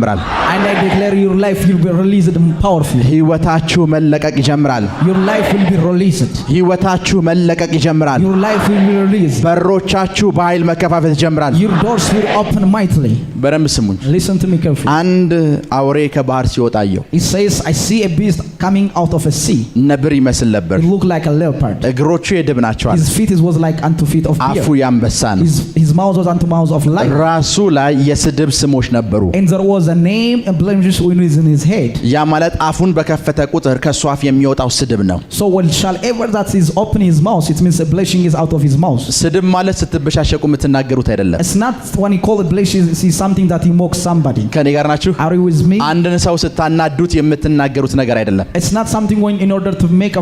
And I declare your life will be released powerfully. ህይወታችሁ መለቀቅ ይጀምራል። Your life will be released. ህይወታችሁ መለቀቅ ይጀምራል። Your life will be released. በሮቻችሁ በኃይል መከፋፈት ይጀምራል። Your doors will open mightily. በደንብ ስሙኝ። Listen to me carefully. አንድ አውሬ ከባህር ሲወጣ አየሁ። It says I see a beast coming out of a sea. ነብር ይመስል ነበር። It looked like a leopard. እግሮቹ የድብ ናቸው አለ። His feet was like unto feet of bear. አፉ ያንበሳ ነው። His mouth was unto mouth of lion. ራሱ ላይ የስድብ ስሞች ነበሩ። And there was a name and blemishes in his head. ያ ማለት አፉን በከፈተ ቁጥር ከሱ አፍ የሚወጣው ስድብ ነው። So when shall ever that is open his mouth, it means a blessing is out of his mouth. ስድብ ማለት ስትበሻሸቁ የምትናገሩት አይደለም። It's not when he call it blessing, it's something that he mocks somebody. ከኔ ጋር ናችሁ? Are you with me? አንድን ሰው ስታናዱት የምትናገሩት ነገር አይደለም። It's not something when in order to make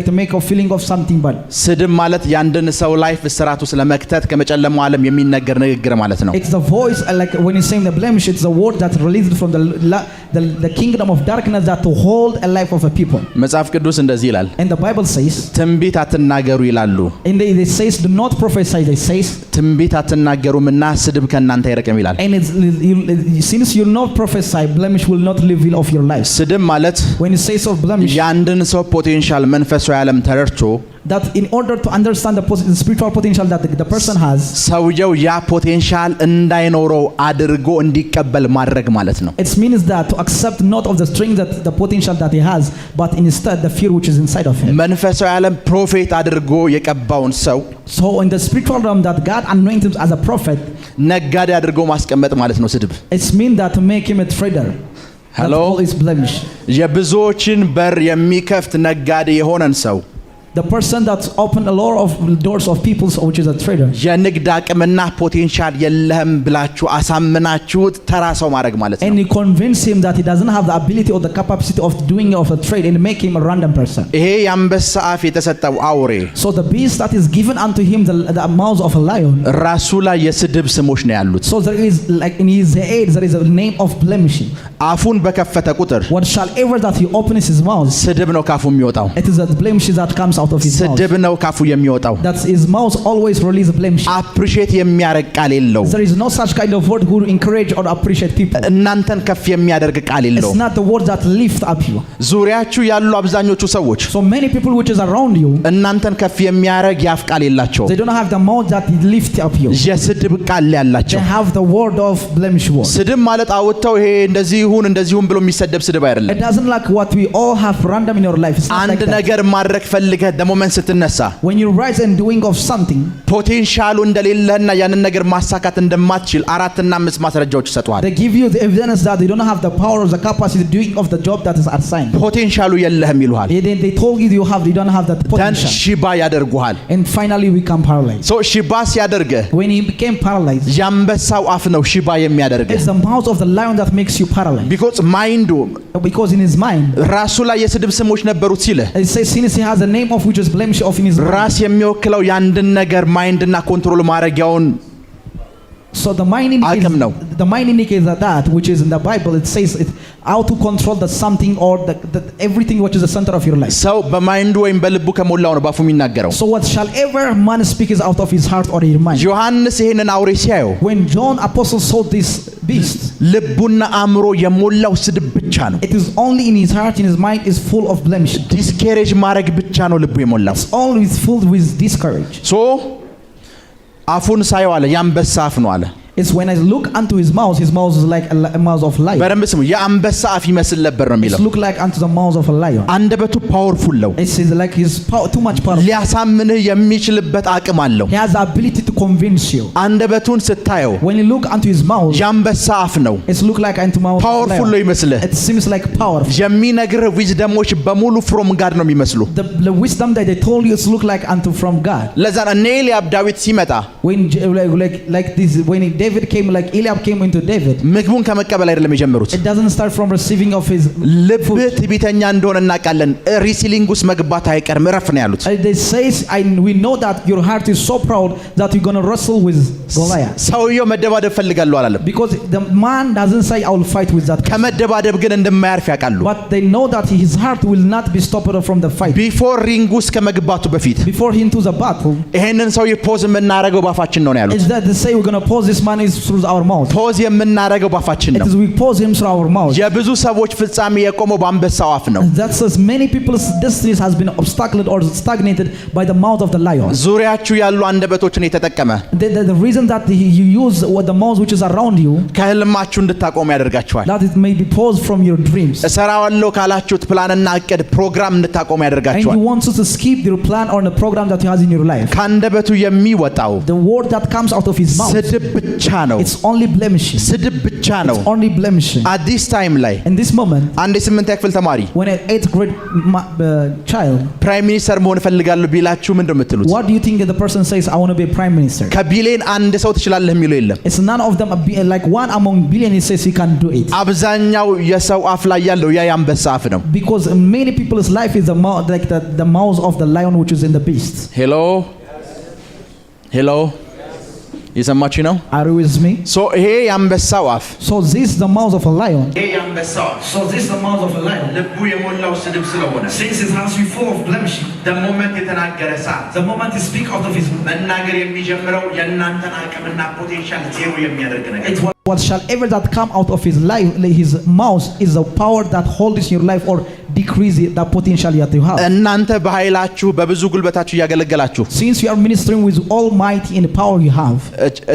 to make a feeling of something bad. ስድብ ማለት ያንድን ሰው ላይፍ እስራቱ ስለመክተት ከመጨለማው ዓለም የሚነገር ንግግር ማለት ነው። It's the voice like when he's saying the blemish, it's the word that released from the kingdom of darkness that to hold a life of a people. መጽሐፍ ቅዱስ እንደዚህ ይላል። And the Bible says ትንቢት አትናገሩ ይላሉ። and they says do not prophesy, they says ትንቢት አትናገሩምና ስድብ ከእናንተ አይርቅም ይላል። and since you not prophesy, blemish will not live of your life. ስድብ ማለት when it says of blemish, ያንድን ሰው ፖቴንሻል መንፈሳዊ ዓለም ተረድቶ that in order to understand the spiritual potential that the person has, ሰውየው ያ ፖቴንሻል እንዳይኖረው አድርጎ እንዲቀበል ማድረግ ማለት ነው። it means that to accept not of the strength that the potential that he has, but instead the fear which is inside of him. መንፈሳዊ ዓለም ፕሮፌት አድርጎ የቀባውን ሰው So in the spiritual realm that God anointed him as a prophet, ነጋዴ አድርጎ ማስቀመጥ ማለት ነው ስድብ። it means that to make him a trader. Hello? That is blemish. የብዙዎችን በር የሚከፍት ነጋዴ የሆነን ሰው The person that opened a lot of doors of people, which is a trader. የንግድ አቅምና ፖቴንሻል የለህም ብላችሁ አሳምናችሁት ተራ ሰው ማድረግ ማለት ነው። And you convince him that he doesn't have the ability or the capacity of doing of a trade and make him a random person. ይሄ የአንበሳ አፍ የተሰጠው አውሬ So the beast that is given unto him the mouth of a lion. ራሱ ላይ የስድብ ስሞች ነው ያሉት። So there is like in his head there is a name of blemishing. አፉን በከፈተ ቁጥር What shall ever that he opens his mouth, ስድብ ነው ካፉ የሚወጣው። it is the blemishes that comes out of his mouth. ስድብ ነው ካፉ የሚወጣው። That his mouth always release blemish. አፕሪሺየት የሚያደርግ ቃል የለው። There is no such kind of word who encourage or appreciate people. እናንተን ከፍ የሚያደርግ ቃል የለው። It's not the word that lift up you. ዙሪያችሁ ያሉ አብዛኞቹ ሰዎች So many people which is around you, እናንተን ከፍ የሚያደርግ ያፍ ቃል የላቸው። they don't have the mouth that lift up you. የስድብ ቃል ያላቸው። They have the word of blemish word. ስድብ ማለት አውጥተው ይሄ እንደዚህ ይሁን ብሎ የሚሰደብ ስድብ አይደለም። It doesn't like what we all have random in your life. It's not አንድ like that. ነገር ማድረግ ፈልገህ ደሞመን ስትነሳ When you rise and doing of something, ፖቴንሻሉ እንደሌለህና ያንን ነገር ማሳካት እንደማትችል 4 እና 5 ማስረጃዎች ይሰጡሃል። they give you the evidence that they don't have the power or the capacity doing of the job that is assigned. ፖቴንሻሉ የለህም ይሉሃል። They told you you don't have that potential. ሽባ ያደርጉሃል። And finally we become paralyzed. ሶ ሽባ ሲያደርግህ When he became paralyzed, ያንበሳው አፍ ነው ሽባ የሚያደርግህ። it's the mouth of the lion that makes you paralyzed. because in his mind ራሱ ላይ የስድብ ስሞች ነበሩት ሲልህ it says since he has a name of which is blemish of in his mind. ራስ የሚወክለው ያንድን ነገር ማይንድና ኮንትሮል ማድረጊያውን So the mind indicates that which is in the Bible. It says how to control the something or the everything which is the center of your life. ሰው በማይንዱ ወይም በልቡ ከሞላው ነው ባፉ የሚናገረው። So what shall ever man speak is out of his heart or his mind. ዮሐንስ ይሄንን አውሬ ሲያየው When John apostle saw this beast, ልቡና አእምሮ የሞላው ስድብ ብቻ ነው። it is only in his heart, in his mind is full of blemish. ዲስኬሬጅ ማድረግ ብቻ ነው ልቡ የሞላው። It's always full with discourage. ሶ አፉን ሳየው አለ የአንበሳ አፍ ነው አለ። It's when I look unto his mouth is like a mouth of lion. በደንብ ስሙ። የአንበሳ አፍ ይመስል ነበር ነው የሚለው። It look like unto the mouth of a lion. አንደበቱ ፓወርፉል ነው። It is like his power, too much power. ሊያሳምንህ የሚችልበት አቅም አለው። He has the ability to convince you. አንደበቱን ስታየው When you look unto his mouth, የአንበሳ አፍ ነው። it look like unto mouth ፓወርፉል ነው ይመስልህ። It seems like powerful. የሚነግርህ ዊዝደሞች በሙሉ ፍሮም ጋድ ነው የሚመስሉ። The wisdom that they told you, it look like unto from God. ለዛ ኤልያብ ዳዊት ሲመጣ When like this, when David came, like Eliab came into David, ምግቡን ከመቀበል አይደለም የጀመሩት። it doesn't start from receiving of his ልብህ ትዕቢተኛ እንደሆነ እናውቃለን፣ ሪሲሊንግ ውስጥ መግባት አይቀርም እረፍ ነው ያሉት። They says we know that your heart is so proud that you're going to wrestle with Goliath. ሰውየው መደባደብ ፈልጋለሁ አላለም። Because the man doesn't say I will fight with that. ከመደባደብ ግን እንደማያርፍ ያውቃሉ። But they know that his heart will not be stopped from the fight. ቢፎር ሪንግ ውስጥ ከመግባቱ በፊት before into the battle, ይሄንን ሰውዬ ፖዝ የምናደርገው ባፋችን ነው ያሉት። is that they say we're going to pose this man one is through our mouth. ፖዝ የምናደርገው ባፋችን It ነው። is we pause him through our mouth. የብዙ ሰዎች ፍጻሜ የቆመው በአንበሳው አፍ ነው። That says many people's destinies has been obstructed or stagnated by the mouth of the lion. ዙሪያችሁ ያሉ አንደበቶችን የተጠቀመ The reason that you use what the mouth which is around you, ከህልማችሁ እንድታቆሙ ያደርጋችኋል። that it may be paused from your dreams. እሰራዋለሁ ካላችሁት ፕላንና እቅድ ፕሮግራም እንድታቆሙ And ያደርጋችኋል። you want to skip your plan or the program that you have in your life. ከአንደበቱ የሚወጣው The word that comes out of his mouth, ስድብ ብቻ ነው። it's only blemishing. ስድብ ብቻ ነው። It's only blemishing. አዲስ ታይም ላይ In this moment, አንድ የስምንተኛ ክፍል ተማሪ when an 8th grade child, ፕራይም ሚኒስተር መሆን እፈልጋለሁ ቢላችሁ ምንድን ነው የምትሉት? what do you think the person says, I want to be a prime minister? ከቢሊየን አንድ ሰው ትችላለህ የሚለው የለም። It's none of them like one among billionaires says he can do it. አብዛኛው የሰው አፍ ላይ ያለው ያ የአንበሳ አፍ ነው። Because many people's life is the mouth, like the mouth of the lion which is in the beast. ሄሎ ሄሎ የሰማችሁ ነው? Are you with me? ሶ ይሄ የአንበሳው አፍ So this is the mouth of a lion. ይሄ የአንበሳው አፍ So this is the mouth of a lion. ልቡ የሞላው ስድብ ስለሆነ Since his house is full of blemishing, the moment የተናገረ ሰዓት the moment he speak out of his mouth, መናገር የሚጀምረው የእናንተን አቅምና ፖቴንሻል ዜሮ የሚያደርግ ነገር it's what shall ever that come out of his life, his mouth is the power that holds your life or decrease the potential that you have. እናንተ በኃይላችሁ በብዙ ጉልበታችሁ እያገለገላችሁ Since you are ministering with almighty in the power you have,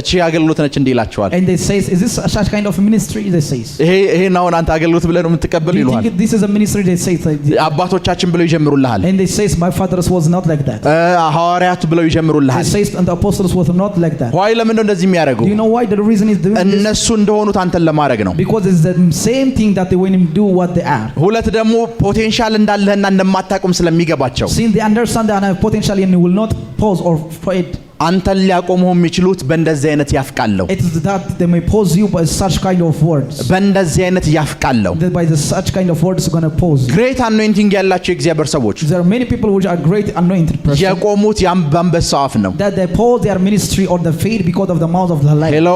እቺ አገልግሎት ነች እንዲህ ይላችኋል። and they says, is this such kind of ministry? They says, ይሄ ነው አንተ አገልግሎት ብለህ ነው የምትቀበል do you ይሉሃል። think this is a ministry? They say, አባቶቻችን ብለው ይጀምሩልሃል። and they says, my fathers was not like that. ሐዋርያት ብለው They ይጀምሩልሃል። says, and the apostles was not like that. ዋይ ለምን ነው እንደዚህ የሚያደርጉ? Do you know why? The reason is doing this? እነሱ እንደሆኑት አንተን ለማድረግ ነው። Because it's the same thing that they when him do what they are. ሁለት ደግሞ ፖቴንሻል እንዳለህና እንደማታቆም ስለሚገባቸው Since they understand that I have potential and will not pause or fight, አንተን ሊያቆሙ የሚችሉት በእንደዚህ አይነት ያፍቃለሁ። it is that they may pause you by such kind of words. በእንደዚህ አይነት ያፍቃለሁ። That by the such kind of words going to pause you. ግሬት አኖይንቲንግ ያላቸው የእግዚአብሔር ሰዎች There are many people which are great anointed person የቆሙት በአንበሳው አፍ ነው። that they pause their ministry or the faith because of the mouth of the lion. ሄሎ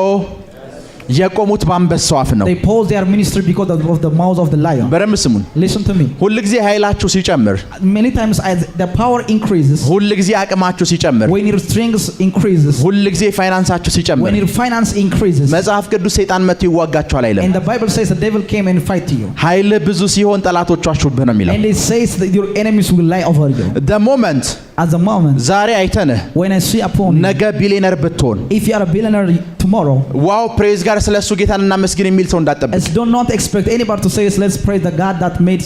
የቆሙት በአንበሳው አፍ ነው። They pause their ministry because of the mouth of the lion. በደንብ ስሙን። Listen to me. ሁልጊዜ ኃይላችሁ ሲጨምር፣ Many times as the power increases, ሁልጊዜ አቅማችሁ ሲጨምር፣ when your strength increases, ሁልጊዜ ፋይናንሳችሁ ሲጨምር when your finance increases, መጽሐፍ ቅዱስ ሰይጣን መጥቶ ይዋጋችኋል አይልም። and the Bible says the devil came and fight you. ኃይል ብዙ ሲሆን ጠላቶቹ አሹብህ ነው የሚለው። And it says that your enemies will lie over you. the moment At the moment, ዛሬ አይተንህ when I see upon you, ነገ ቢሊየነር ብትሆን if you are a billionaire tomorrow, ዋው ፕሬዝ ጋር ስለሱ ጌታን እናመስግን የሚል ሰው እንዳጠብቅ። do not expect anybody to say, let's praise the God that made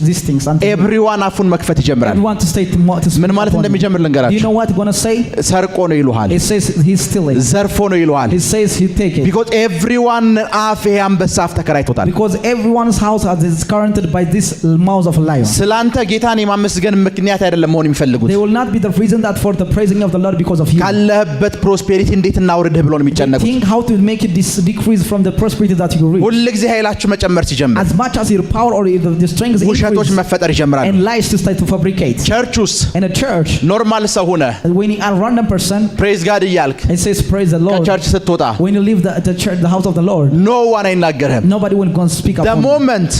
these things. ኤቭሪዋን aፉን መክፈት ይጀምራል። Everyone to say to ምን ማለት እንደሚጀምር Do you ልንገራችሁ። know what he's going to say? ሰርቆ ነው ይሉሃል። He says he's stealing. ዘርፎ ነው ይሉሃል። He says he take it. because everyone አፍ ይሄ አንበሳ አፍ ተከራይቶታል። Because everyone's house is currented by this mouth of a lion. ስላንተ ጌታን የማመስገን ምክንያት አይደለም መሆን የሚፈልጉት። They will not be the reason that for the praising of the Lord because of you. ካለህበት ፕሮስፔሪቲ እንዴት እናውርድህ ብሎ ነው የሚጨነቁት። Think how to make it decrease from the prosperity that you reach. ሁልጊዜ ኃይላችሁ መጨመር ሲጀምር As much as your power or the strength ውሸቶች increase መፈጠር ይጀምራሉ። and lies to start to fabricate. ቸርች ውስጥ In a church, ኖርማል ሰው ሆነ when you are a random person, ፕሬዝ ጋድ እያልክ it says praise the Lord. ከቸርች ስትወጣ When you leave the church, the house of the Lord, ኖ ዋን አይናገርህም። nobody will go and speak the upon you. moment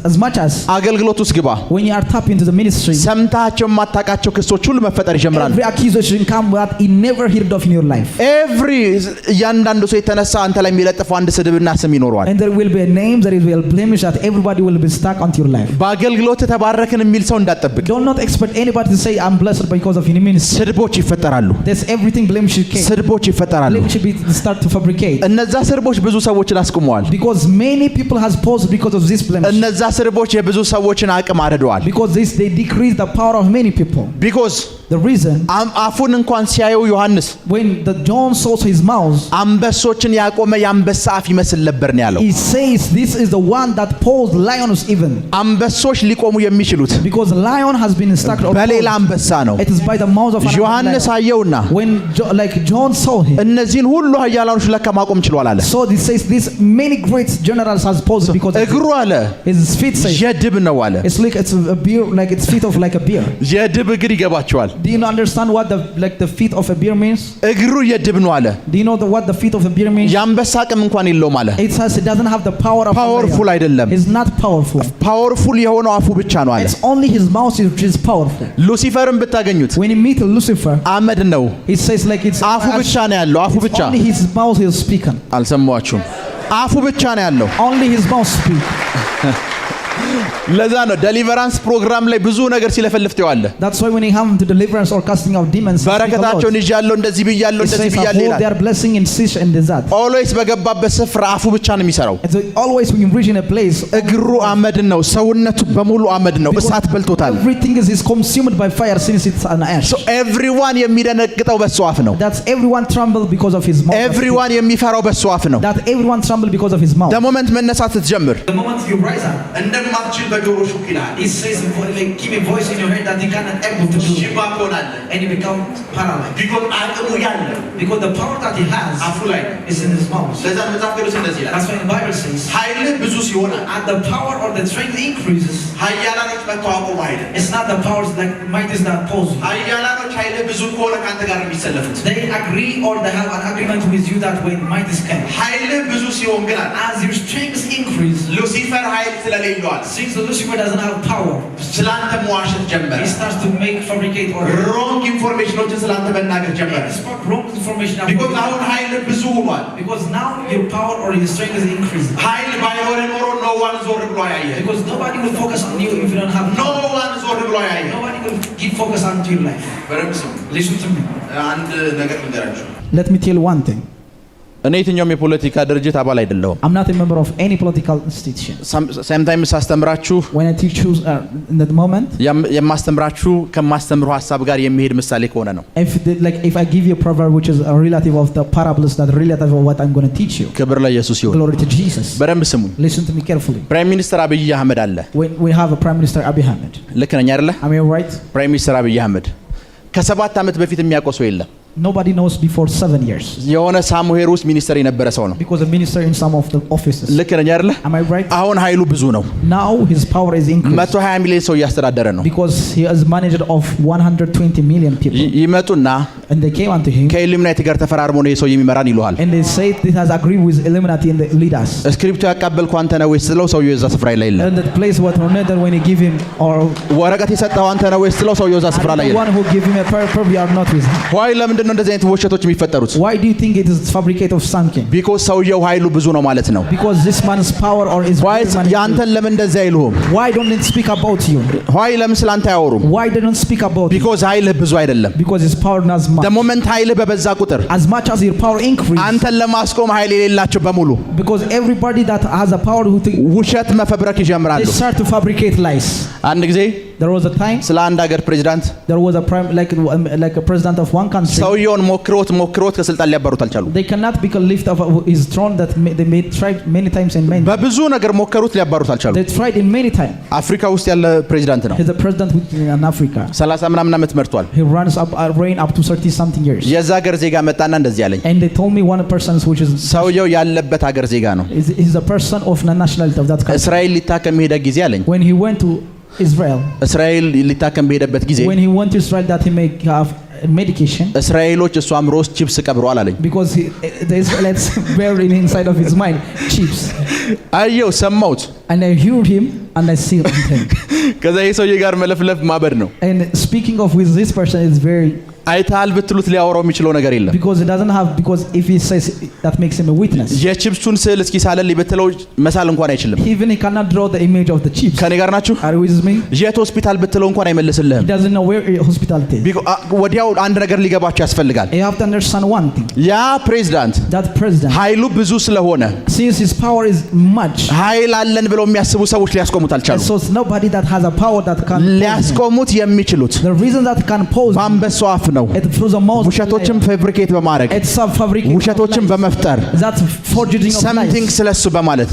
As much as አገልግሎት ውስጥ ግባ when you are tapped into the ministry, ሰምታቸው የማታውቃቸው ክሶች ሁሉ መፈጠር ይጀምራሉ። every accusation come that you never heard of in your life. ኤቭሪ እያንዳንዱ ሰው የተነሳ አንተ ላይ የሚለጥፈው አንድ ስድብና ስም ይኖረዋል። And there will be a name, there will be a blemish that everybody will be stuck onto your life. በአገልግሎት ተባረክን የሚል ሰው እንዳትጠብቅ። Do not expect anybody to say I'm blessed because of your ministry. ስድቦች ይፈጠራሉ። There's everything blemish came. ስድቦች ይፈጠራሉ። Blemish be start to fabricate. እነዛ ስድቦች ብዙ ሰዎችን አስቆመዋል። Because many people has paused because of this blemish. እነዛ ስድቦች የብዙ ሰዎችን አቅም አርደዋል። Because this they decrease the power of many people. because The reason አፉን እንኳን ሲያየው ዮሐንስ when the John saw his mouth, አንበሶችን ያቆመ የአንበሳ አፍ ይመስል ነበር ነው ያለው። he says this is the one that paused lions even. አንበሶች ሊቆሙ የሚችሉት Because lion has been stuck or በሌላ paused. አንበሳ ነው። It is by the mouth of another ዮሐንስ lion. አየውና When like John saw him, እነዚህን ሁሉ ኃያላኖች ለካ ማቆም ችሏል አለ። so this says this many great generals has paused because of እግሩ አለ his feet says የድብ ነው አለ። it's like it's a bear, like it's feet of like a bear. የድብ እግር ይገባቸዋል። Do you understand what the feet of a bear means? እግሩ የድብ ነው አለ። Do you know what the feet of a bear means? የአንበሳ አቅም እንኳን የለውም አለ። It says it doesn't have the power of ፓወርፉል አይደለም። It's not powerful. ፓወርፉል የሆነው አፉ ብቻ ነው አለ። It's only his mouth which is powerful. ሉሲፈርን ብታገኙት When you meet Lucifer, አመድ ነው። it says like it's አፉ ብቻ ነው ያለው። አፉ ብቻ only his mouth is speaking. አልሰማችሁም? አፉ ብቻ ነው ያለው። Only his mouth speak. ለዛ ነው ዴሊቨራንስ ፕሮግራም ላይ ብዙ ነገር ሲለፈልፍ ተዋለ። That's why when he come to deliverance or casting out demons, በረከታቸውን ይያለው እንደዚህ ብያለው እንደዚህ ብያለው ይላል። They are blessing in sish and that. always በገባበት ስፍራ አፉ ብቻ ነው የሚሰራው። Always when you reach in a place, እግሩ አመድ ነው። ሰውነቱ በሙሉ አመድ ነው። እሳት በልቶታል። Everything is consumed by fire since it's an ash. So everyone የሚደነግጠው በሱ አፍ ነው። That's everyone tremble because of his mouth. everyone የሚፈራው በሱ አፍ ነው። That everyone tremble because of his mouth. the moment መነሳት ስትጀምር The moment you rise up, እንደማትችል በጆሮ ሹክ ይላል። it says like keep a voice in your head that you cannot able to do. And you become paralyzed. Because the power that he has is in his mouth. That's why the Bible says and the power or the strength increases. It's not the powers like might is not opposed. They agree or they have an agreement with you that when might is came. As your strength increase, since the Lucifer doesn't have power, he starts to make fabricate or wrong information spoke wrong information because now your power or your strength is increasing. Because nobody will focus on you if you don't have power. Nobody will give focus on your life. Listen to me. Let me tell you one thing. እኔ የትኛውም የፖለቲካ ድርጅት አባል አይደለሁም። I'm not a member of any political institution. sometimes አስተምራችሁ when I teach you in that moment, የማስተምራችሁ ከማስተምሩ ሐሳብ ጋር የሚሄድ ምሳሌ ከሆነ ነው። if I give you a proverb which is a relative of the parables that relative of what I'm going to teach you. ክብር ለኢየሱስ ይሁን። Glory to Jesus. በደንብ ስሙኝ። Listen to me carefully. ፕራይም ሚኒስተር አብይ አህመድ አለ። When we have a prime minister Abiy Ahmed. ልክ ነኝ አይደለ? Am I right? ፕራይም ሚኒስተር አብይ አህመድ ከ7 ዓመት በፊት የሚያውቀው ሰው የለም። Nobody knows before 7 years. የሆነ ሳሙኤል ውስጥ ሚኒስተር የነበረ ሰው ነው። Because a minister in some of the offices. ልክ ነኝ አይደለ? Am I right? አሁን ኃይሉ ብዙ ነው። Now his power is increased. 120 ሚሊዮን ሰው እያስተዳደረ ነው። Because he is manager of 120 million people. ይመጡና and they came unto him. ከኢሉሚናቲ ጋር ተፈራርሞ ነው ሰው የሚመራን ይሉሃል። And they say this has agreed with Illuminati and the leaders. ስክሪፕቱ ያቀበልኩ አንተ ነህ ወይስ ስለው ሰውየው እዛ ስፍራ ላይ የለም። And that place what another when he give him or ወረቀት የሰጠው አንተ ነህ ወይስ ስለው ሰውየው እዛ ስፍራ ላይ የለም። one who give him a paper we are not with him. why ለምንድን ነው እንደዚህ አይነት ውሸቶች የሚፈጠሩት? Why do you think it is fabricate of something? because ሰውየው ኃይሉ ብዙ ነው ማለት ነው። Because this man's power or is why ያንተን ለምን እንደዚህ አይሉም? why don't they speak about you? why ለምን ስላንተ አያወሩም? why they don't speak about you? because ኃይልህ ብዙ አይደለም። because his power not much. the moment ኃይልህ በበዛ ቁጥር as much as your power increase አንተን ለማስቆም ኃይል የሌላቸው በሙሉ because everybody that has a power who ውሸት መፈብረክ ይጀምራሉ። they start to fabricate lies. አንድ ጊዜ there was a time ስለ አንድ ሀገር ፕሬዝዳንት there was a prime like a president of one country ሰውየውን ሞክሮት ከስልጣን ሊያባሩት አልቻሉም። they cannot be lift of his throne that they made tried many times and many በብዙ ነገር ሞከሩት ሊያባሩት አልቻሉም። they tried in many times. አፍሪካ ውስጥ ያለ ፕሬዝዳንት ነው። he's a president in Africa 30 ምናምን ዓመት መርቷል። he runs up reign up to 30 something years. የዛ ሀገር ዜጋ መጣና እንደዚህ አለኝ። and they told me one person which is ሰውየው ያለበት ሀገር ዜጋ ነው። is a person of the nationality of that country. እስራኤል ሊታከም ሄደ ጊዜ አለኝ። when he went to Israel እስራኤል ሊታከም በሄደበት ጊዜ when he went to Israel that he may have medication እስራኤሎች እሱ አምሮስ ቺፕስ ቀብረዋል አለኝ። because the Israelites buried inside of his mind chips. አየው ሰማሁት and I heard him and I see him. ከዛ የሰውዬ ጋር መለፍለፍ ማበድ ነው። and speaking of with this person is very አይታል ብትሉት ሊያወራው የሚችለው ነገር የለም። because it doesn't have because if he says that makes him a witness. የቺፕሱን ስዕል እስኪ ሳለልኝ ብትለው መሳል እንኳን አይችልም። even he cannot draw the image of the chips. ከኔ ጋር ናችሁ? are you with me? የት ሆስፒታል ብትለው እንኳን አይመልስልህም። he doesn't know where hospital is. ወዲያው አንድ ነገር ሊገባችሁ ያስፈልጋል። you have to understand one thing. ያ ፕሬዝዳንት that president ኃይሉ ብዙ ስለሆነ since his power is much ኃይል አለን ብለው የሚያስቡ ሰዎች ሊያስቆሙት አልቻሉም። so nobody that has a power that can ሊያስቆሙት የሚችሉት the reason that can pose በአንበሳው አፍ ነው። ውሸቶችን ፋብሪኬት በማድረግ ውሸቶችን በመፍጠር something ስለሱ በማለት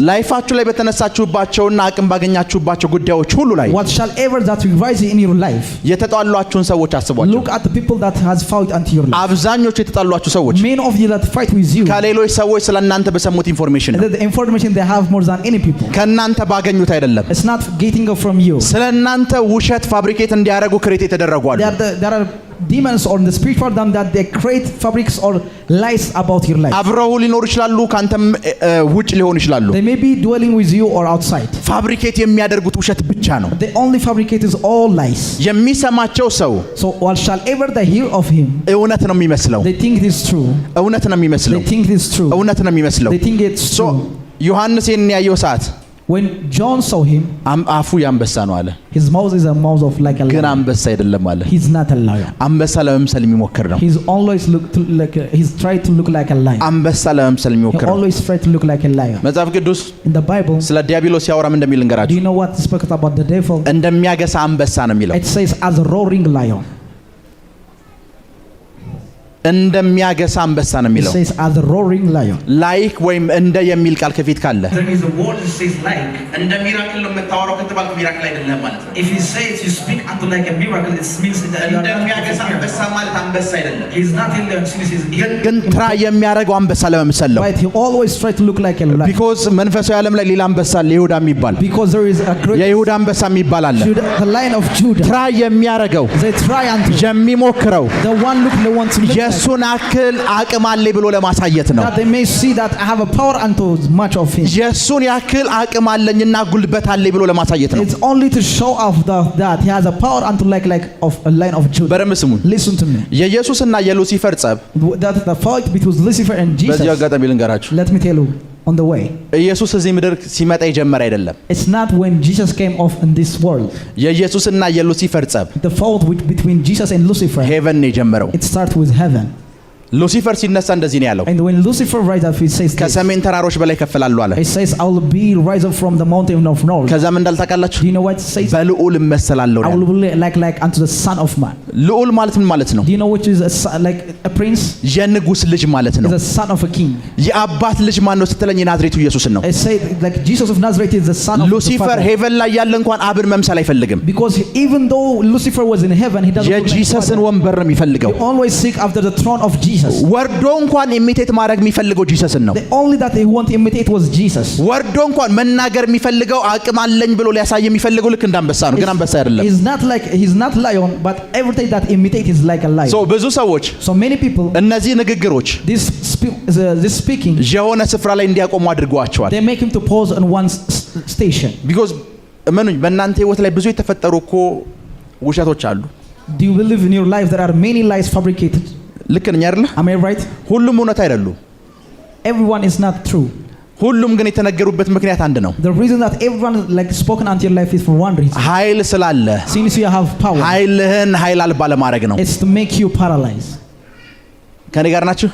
ላይፋችሁ ላይ በተነሳችሁባቸውና አቅም ባገኛችሁባቸው ጉዳዮች ሁሉ ላይ whatsoever that you rise in your life የተጣሏችሁን ሰዎች አስቧቸው። look at the people that has fought unto your life አብዛኞቹ የተጣሏችሁ ሰዎች many of you that fight with you ከሌሎች ሰዎች ስለናንተ በሰሙት ኢንፎርሜሽን ነው። the information they have more than any people ከናንተ ባገኙት አይደለም። it's not getting from you ስለናንተ ውሸት ፋብሪኬት እንዲያደርጉ ክሬት የተደረጉ አሉ። there are demons or the spiritual them that they create fabrics or lies about your life አብረው ሊኖሩ ይችላሉ፣ ካንተም ውጭ ሊሆኑ ይችላሉ። they may be dwelling with you or outside ፋብሪኬት የሚያደርጉት ውሸት ብቻ ነው። they only fabricate is all lies የሚሰማቸው ሰው so what shall ever they hear of him እውነት ነው የሚመስለው they think it is true እውነት ነው የሚመስለው they think it is true እውነት ነው የሚመስለው they think it's true ዮሐንስ ያየው ሰዓት when John saw him አፉ ያንበሳ ነው አለ። his mouth is a mouth of like a lion ግን አንበሳ አይደለም አለ። he's not a lion አንበሳ ለመምሰል የሚሞክር ነው። he's always he's tried to look like a lion አንበሳ ለመምሰል የሚሞክር he always tried to look like a lion መጽሐፍ ቅዱስ in the Bible ስለ ዲያብሎስ ያወራም እንደሚል እንገራችሁ። do you know what it spoke about the devil እንደሚያገሳ አንበሳ ነው የሚለው it says as a roaring lion እንደሚያገሳ አንበሳ ነው የሚለው it says as a roaring lion ላይክ ወይም እንደ የሚል ቃል ከፊት ካለ there is a word that says like እንደ ሚራክል ነው የምታወራው ከተባልኩ ሚራክል አይደለም ማለት ነው። if he says you speak unto like a miracle it means እንደሚያገሳ አንበሳ ማለት አንበሳ አይደለም። he is not in the ግን ትራ የሚያደርገው አንበሳ ለመምሰል ነው። but he always try to look like a lion because መንፈሳዊ ዓለም ላይ ሌላ አንበሳ አለ ይሁዳ የሚባል because there is a great የይሁዳ አንበሳ የሚባል አለ። the lion of Judah ትራ የሚያደርገው they try unto የሚሞክረው the one look the one to look የሱን አክል አቅም አለ ብሎ ለማሳየት ነው። that they may see that I have a power unto much of him የሱን ያክል አቅም አለኝና ጉልበት አለ ብሎ ለማሳየት ነው። it's only to show off that he has a power unto like of a lion of Judah በደምብ ስሙኝ listen to me የኢየሱስና የሉሲፈር ጸብ that the fight between Lucifer and Jesus በዚህ አጋጣሚ ልንገራችሁ let me tell you on the way ኢየሱስ እዚህ ምድር ሲመጣ የጀመረ አይደለም። it's not when Jesus came off in this world የኢየሱስና የሉሲፈር ጸብ the fight between Jesus and Lucifer ሄቨን ነው የጀመረው። it starts with heaven ሉሲፈር ሲነሳ እንደዚህ ነው ያለው and when Lucifer rise up he says ከሰሜን ተራሮች በላይ ከፍላለሁ አለ። he says I will be rise up from the mountain of north ከዛም እንዳልታውቃላችሁ do you know what it says በልዑል እመሰላለሁ I will be like unto the son of man ልዑል ማለት ምን ማለት ነው? do you know which is like a prince የንጉስ ልጅ ማለት ነው። is a son of a king የአባት ልጅ ማን ነው ስትለኝ የናዝሬቱ ኢየሱስን ነው። I say like Jesus of Nazareth is the son of ሉሲፈር ሄቨን ላይ ያለ እንኳን አብን መምሰል አይፈልግም። because even though Lucifer was in heaven he doesn't የጂሰስን ወንበር ነው የሚፈልገው። he always seek after the throne of Jesus ወርዶ እንኳን ኢሚቴት ማድረግ የሚፈልገው ጂሰስን ነው። the only that he want to imitate was Jesus ወርዶ እንኳን መናገር የሚፈልገው አቅም አለኝ ብሎ ሊያሳይ የሚፈልገው ልክ እንዳንበሳ ነው። ግን አንበሳ አይደለም። he's not lion but everything that imitate is like a lion so ብዙ ሰዎች so many people እነዚህ ንግግሮች this speaking የሆነ ስፍራ ላይ እንዲያቆሙ አድርገዋቸዋል። they make him to pause on one station because እመኑኝ በእናንተ ህይወት ላይ ብዙ የተፈጠሩ እኮ ውሸቶች አሉ። do you believe in your life there are many lies fabricated ልክ ነኝ አይደል? am I right ሁሉም እውነት አይደሉም። everyone is not true ሁሉም ግን የተነገሩበት ምክንያት አንድ ነው። the reason that everyone like spoken unto your life is for one reason ኃይል ስላለ since you have power ኃይልህን ኃይል አልባ ለማድረግ ነው። it's to make you paralyzed ከኔ ጋር ናችሁ?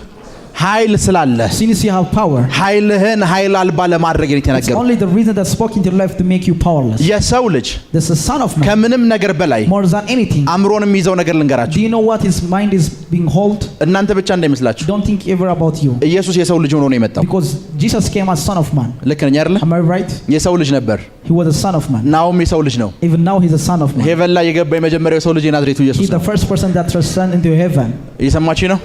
ኃይል ስላለ since you have power ኃይልህን ኃይል አልባ ለማድረግ ነው የተነገረው። it's only the reason that spoke into your life to make you powerless የሰው ልጅ this is son of man ከምንም ነገር በላይ more than anything አእምሮን የሚይዘው ነገር ልንገራችሁ። do you know what his mind is being hold እናንተ ብቻ እንዳይመስላችሁ don't think ever about you ኢየሱስ የሰው ልጅ ሆኖ ነው የመጣው። because Jesus came as son of man ልክ ነኝ አይደል? am I right የሰው ልጅ ነበር። he was a son of man ናውም የሰው ልጅ ነው። even now he's a son of man ሄቨን ላይ የገባ የመጀመሪያው የሰው ልጅ የናዝሬቱ ኢየሱስ he's ነው። the first person that transcended into heaven እየሰማችሁ ነው?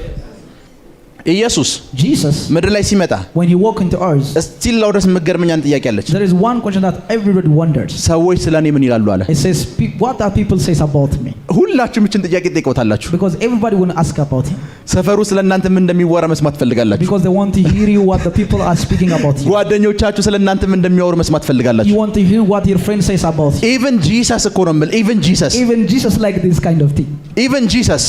ኢየሱስ Jesus ምድር ላይ ሲመጣ when he walked into earth እስቲል ለወደስ መገርመኛን ጥያቄ አለች። there is one question that everybody wonders ሰዎች ስለኔ ምን ይላሉ አለ። it says what are people says about me ሁላችሁም እችን ጥያቄ ጠይቀውታላችሁ። because everybody will ask about him ሰፈሩ ስለናንተ ምን እንደሚወራ መስማት ፈልጋላችሁ። because they want to hear you what the people are speaking about you ጓደኞቻችሁ ስለናንተ ምን እንደሚያወሩ መስማት ፈልጋላችሁ። you want to hear what your friend says about you even Jesus እኮ ነው ማለት even Jesus like this kind of thing even Jesus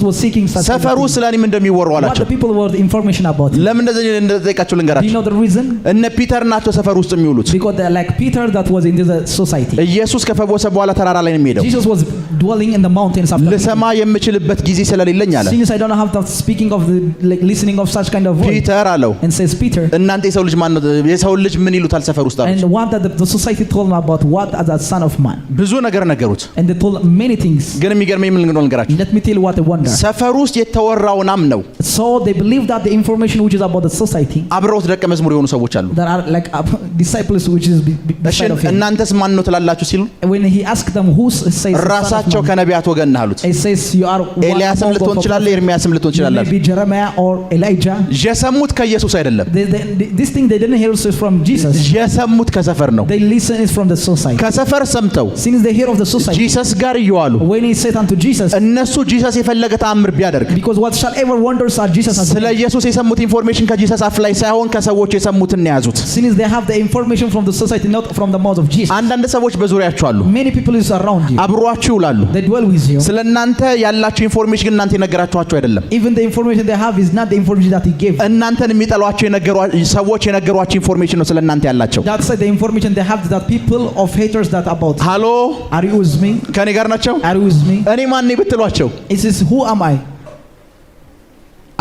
was seeking such ሰፈሩ ስለኔም እንደሚወሩ what አላቸው the people were the information about him. ለምን እንደጠይቃቸው Do you ልንገራችሁ know the reason? እነ ፒተር ናቸው ሰፈር ውስጥ የሚውሉት Because they're like Peter that was in the society. ኢየሱስ ከፈወሰ በኋላ ተራራ ላይ ነው የሚሄደው Jesus was dwelling in the mountains after ልሰማ የምችልበት ጊዜ ስለሌለኝ አለ since I don't have the speaking of the like listening of such kind of voice. ፒተር አለው And says Peter, እናንተ የሰው ልጅ ማን ነው የሰው ልጅ ምን ይሉታል ሰፈር ውስጥ አሉት and what that the society told him about what as a son of man. ብዙ ነገር ነገሩት And they told many things. ግን የሚገርመኝ ምን እንደሆነ ልንገራችሁ Let me tell you what I wonder. ሰፈር ውስጥ የተወራውን አምነው So they believe that the information which is about the society, አብረውት ደቀ መዝሙር የሆኑ ሰዎች አሉ there are like disciples which is beside of him. እናንተስ ማን ነው ትላላችሁ ሲሉ When he asked them who says ራሳቸው ከነቢያት ወገን ነህ አሉት he says you are ኤልያስም ልትሆን ትችላለህ ኤርሚያስም ልትሆን ትችላለህ maybe Jeremiah or Elijah. የሰሙት ከኢየሱስ አይደለም This thing they didn't hear from Jesus. የሰሙት ከሰፈር ነው They listen is from the society. ከሰፈር ሰምተው Since they hear of the society, ጂሰስ ጋር እየዋሉ when he said unto Jesus, እነሱ ጂሰስ የፈለገ ተአምር ቢያደርግ because whatsoever wonders are Jesus has ስለ ኢየሱስ የሰሙት ኢንፎርሜሽን ከጂሰስ አፍ ላይ ሳይሆን ከሰዎች የሰሙትን ነው የያዙት since they have the information from the society not from the mouth of Jesus. አንዳንድ ሰዎች በዙሪያችሁ አሉ Many people is around you. አብሯችሁ ይውላሉ They dwell with you. ስለናንተ ያላችሁ ኢንፎርሜሽን ግን እናንተ የነገራችኋቸው አይደለም Even the information they have is not the information that he gave. እናንተን የሚጠሏቸው ሰዎች የነገሯችሁ ኢንፎርሜሽን ነው ስለናንተ ያላቸው That's the information they have that people of haters that about. ሃሎ Are you with me? ከኔ ጋር ናቸው Are you with me? እኔ ማን ነኝ ብትሏቸው It says who am I?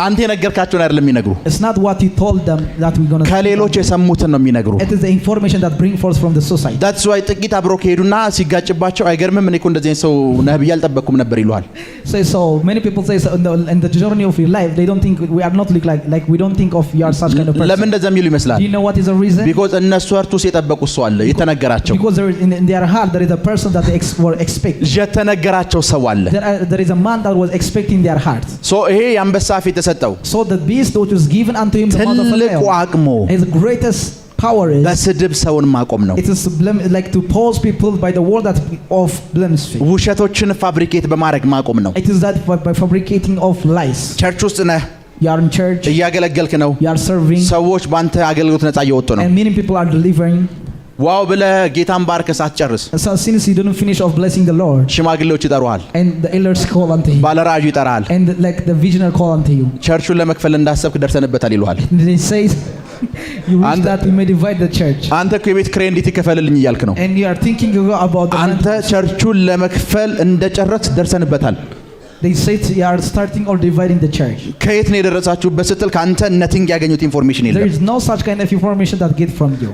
አንተ የነገርካቸውን አይደለም የሚነግሩ It's not what you told them that we're going to ከሌሎች የሰሙትን ነው የሚነግሩ It is the information that bring forth from the society. that's why ጥቂት አብረው ከሄዱና ሲጋጭባቸው አይገርምም እኔ እኮ እንደዚህ ሰው ነብይ አልጠበቅኩም ነበር ይሏል So many people say so in the journey of your life they don't think we are not like we don't think of you are such kind of person. ለምን እንደዛ የሚሉ ይመስላል Do you know what is the reason? because እነሱ እርቱስ የጠበቁት ሰው አለ የተነገራቸው Because there is in their heart there is a person that they were expecting. የተነገራቸው ሰው አለ There is a man that was expecting their heart. so ይሄ የአንበሳ አፍ የተሰጠው So the beast which was given unto him the mouth of a ትልቁ አቅሙ lion, his greatest power is በስድብ ሰውን ማቆም ነው it is like to pause people by the word that of blasphemy. ውሸቶችን ፋብሪኬት በማድረግ ማቆም ነው It is that by fabricating of lies. ቸርች ውስጥ ነህ You are in church, እያገለገልክ ነው you are serving, ሰዎች ባንተ አገልግሎት ነፃ እየወጡ ነው and many people are delivering. ዋው ብለህ ጌታን ባርከህ ሳትጨርስ So since you didn't finish of blessing the Lord, ሽማግሌዎች ይጠሩሃል and the elders call unto him, ባለራእዩ ይጠራሃል and like the visionary call unto you, ቸርቹን ለመክፈል እንዳሰብክ ደርሰንበታል ይሉሃል and they say you wish that you may divide the church, አንተ እኮ የቤት ኪራይ እንዴት ይከፈልልኝ እያልክ ነው and you are thinking about the አንተ ቸርቹን ለመክፈል እንደጨረስክ ደርሰንበታል they say you are starting or dividing the church. ከየት ነው የደረሳችሁበት ስትል ካንተ ነቲንግ ያገኙት ኢንፎርሜሽን There የለም is no such kind of information that get from you.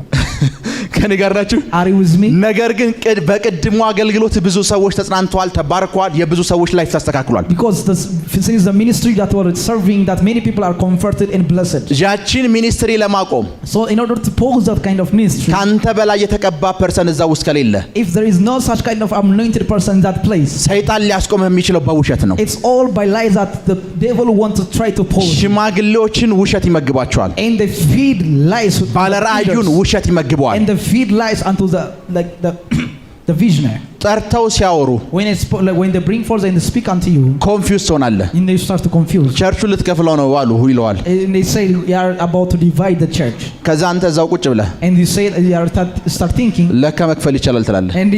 ከኔ ጋር ናችሁ Are you with me? ነገር ግን በቅድሙ አገልግሎት ብዙ ሰዎች ተጽናንተዋል ተባርከዋል የብዙ ሰዎች ላይፍ ተስተካክሏል Because since the ministry that were serving that many people are converted and blessed. ያቺን ሚኒስትሪ ለማቆም So in order to pause that kind of ministry, ካንተ በላይ የተቀባ ፐርሰን እዛ ውስጥ ከሌለ if there is no such kind of anointed person in that place, ሰይጣን ሊያስቆምህ የሚችለው በውሸት ነው it's all by lies that the devil wants to try to pause. ሽማግሌዎችን ውሸት ይመግባቸዋል And they feed lies to ባለራእዩን leaders. ውሸት ይመግበዋል And they feed lies unto the like the visionary. ጠርተው ሲያወሩ When they bring forth and they speak unto you, ኮንፊውዝ ትሆናለህ and they start to confuse. ቸርቹን ልትከፍለው ነው አሉ ይለዋል And they say you are about to divide the church. ከዛ አንተ እዛው ቁጭ ብለህ And you say you are start thinking, ለካ መክፈል ይቻላል ትላለህ and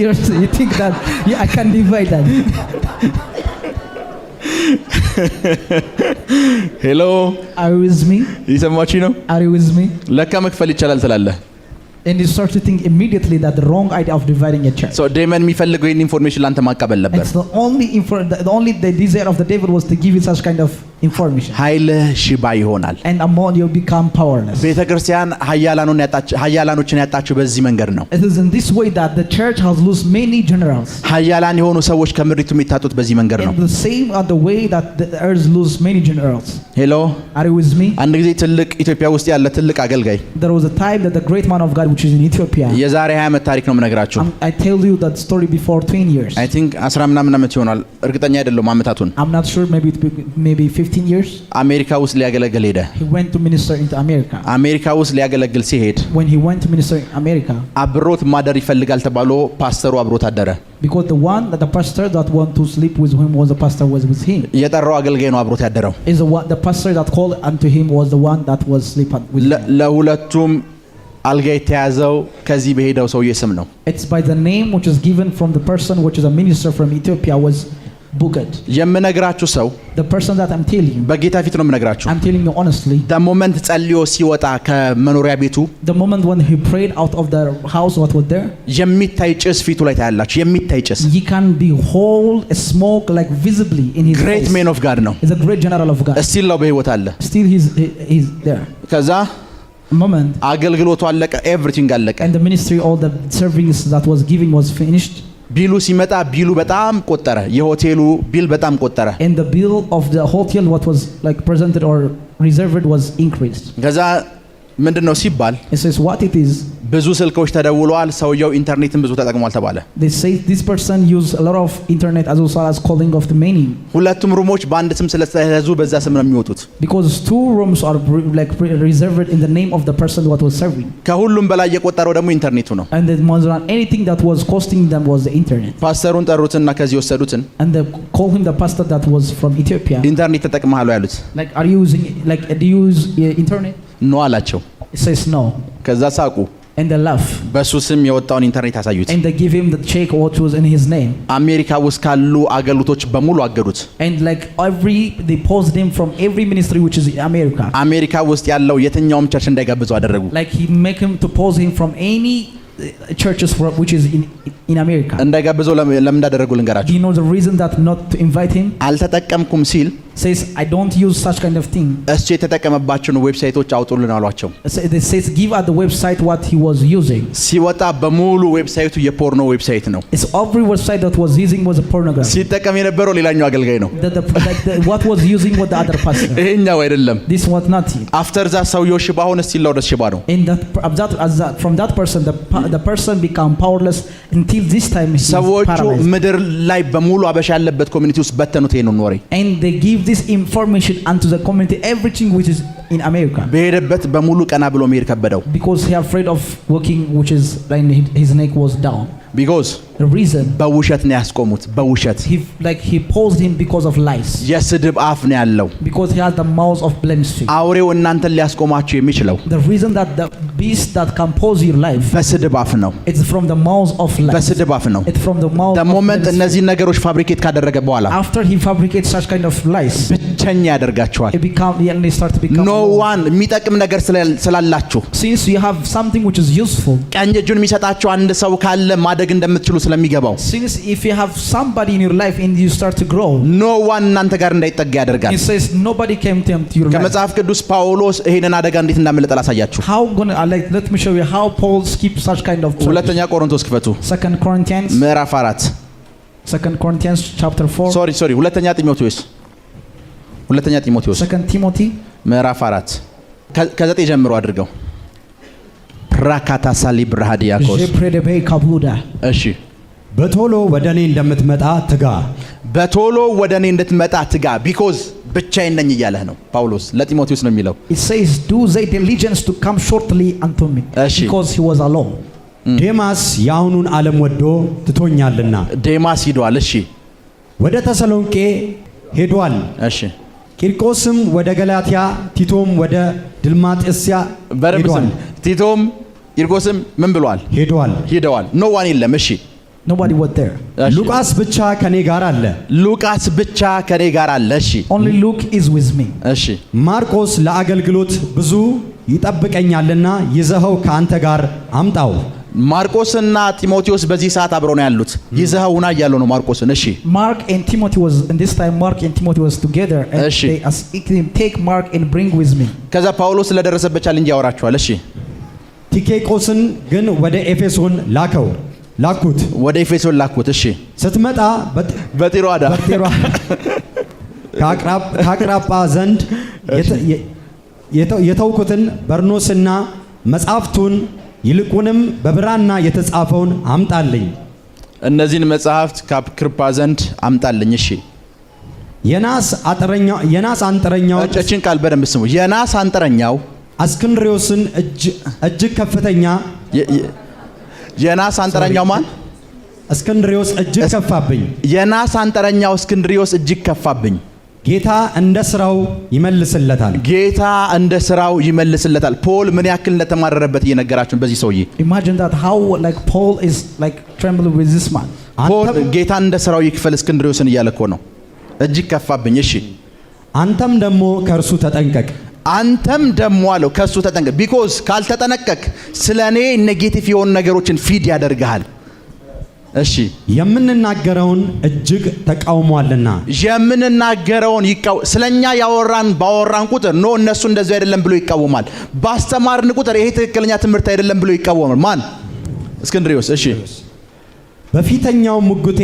you think that yeah, I can divide that. ሄሎ Are you with me? ይሰማችሁ ነው Are you with me? ለካ መክፈል ይቻላል ትላለህ And you start to think immediately that the wrong idea of dividing a church. so ዴመን የሚፈልገው ይሄን ኢንፎርሜሽን ላንተ ማቀበል ነበር It's the only desire of the devil was to give you such kind of information. ኃይልህ ሽባ ይሆናል And among you become powerless. ቤተክርስቲያን ኃያላኖችን ያጣችው በዚህ መንገድ ነው It is in this way that the church has lost many generals. ኃያላን የሆኑ ሰዎች ከምድሪቱ የሚታጡት በዚህ መንገድ ነው And the same are the way that the earth lose many generals. ሄሎ Are you with me? አንድ ጊዜ ትልቅ ኢትዮጵያ ውስጥ ያለ ትልቅ አገልጋይ There was a time that the great man of God which is in Ethiopia. የዛሬ 20 ዓመት ታሪክ ነው የምነግራችሁ I tell you that story before 20 years. I think 10 ምናምን ዓመት ይሆናል እርግጠኛ አይደለሁም ዓመታቱን I'm not sure, maybe 15 years. አሜሪካ ውስጥ ሊያገለግል ሄደ He went to minister into America. አሜሪካ ውስጥ ሊያገለግል ሲሄድ When he went to minister in America, አብሮት ማደር ይፈልጋል ተባሎ ፓስተሩ አብሮት አደረ because the pastor that want to sleep with him was the pastor was with him. የጠራው አገልጋይ ነው አብሮት ያደረው Is the pastor that called unto him was the one that was sleeping with him. ለሁለቱም አልጋ የተያዘው ከዚህ በሄደው ሰውዬ ስም ነው It's by the name which is given from the person which is a minister from Ethiopia was bucket. የምነግራችሁ ሰው The person that I'm telling you, በጌታ ፊት ነው የምነግራችሁ። I'm telling you honestly. the moment ጸልዮ ሲወጣ ከመኖሪያ ቤቱ The moment when he prayed out of the house, what was there? የሚታይ ጭስ ፊቱ ላይ ታያላችሁ። የሚታይ ጭስ He can behold a smoke like visibly in his great face. man of God ነው። He's a great general of God. እስቲል ነው በህይወት አለ። Still he's there. ከዛ Moment. አገልግሎቱ አለቀ። ኤቭሪቲንግ አለቀ። And the ministry, all the service that was giving was finished. ቢሉ ሲመጣ ቢሉ በጣም ቆጠረ። የሆቴሉ ቢል በጣም ቆጠረ። And the bill of the hotel, what was like presented or reserved, was increased. ከዛ ምንድነው ሲባል It says what it is. ብዙ ስልኮች ተደውለዋል። ሰውየው ኢንተርኔትን ብዙ ተጠቅሟል ተባለ። They say this person used a lot of internet as well as calling of the many. ሁለቱም ሩሞች በአንድ ስም ስለተያዙ በዛ ስም ነው የሚወጡት። Because two rooms are like reserved in the name of the person what was serving. ከሁሉም በላይ የቆጠረው ደግሞ ኢንተርኔቱ ነው። And the more than anything that was costing them was the internet. ፓስተሩን ጠሩትና ከዚህ ወሰዱትን And they called him the pastor that was from Ethiopia. ኢንተርኔት ተጠቅመሃል ያሉት Like, are you using, like, do you use internet? ነው አላቸው። He says no. ከዛ ሳቁ። And they laugh. በሱ ስም የወጣውን ኢንተርኔት አሳዩት። And they give him the check what was in his name. አሜሪካ ውስጥ ካሉ አገልግሎቶች በሙሉ አገዱት። And like they paused him from every ministry which is in America. አሜሪካ ውስጥ ያለው የትኛውም ቸርች እንዳይጋብዙ አደረጉ። Like he make him to pause him from any churches which is in America. እንዳይጋብዘው ለምን እንዳደረጉ Do ልንገራችሁ። you know the reason that not to invite him? አልተጠቀምኩም ሲል Says I don't use such kind of thing. እሱ የተጠቀመባቸውን ዌብሳይቶች aውጡልን አሏቸው። They says give at the website what he was using. ሲወጣ በሙሉ ዌብሳይቱ የፖርኖ ዌብሳይት ነው። It's every website that was using was a pornography. ሲጠቀም የነበረው ሌላኛው አገልጋይ ነው። What was using was the other pastor. ይሄኛው አይደለም። This was not it. አፍተር ዛ ሰውየው ሽባ ሆነ። ሲል ወደ ሽባ ነው። In from that person the person become powerless until this time he is ሰዎቹ paralyzed. ምድር ላይ በሙሉ አበሻ ያለበት ኮሚኒቲ ውስጥ በተኑት ይሄንን ወሬ። And they give this information unto the community, everything which is in America. በሄደበት በሙሉ ቀና ብሎ መሄድ ከበደው። Because he afraid of walking, which is like his neck was down. Because the reason በውሸት ነው ያስቆሙት። በውሸት he paused him because of lies. የስድብ አፍ ነው ያለው። Because he has the mouth of blasphemy. አውሬው እናንተን ሊያስቆማችሁ የሚችለው The reason that the beast that can pause your life በስድብ አፍ ነው። it's from the mouth of lies. በስድብ አፍ ነው። It's from the mouth the moment እነዚህ ነገሮች ፋብሪኬት ካደረገ በኋላ after he fabricates such kind of lies ብቸኛ ያደርጋቸዋል። they start to become no one የሚጠቅም ነገር ስላላችሁ since you have something which is useful. ቀኝ እጁን የሚሰጣችሁ አንድ ሰው ካለ ማደግ እንደምትችሉ ስለሚገባው since if you have somebody in your life and you start to grow, no one እናንተ ጋር እንዳይጠጋ ያደርጋል። it says nobody came to your life. ከመጽሐፍ ቅዱስ ጳውሎስ ይሄንን አደጋ እንዴት እንዳመለጠ ላሳያችሁ። how gonna like let me show you how Paul skipped such kind of trouble. ሁለተኛ ቆሮንቶስ ክፈቱ 2 Corinthians ምዕራፍ 4 2 Corinthians chapter 4 ሶሪ ሁለተኛ ጢሞቴዎስ 2 Timothy ምዕራፍ 4 ከ9 ጀምሮ አድርገው ራካታ ሳሊ ብራሃዲያኮስ እሺ በቶሎ ወደኔ እንደምትመጣ ትጋ። በቶሎ ወደኔ እንድትመጣ ትጋ። because ብቻዬን ነኝ እያለህ ነው ጳውሎስ ለጢሞቴዎስ ነው የሚለው። it says do they diligence to come shortly unto me because he was alone. ዴማስ የአሁኑን ዓለም ወዶ ትቶኛልና። ዴማስ ሂዷል። እሺ ወደ ተሰሎንቄ ሄዷል። እሺ ቂርቆስም ወደ ገላትያ፣ ቲቶም ወደ ድልማጥስያ ሄዷል። ቲቶም ቂርቆስም ምን ብሏል? ሄደዋል። ኖ ዋን የለም። እሺ nobody was there. ሉቃስ ብቻ ከኔ ጋር አለ። ሉቃስ ብቻ ከኔ ጋር አለ። እሺ only Luke is with me. እሺ ማርቆስ ለአገልግሎት ብዙ ይጠብቀኛልና ይዘኸው ከአንተ ጋር አምጣው። ማርቆስና ጢሞቴዎስ በዚህ ሰዓት አብረው ነው ያሉት። ይዘኸውና እያለው ነው ማርቆስን። እሺ Mark and Timothy was in this time Mark and Timothy was together and they asked him take Mark and bring with me. ከዛ ጳውሎስ ስለደረሰበት ቻሌንጅ ያወራቸዋል። እሺ ቲኬቆስን ግን ወደ ኤፌሶን ላኩት። ወደ ኤፌሶን ላኩት። እሺ ስትመጣ በጢሮአዳ ከአቅራጳ ዘንድ የተውኩትን በርኖስና መጻሕፍቱን ይልቁንም በብራና የተጻፈውን አምጣልኝ። እነዚህን መጽሐፍት ከአቅራጳ ዘንድ አምጣልኝ። እሺ የናስ አንጥረኛው እችን ቃል በደንብ ስሙ። የናስ አንጥረኛው እስክንድርዮስን እጅግ ከፍተኛ የናስ አንጥረኛው ማን? እስክንድርዮስ እጅግ ከፋብኝ። የናስ አንጥረኛው እስክንድርዮስ እጅግ ከፋብኝ። ጌታ እንደ ስራው ይመልስለታል። ጌታ እንደ ስራው ይመልስለታል። ፖል ምን ያክል እንደተማረረበት እየነገራችሁ በዚህ ሰውዬ Imagine that how like Paul is like trembling with this man. ፖል ጌታ እንደ ስራው ይክፈል እስክንድርዮስን እያለ እኮ ነው። እጅግ ከፋብኝ። እሺ አንተም ደግሞ ከእርሱ ተጠንቀቅ። አንተም ደግሞ አለው ከሱ ተጠንቀቅ። ቢኮዝ ካልተጠነቀቅ ስለኔ ኔጌቲቭ የሆኑ ነገሮችን ፊድ ያደርጋል። እሺ የምንናገረውን እጅግ ተቃውሟልና የምንናገረውን ስለኛ ባወራን ቁጥር ኖ እነሱ እንደዚህ አይደለም ብሎ ይቃወማል። ባስተማርን ቁጥር ይሄ ትክክለኛ ትምህርት አይደለም ብሎ ይቃወማል። ማን? እስክንድርዮስ። እሺ በፊተኛው ሙግቴ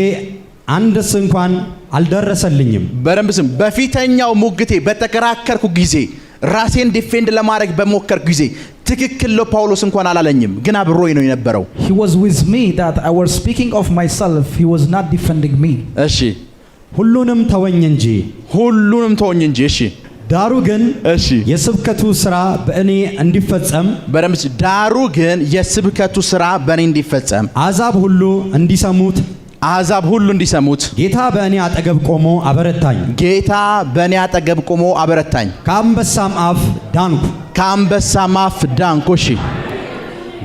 አንድስ እንኳን አልደረሰልኝም። በደንብ ስም። በፊተኛው ሙግቴ በተከራከርኩ ጊዜ ራሴን ዲፌንድ ለማድረግ በሞከርኩ ጊዜ ትክክል ነው ጳውሎስ እንኳን አላለኝም፣ ግን አብሮኝ ነው የነበረው። He was with me that I was speaking of myself, he was not defending me. እሺ ሁሉንም ተወኝ እንጂ እሺ ዳሩ ግን እሺ የስብከቱ ሥራ በእኔ እንዲፈጸም በደምብ ዳሩ ግን የስብከቱ ሥራ በእኔ እንዲፈጸም አሕዛብ ሁሉ እንዲሰሙት ጌታ በእኔ አጠገብ ቆሞ አበረታኝ። ከአንበሳም አፍ ዳንኩ። እሺ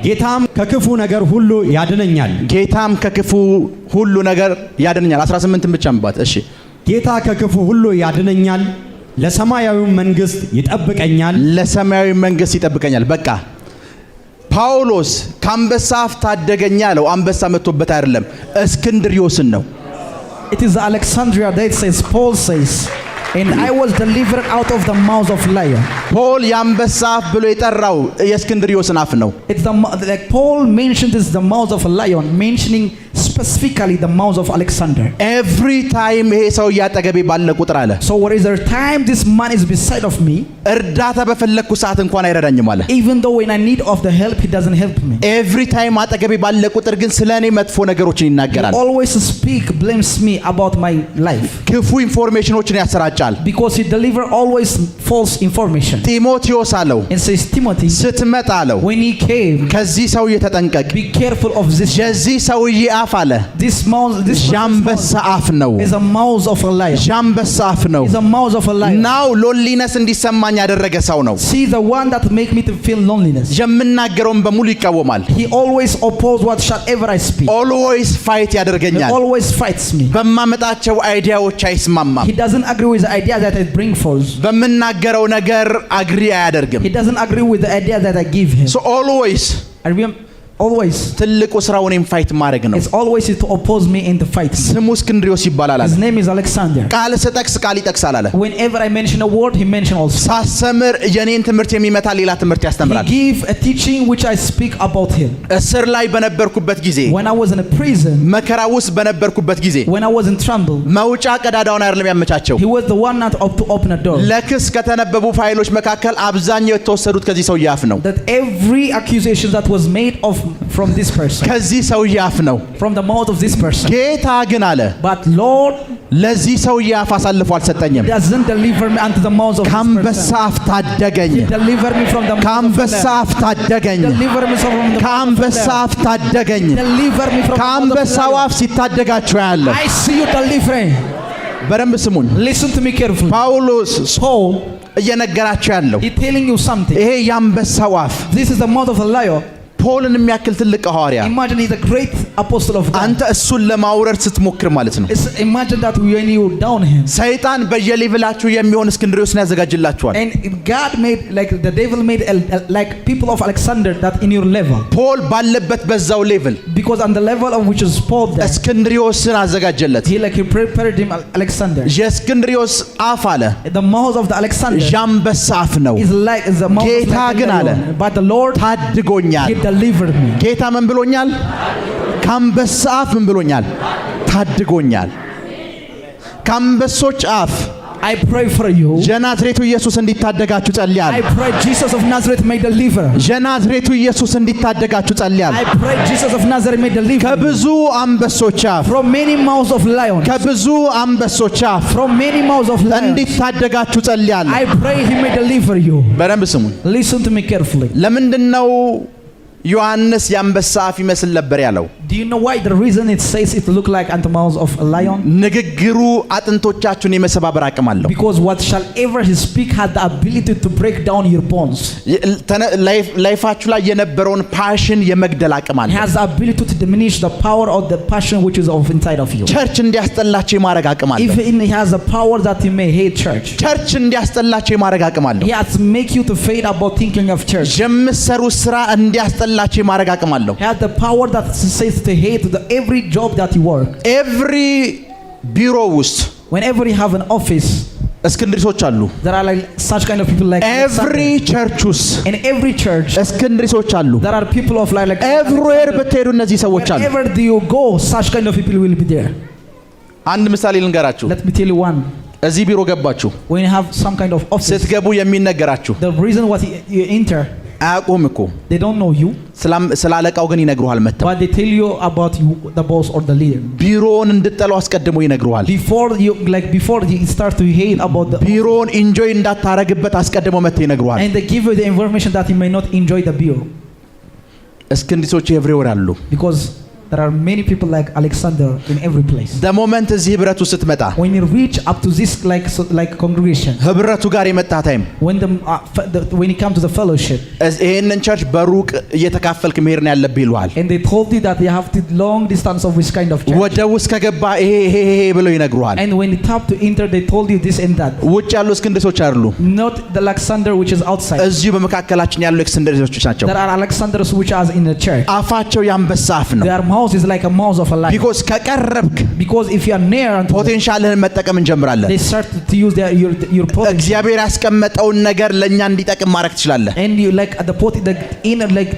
ጌታም ከክፉ ነገር ሁሉ ያድነኛል። 18 ብቻ ምባት። እሺ ጌታ ከክፉ ሁሉ ያድነኛል፣ ለሰማያዊ መንግስት ይጠብቀኛል። በቃ ጳውሎስ ከአንበሳ አፍ ታደገኝ ያለው አንበሳ መጥቶበት አይደለም፣ እስክንድርዮስን ነው። It is Alexandria that says, Paul says, and I was delivered out of the mouth of lion. ፖል የአንበሳ አፍ ብሎ የጠራው የእስክንድርዮስን አፍ ነው። It's like Paul mentioned this the mouth of a lion, mentioning specifically the mouth of Alexander. Every time ይሄ ሰው ያጠገቤ ባለ ቁጥር አለ። So what is there time this man is beside of me? እርዳታ በፈለኩ ሰዓት እንኳን አይረዳኝም አለ። Even though when I need of the help he doesn't help me. Every time አጠገቤ ባለ ቁጥር ግን ስለኔ መጥፎ ነገሮችን ይናገራል። He always blames me about my life. ክፉ ኢንፎርሜሽኖችን ያሰራጫል። Because he deliver always false information. ጢሞቴዎስ አለው And says Timothy, ስትመጣ አለው when he came, ከዚህ ሰውዬ ተጠንቀቅ። be careful of this. የዚህ ሰውዬ አፍ አለ ዣንበሳ አፍ ነው። is a mouth of a lion. ዣንበሳ አፍ ነው። is a mouth of a lion. now loneliness እንዲሰማኝ ያደረገ ሰው ነው። See the one that make me to feel loneliness. የምናገረውን በሙሉ ይቃወማል። He always oppose whatsoever I speak. always fight ያደርገኛል። He always fights me. በማመጣቸው አይዲያዎች አይስማማም። He doesn't agree with the idea that I bring forth. በምናገረው ነገር አግሪ አያደርግም። He doesn't agree with the idea that I give him. so always always ትልቁ ስራውን ፋይት ማድረግ ነው። it's always to oppose me and to fight me. ስሙ እስክንድርዮስ ይባላል። His name is Alexander. ቃል ስጠቅስ ቃል ይጠቅሳል አለ። Whenever I mention a word he mention also. ሳስተምር የኔን ትምህርት የሚመታ ሌላ ትምህርት ያስተምራል። He give a teaching which I speak about him. እስር ላይ በነበርኩበት ጊዜ when I was in a prison, መከራ ውስጥ በነበርኩበት ጊዜ when I was in trouble, መውጫ ቀዳዳውን አይደለም ያመቻቸው። he was the one not to open a door. ለክስ ከተነበቡ ፋይሎች መካከል አብዛኛው የተወሰዱት ከዚህ ሰው ያፍ ነው። that every accusation that was made of from this person, ከዚህ ሰው ያፍ ነው። from the mouth of this person. ጌታ ግን አለ but Lord ለዚህ ሰው ያፍ አሳልፎ አልሰጠኝም። doesn't deliver me unto the mouth of this person. ከአንበሳ አፍ ታደገኝ። deliver me from the mouth ከአንበሳ አፍ ታደገኝ። deliver me from the ከአንበሳ አፍ ታደገኝ። deliver me from ከአንበሳው አፍ ሲታደጋችሁ ያለ I see you delivering. በደንብ ስሙኝ። listen to me carefully. ጳውሎስ Paul እየነገራችሁ ያለው he telling you something. ይሄ የአንበሳው አፍ this is the mouth of a lion. ፖልን የሚያክል ትልቅ ሐዋርያ imagine he's a great apostle of God. አንተ እሱን ለማውረድ ስትሞክር ማለት ነው። imagine that when you down him, ሰይጣን በየሌቭላችሁ የሚሆን እስክንድርዮስን ያዘጋጅላችኋል። and God made like the devil made like people of Alexander that in your level. ፖል ባለበት በዛው ሌቭል because on the level of which is Paul there, እስክንድርዮስን አዘጋጀለት። he prepared him Alexander. የእስክንድርዮስ አፍ አለ the mouth of the Alexander ዣንበሳ አፍ ነው። is like is the mouth ጌታ ግን አለ but the Lord ታድጎኛል። delivered me. ጌታ ምን ብሎኛል? ከአንበሳ አፍ ምን ብሎኛል? ታድጎኛል። ከአንበሶች አፍ I pray for you. የናዝሬቱ ኢየሱስ እንዲታደጋችሁ ጸልያለሁ። I pray Jesus of Nazareth may deliver. የናዝሬቱ ኢየሱስ እንዲታደጋችሁ ጸልያለሁ። I pray Jesus of Nazareth may deliver. ከብዙ አንበሶች አፍ from many mouths of lions. ከብዙ አንበሶች አፍ from many mouths of lions. እንዲታደጋችሁ ጸልያለሁ። I pray he may deliver you. በደንብ ስሙኝ። listen to me carefully. ለምንድነው ዮሐንስ የአንበሳ አፍ ይመስል ነበር ያለው? Do you know why the reason it says it look like the mouth of a lion? ንግግሩ አጥንቶቻችሁን የመሰባበር አቅም አለው። Because what shall ever he speak had the ability to break down your bones. ላይፋችሁ ላይ የነበረውን ፓሽን የመግደል አቅም አለው። He has the ability to diminish the power of the passion which is of inside of you. ቸርች እንዲያስጠላችሁ የማድረግ አቅም አለው። Even he has the power that you may hate church. ቸርች እንዲያስጠላችሁ የማድረግ አቅም አለው። He has to make you to fade about thinking of church. የምትሰሩት ስራ እንዲያስጠላችሁ የማድረግ አቅም አለው። He has the power that says to hate every job that you work. ኤቭሪ ቢሮ ውስጥ Whenever you have an office, እስክንድሪሶች አሉ። there are like such kind of people like ኤቭሪ ቸርች ውስጥ in every church እስክንድሪሶች አሉ። there are people of like ኤቭሪዌር ብትሄዱ እነዚህ ሰዎች አሉ። wherever do you go, such kind of people will be there. አንድ ምሳሌ ልንገራችሁ። Let me tell you one. እዚህ ቢሮ ገባችሁ፣ When you have some kind of office, ስትገቡ የሚነገራችሁ the reason what you enter, አያውቁም እኮ they don't know you, ስለ አለቃው ግን ይነግሩሃል መጥተው። but they tell you about you, the boss or the leader. ቢሮውን እንድትጠሉ አስቀድሞ ይነግሩሃል። Before you start to hate about the ቢሮውን ኢንጆይ እንዳታረግበት አስቀድሞ መጥተው ይነግሩሃል። and they give you the information that you may not enjoy the bureau. እስክንድሪሶች ኤቭሪዌር አሉ። Because there are many people like Alexander in every place. the moment እዚህ ህብረቱ ስትመጣ When you reach up to this like congregation, ህብረቱ ጋር የመጣ ታይም when you come to the fellowship, ይሄንን ቸርች በሩቅ እየተካፈልክ መሄድ ነው ያለብህ ይሉሃል። and they told you that you have to long distance of this kind of church. ወደ ውስጥ ከገባ ይሄ ብለው ይነግሩሃል። And when you tap to enter, they told you this and that. ውጭ ያሉ እስክንድሪሶች አይደሉ፣ Not the Alexander which is outside. እዚሁ በመካከላችን ያሉ እስክንድሪሶች ናቸው። There are Alexanders which are in the church. አፋቸው የአንበሳ አፍ ነው። Their mouth is like a mouth of a lion. ቢኮዝ ከቀረብክ Because if you are near unto them, ፖቴንሻልህን መጠቀም እንጀምራለን። they start to use your potential. እግዚአብሔር ያስቀመጠውን ነገር ለኛ እንዲጠቅም ማድረግ ትችላለህ። And you like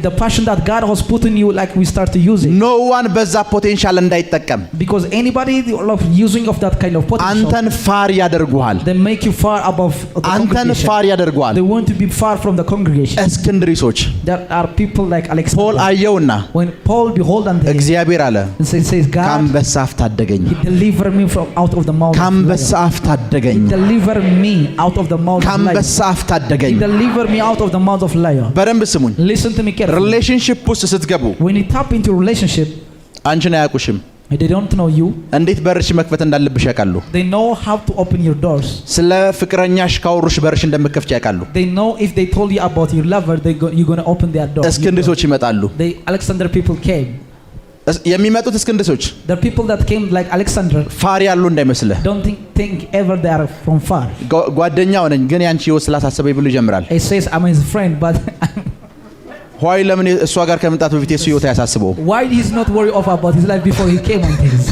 the passion that God has put in you, like we start to use it. ኖ ዋን በዛ ፖቴንሻል እንዳይጠቀም Because anybody of using of that kind of potential, አንተን ፋር ያደርጉሃል። they make you far above the አንተን congregation. ፋር ያደርጉሃል። They want to be far from the congregation. እስክንድሪሶች There are people like Alexander. ፖል አየውና When Paul behold unto him, እግዚአብሔር አለ and says God, ከአንበሳ አፍ ታደገኝ፣ He deliver me from out of the mouth of the ከአንበሳ lion. አፍ ታደገኝ፣ He deliver me out of the mouth of the lion. ከአንበሳ አፍ ታደገኝ። He deliver me out of the mouth of lion. በደንብ ስሙኝ። Listen to me carefully. ሪሌሽንሺፕ ውስጥ ስትገቡ When you tap into relationship, አንቺን አያውቁሽም። they don't know you. እንዴት በርሽ መክፈት እንዳለብሽ ያውቃሉ። They know how to open your doors. ስለ ፍቅረኛሽ ካወሩሽ በርሽ እንደምከፍች ያውቃሉ። They know if they told you about your lover, you're going to open their door. እስክንድሪሶች ይመጣሉ። Alexander people came. የሚመጡት እስክንድሪሶች The people that came like Alexander, ፋር ያሉ እንዳይመስልህ። don't think ever they are from far. ጓደኛው ነኝ ግን ያንቺ ህይወት ስላሳሰበኝ ብሎ ይጀምራል። He says I'm his friend, but ሆይ ለምን እሷ ጋር ከመምጣቱ በፊት የሱ ህይወት አያሳስበው? why he's not worried about his life before he came on this?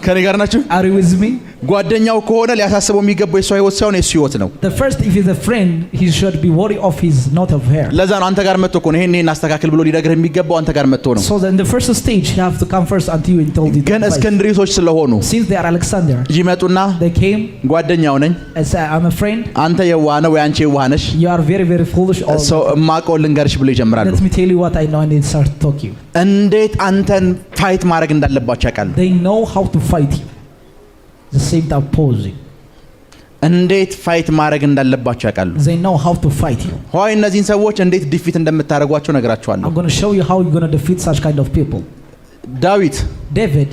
ከኔ ጋር ናችሁ? Are you with me? ጓደኛው ከሆነ ሊያሳስበው የሚገባው የሷ ህይወት ሳይሆን የሱ ህይወት ነው። The first, if he's a friend, he should be worried of his, not of her. ለዛ ነው አንተ ጋር መጥቶ እኮ ነው ይሄን አስተካክል ብሎ ሊነግርህ የሚገባው አንተ ጋር መጥቶ ነው። So in the first stage, he have to come first unto you and told you. ግን እስክንድሪሶች ስለሆኑ Since they are Alexander, ይመጡና they came ጓደኛው ነኝ፣ and said, I'm a friend. አንተ የዋህ ነው ወይ አንቺ የዋህ ነሽ፣ You are very, very foolish. ሰው ማቆ ልንገርሽ ብሎ ይጀምራሉ። Let me tell you what I know, and they start to talk you. እንዴት አንተን ፋይት ማድረግ እንዳለባቸው ያውቃሉ። They know how to fight you. The same time opposing. እንዴት ፋይት ማድረግ እንዳለባቸው ያውቃሉ። They know how to fight you. ሆይ እነዚህን ሰዎች እንዴት ዲፊት እንደምታደርጓቸው ነግራቸዋለሁ። I'm going to show you how you're going to defeat such kind of people. ዳዊት David,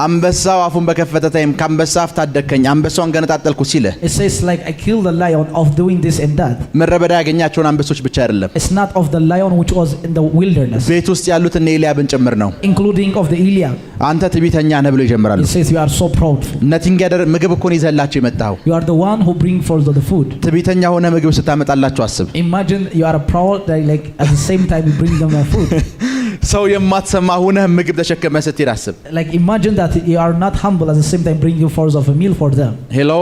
አንበሳው አፉን በከፈተ ታይም ከአንበሳ አፍ ታደከኝ አንበሳውን ገነጣጠልኩ ሲለ it says like I killed the lion of doing this and that. ምድረ በዳ ያገኛቸውን አንበሶች ብቻ አይደለም፣ It's not of the lion which was in the wilderness, ቤት ውስጥ ያሉት እነ ኤልያብን ጭምር ነው። including of the Eliab. አንተ ትዕቢተኛ ነህ ብሎ ይጀምራሉ። It says you are so proudful. ነቲንግ ያደር ምግብ እኮ ነው ይዘላቸው የመጣው። You are the one who bring forth the food. ትዕቢተኛ ሆነ ምግብ ስታመጣላቸው አስብ። Imagine you are proud like at the same time you bring them their food. ሰው የማትሰማ ሆነ ምግብ ተሸከመ ስትሄድ አስብ። Like imagine that you are not humble at the same time bring you forth of a meal for them. ሄሎ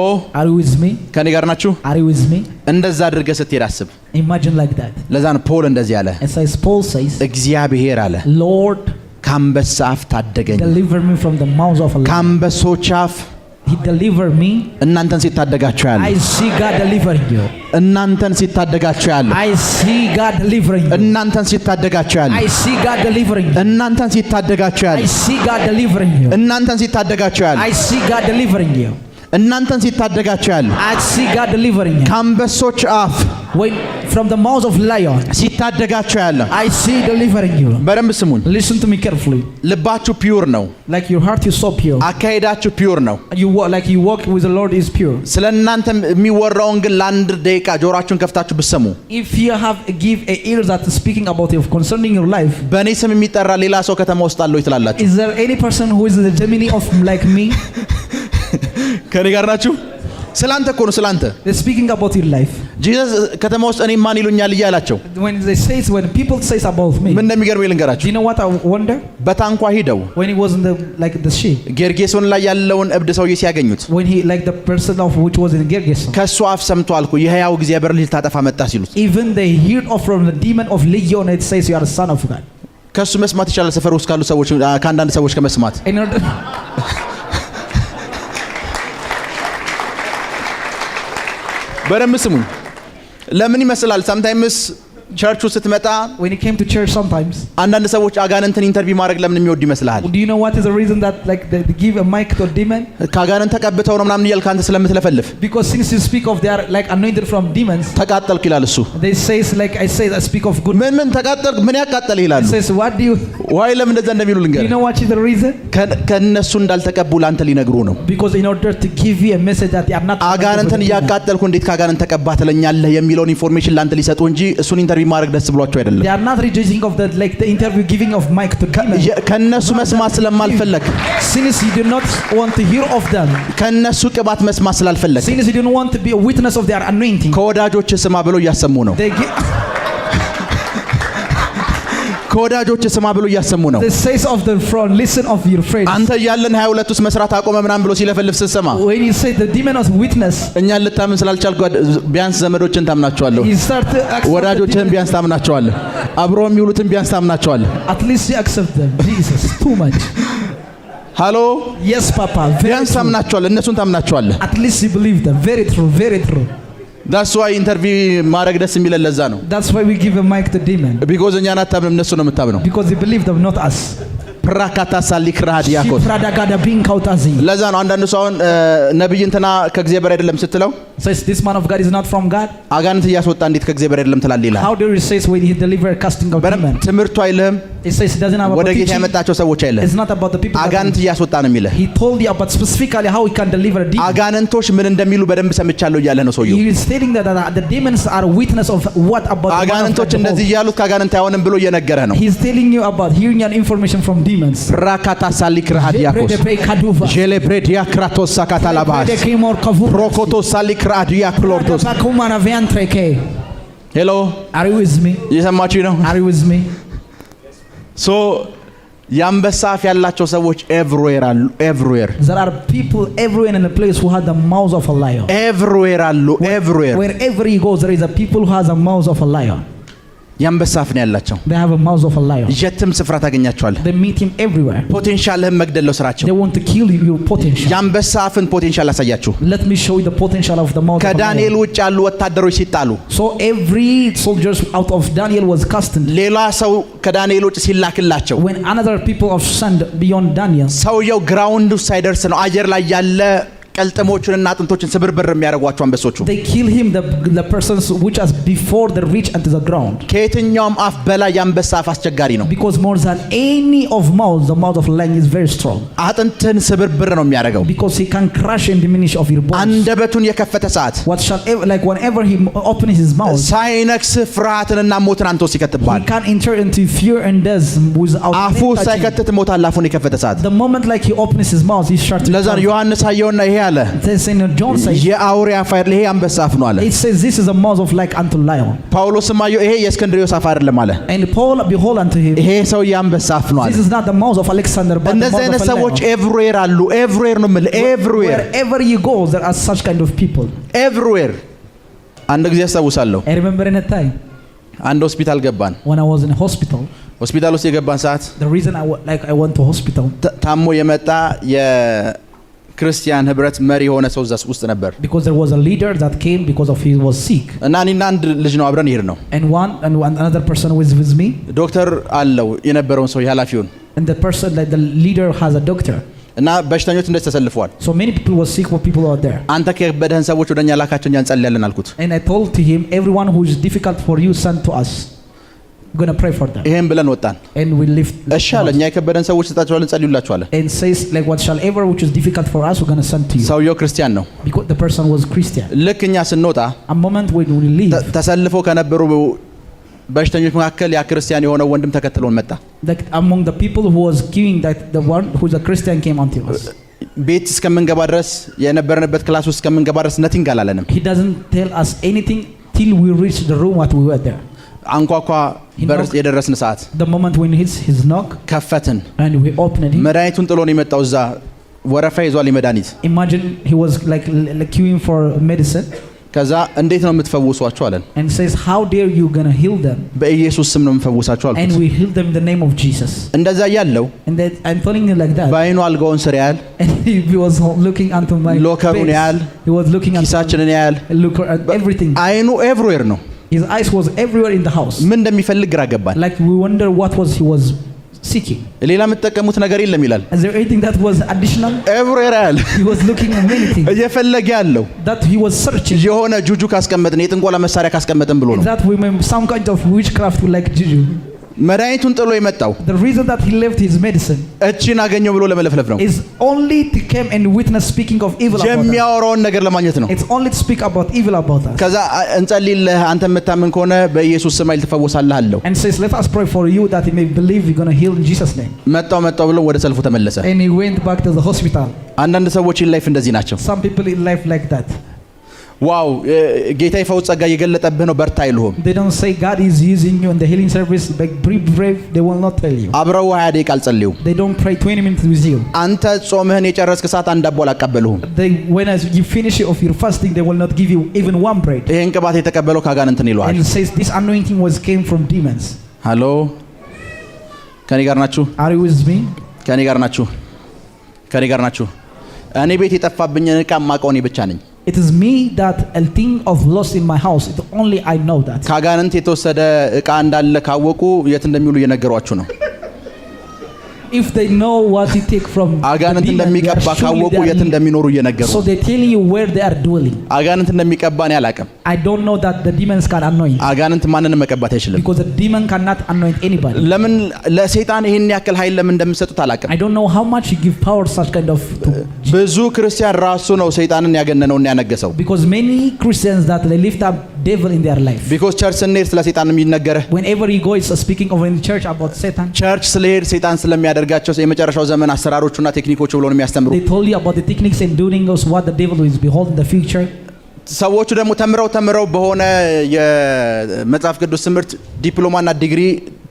Are you with me? ከኔ ጋር ናችሁ? Are you with me? እንደዛ አድርገህ ስትሄድ አስብ። Imagine like that. ለዛ ነው ፖል እንደዚህ አለ። As Paul says, እግዚአብሔር አለ Lord, ከአንበሳ አፍ ታደገኝ፣ deliver me from the mouth of a lion. ከአንበሶች አፍ He delivered me. እናንተን ሲታደጋቸው ያለ I see God delivering you. እናንተን ሲታደጋቸው ያለ I see God delivering you. እናንተን ሲታደጋቸው ያለ I see God delivering you. እናንተን ሲታደጋቸው ያለ I see God delivering you. እናንተን ሲታደጋቸው ያለ I see God delivering you. እናንተን ሲታደጋቸው ያለ I see God delivering you. ከአንበሶች አፍ When from the mouth of lion. ሲታደጋቸው ያለ I see delivering you. በደንብ ስሙን። Listen to me carefully. ልባችሁ ፒውር ነው። Like your heart is so pure. አካሄዳችሁ ፒውር ነው። Like you walk with the Lord is pure. ስለ እናንተ የሚወራውን ግን ለአንድ ደቂቃ ጆሮአችሁን ከፍታችሁ ብትሰሙ If you have give a ear that is speaking about you concerning your life. በእኔ ስም የሚጠራ ሌላ ሰው ከተማ ውስጥ አለው ትላላችሁ። Is there any person who is the Gemini of like me? ከኔ ጋር ናችሁ? ስላንተ እኮ ነው ስላንተ። They're speaking about your life. ጂሰስ ከተማ ውስጥ እኔ ማን ይሉኛል እያላቸው When people say about me. ምን እንደሚገርም Do ልንገራችሁ። you know what I wonder? በታንኳ ሂደው When he was in the ship. ጌርጌሶን ላይ ያለውን እብድ ሰውዬ ሲያገኙት When he like the person of which was in Gergeson. ከሱ አፍ ሰምቷል እኮ የሕያው እግዚአብሔር ልጅ ታጠፋ መጣ ሲሉት Even they heard of from the demon of Legion, it says you are the son of God. ከሱ መስማት ይቻላል ሰፈር ውስጥ ካሉ ሰዎች ከአንዳንድ ሰዎች ከመስማት In order በደንብ ስሙኝ። ለምን ይመስላል sometimes ቸርቹ ስትመጣ when he came to church sometimes. አንዳንድ ሰዎች አጋንንትን ኢንተርቪው ማድረግ ለምን የሚወዱ ይመስልሃል? Do you know what is the reason that like they give a mic to a demon? ከአጋንንት ተቀብተው ነው ምናምን እያልክ አንተ ስለምትለፈልፍ Because since you speak of they are like anointed from demons. ተቃጠልክ ይላል እሱ። They says like I say I speak of good. ምን ተቃጠልክ ምን ያቃጠል ይላሉ። He says what do you ዋይ ለምን እንደዛ እንደሚሉ Do you ልንገርህ። know what is the reason? ከነሱ እንዳልተቀቡ ላንተ ሊነግሩ ነው። Because in order to give you a message that they are not አጋንንትን እያቃጠልኩ እንዴት ከአጋንንት ተቀባህ ትለኛለህ የሚለውን ኢንፎርሜሽን ላንተ ሊሰጡ እንጂ እሱን ኢንተርቪው ማድረግ ደስ ብሏቸው አይደለም። They are not rejecting of the like the interview giving of mic to demons. ከነሱ መስማት ስለማልፈለግ Since you do not want to hear of them. ከነሱ ቅባት መስማት ስላልፈለግ Since you don't want to be a witness of their anointing. ከወዳጆች ስማ ብለው እያሰሙ ነው። They give ከወዳጆች ስማ ብሎ እያሰሙ ነው። the says of the front listen of your friends. አንተ ያለን 22 ውስጥ መስራት አቆመ ምናምን ብሎ ሲለፈልፍ ስትሰማ When you say the demon of witness. እኛን ልታምን ስላልቻልኩ ቢያንስ ዘመዶችን ታምናቸዋለሁ። You start to accept ወዳጆችን ቢያንስ ታምናቸዋለህ። አብረው የሚውሉትን ቢያንስ ታምናቸዋለህ። At least you accept them. Jesus, too much. ሃሎ Yes, Papa. Very ቢያንስ true. ታምናቸዋለህ። እነሱን ታምናቸዋለህ። At least you believe them. Very true. Very true. ዳስ ዋይ ኢንተርቪው ማድረግ ደስ የሚለን ለዛ ነው። That's why we give a mic to demon. ቢኮዝ እኛን አታምንም እነሱ ነው የምታምነው። Because they believe them, not us. ፕራካታ ሳሊክራድ ያኮት Shifradagada being kautazi. ለዛ ነው አንዳንዱ ሰው አሁን ነብይ እንትና ከእግዚአብሔር አይደለም ስትለው Says this man of God is not from God. አጋንንት እያስወጣ እንዴት ከእግዚአብሔር አይደለም ትላለህ ይላል። How do you say when he deliver casting of demon? ትምህርቱ አይልህም። It says it doesn't have ወደ about ጌታ teaching. ያመጣቸው ሰዎች አይልህም። It's not about the people. አጋንንት እያስወጣ ነው የሚልህ። He told you about specifically how he can deliver a demon. አጋንንቶች ምን እንደሚሉ በደንብ ሰምቻለሁ እያለ ነው ሰውየው። He is stating that the demons are a witness of what about the አጋንንቶች እንደዚህ እያሉት ከአጋንንት አይሆንም ብሎ እየነገረ ነው። He is telling you about hearing an information from demons. ፕራካታ ሳሊክራድ ያኮስ ጄሌብሬድ ያክራቶስ ሳካታላባስ ፕሮኮቶ ሳሊክራድ ያክሎርቶስ ሄሎ Are you with me? እየሰማችሁ ነው? Are you with me? ሶ የአንበሳ አፍ ያላቸው ሰዎች ኤቭሪዌር አሉ። ኤቭሪዌር There are people everywhere in a place who have the mouth of a lion. ኤቭሪዌር አሉ። ኤቭሪዌር Wherever he goes, there is a people who has a mouth of a lion. የአንበሳ አፍ ነው ያላቸው። They have a mouth of a lion. የትም ስፍራ ታገኛቸዋለህ። They meet him everywhere. ፖቴንሻልህን መግደል ነው ስራቸው። They want to kill your potential. የአንበሳ አፍን ፖቴንሻል አሳያችሁ። Let me show you the potential of the mouth of a ከዳንኤል lion. ውጭ ያሉ ወታደሮች ሲጣሉ So every soldiers out of Daniel was casted. ሌላ ሰው ከዳንኤል ውጭ ሲላክላቸው When another people of sent beyond Daniel, ሰውየው ግራውንድ ውስጥ ሳይደርስ ነው አየር ላይ ያለ ቀልጥሞቹንና አጥንቶችን ስብርብር የሚያደርጓቸው አንበሶቹ። they kill him the persons which as before they reach into the ground. ከየትኛውም አፍ በላይ የአንበሳ አፍ አስቸጋሪ ነው። Because more than any of mouth, the mouth of a lion is very strong. አጥንትን ስብርብር ነው የሚያደርገው። Because he can crush and diminish of your bones. አንደበቱን የከፈተ ሰዓት What shall ever, like whenever he opens his mouth, ሳይነክስ ፍርሃትንና ሞትን አንተ ውስጥ he ይከትብሃል። can enter into fear and death without አፉ touching. ሳይከትት ሞታል አፉን የከፈተ ሰዓት። The moment like he opens his mouth, he starts to ለዛ ነው ዮሐንስ አየውና ይሄ አለ John says, የአውሬ አፍ አይደል ይሄ አንበሳ አፍ ነው አለ። it says this is a mouth of like unto lion. ጳውሎስም አየው ይሄ የእስክንድርዮስ አፍ አይደለም አለ። And Paul behold unto him, ይሄ ሰው የአንበሳ አፍ ነው አለ። this is not the mouth of Alexander but the እንደዚህ mouth አይነት of a ሰዎች lion. ኤቭሪዌር አሉ። ኤቭሪዌር ነው የምልህ። ኤቭሪዌር Wherever you go, there are such kind of people. ኤቭሪዌር። አንድ ጊዜ አስታውሳለሁ I remember in a time አንድ ሆስፒታል ገባን። when I was in a hospital. ሆስፒታል ውስጥ የገባን ሰዓት The reason I went to hospital, ታሞ የመጣ የክርስቲያን ህብረት መሪ የሆነ ሰው እዛ ውስጥ ነበር። because there was a leader that came because of he was sick. እና እኔና አንድ ልጅ ነው አብረን ይሄድ ነው። And another person was with me. ዶክተር አለው የነበረውን ሰው ኃላፊውን And the person like the leader has a doctor. እና በሽተኞች እንደዚህ ተሰልፈዋል። So many people were sick, what people are there. አንተ ከበደህን ሰዎች ወደኛ ላካቸው እኛ እንጸልያለን አልኩት። And I told to him, everyone who is difficult for you, send to us. We're going to pray for them. ይሄን ብለን ወጣን። And we lift. እሺ አለ። እኛ የከበደን ሰዎች ስጣቸዋለን እንጸልዩላችኋለን። And says like whatsoever which is difficult for us, we're going to send to you. ሰውየው ክርስቲያን ነው። Because the person was Christian. ልክ እኛ ስንወጣ A moment when we leave, ተሰልፈው ከነበሩ በሽተኞች መካከል ያ ክርስቲያን የሆነው ወንድም ተከትሎን መጣ። that among the people who was queuing, that the one who's a Christian came unto us. ቤት እስከምንገባ ድረስ የነበርንበት ክላስ ውስጥ እስከምንገባ ድረስ ነቲንግ አላለንም። He doesn't tell us anything till we reach the room what we were there. አንኳኳ በር የደረስን ሰዓት The moment when his knock, ከፈትን። and we opened it. መድኃኒቱን ጥሎ ነው የመጣው። እዛ ወረፋ ይዟል የመድኃኒት። Imagine he was like queuing for medicine. ከዛ እንዴት ነው የምትፈውሷቸው አለን። And says, how dare you gonna heal them? በኢየሱስ ስም ነው የምፈውሳቸው አልኩት። And we heal them in the name of Jesus. እንደዛ ያለው And that I'm telling you like that. በአይኑ አልጋውን ስር ያያል፣ And he was looking unto my ሎከሩን face. ያያል፣ He was looking at ኪሳችንን ያያል። look at everything. አይኑ ኤቭሪዌር ነው። His eyes was everywhere in the house. ምን እንደሚፈልግ ግራ ገባን። Like we wonder what was he was seeking. ሌላ የምትጠቀሙት ነገር የለም ይላል። Is there anything that was additional? ኤቭሪዌር ያያል። He was looking at many things. እየፈለገ ያለው That he was searching. የሆነ ጁጁ ካስቀመጥን የጥንቆላ መሳሪያ ካስቀመጥን ብሎ ነው። That we may some kind of witchcraft like juju. መድኃኒቱን ጥሎ የመጣው The reason that he left his medicine እቺን አገኘው ብሎ ለመለፍለፍ ነው። is only to come and witness speaking of evil about us. የሚያወራውን ነገር ለማግኘት ነው። It's only to speak about evil about us. ከዛ እንጸልይልህ አንተ የምታምን ከሆነ በኢየሱስ ስም ኃይል ትፈወሳለህ አለው። And says, let us pray for you that you may believe you're going to heal in Jesus' name. መጣው ብሎ ወደ ሰልፉ ተመለሰ። And he went back to the hospital. አንዳንድ ሰዎች ላይፍ እንደዚህ ናቸው። Some people in life like that. ዋው ጌታ የፈውስ ጸጋ እየገለጠብህ ነው በርታ አይሉህም። They don't say God is using you in the healing service, but be brave, they will not tell you. አብረው 20 ደቂቃ አልጸልዩም። They don't pray 20 minutes with you. አንተ ጾምህን የጨረስክ ሰዓት አንድ ዳቦ አላቀበሉህም። When you finish of your fasting, they will not give you even one bread. ይሄን ቅባት የተቀበለው ከአጋንንት ነው ይለዋል። And it says this anointing came from demons. ሃሎ ከኔ ጋር ናችሁ? Are you with me? ከኔ ጋር ናችሁ? እኔ ቤት የጠፋብኝን ዕቃ የማውቀው እኔ ብቻ ነኝ። It is me that a thing of lost in my house. It only I know that. ከአጋንንት የተወሰደ ዕቃ እንዳለ ካወቁ የት እንደሚውሉ እየነገሯችሁ ነው። If they know what you take from አጋንንት እንደሚቀባ ካወቁ የት እንደሚኖሩ እየነገሩ። So they tell you where they are dwelling. አጋንንት እንደሚቀባ እኔ አላውቅም። I don't know that the demons can anoint. አጋንንት ማንንም መቀባት አይችልም። Because a demon cannot anoint anybody. ለምን ለሰይጣን ይሄን ያክል ኃይል ለምን እንደምትሰጡት አላውቅም። I don't know how much you give power such kind of to. ብዙ ክርስቲያን ራሱ ነው ሰይጣንን ያገነነውና ያነገሰው። Because many Christians that they lift up devil in their life. Because ቸርች ስንሄድ ስለ ሰይጣን የሚነገረው Whenever you go, it's speaking of in the church about Satan. ቸርች ስለሄድ ሰይጣን ስለሚያደርጋቸው የመጨረሻው ዘመን አሰራሮቹና ቴክኒኮቹ ብሎ ነው የሚያስተምሩ። They told you about the techniques and doing us what the devil is behold in the future. ሰዎቹ ደግሞ ተምረው በሆነ የመጽሐፍ ቅዱስ ትምህርት ዲፕሎማና ዲግሪ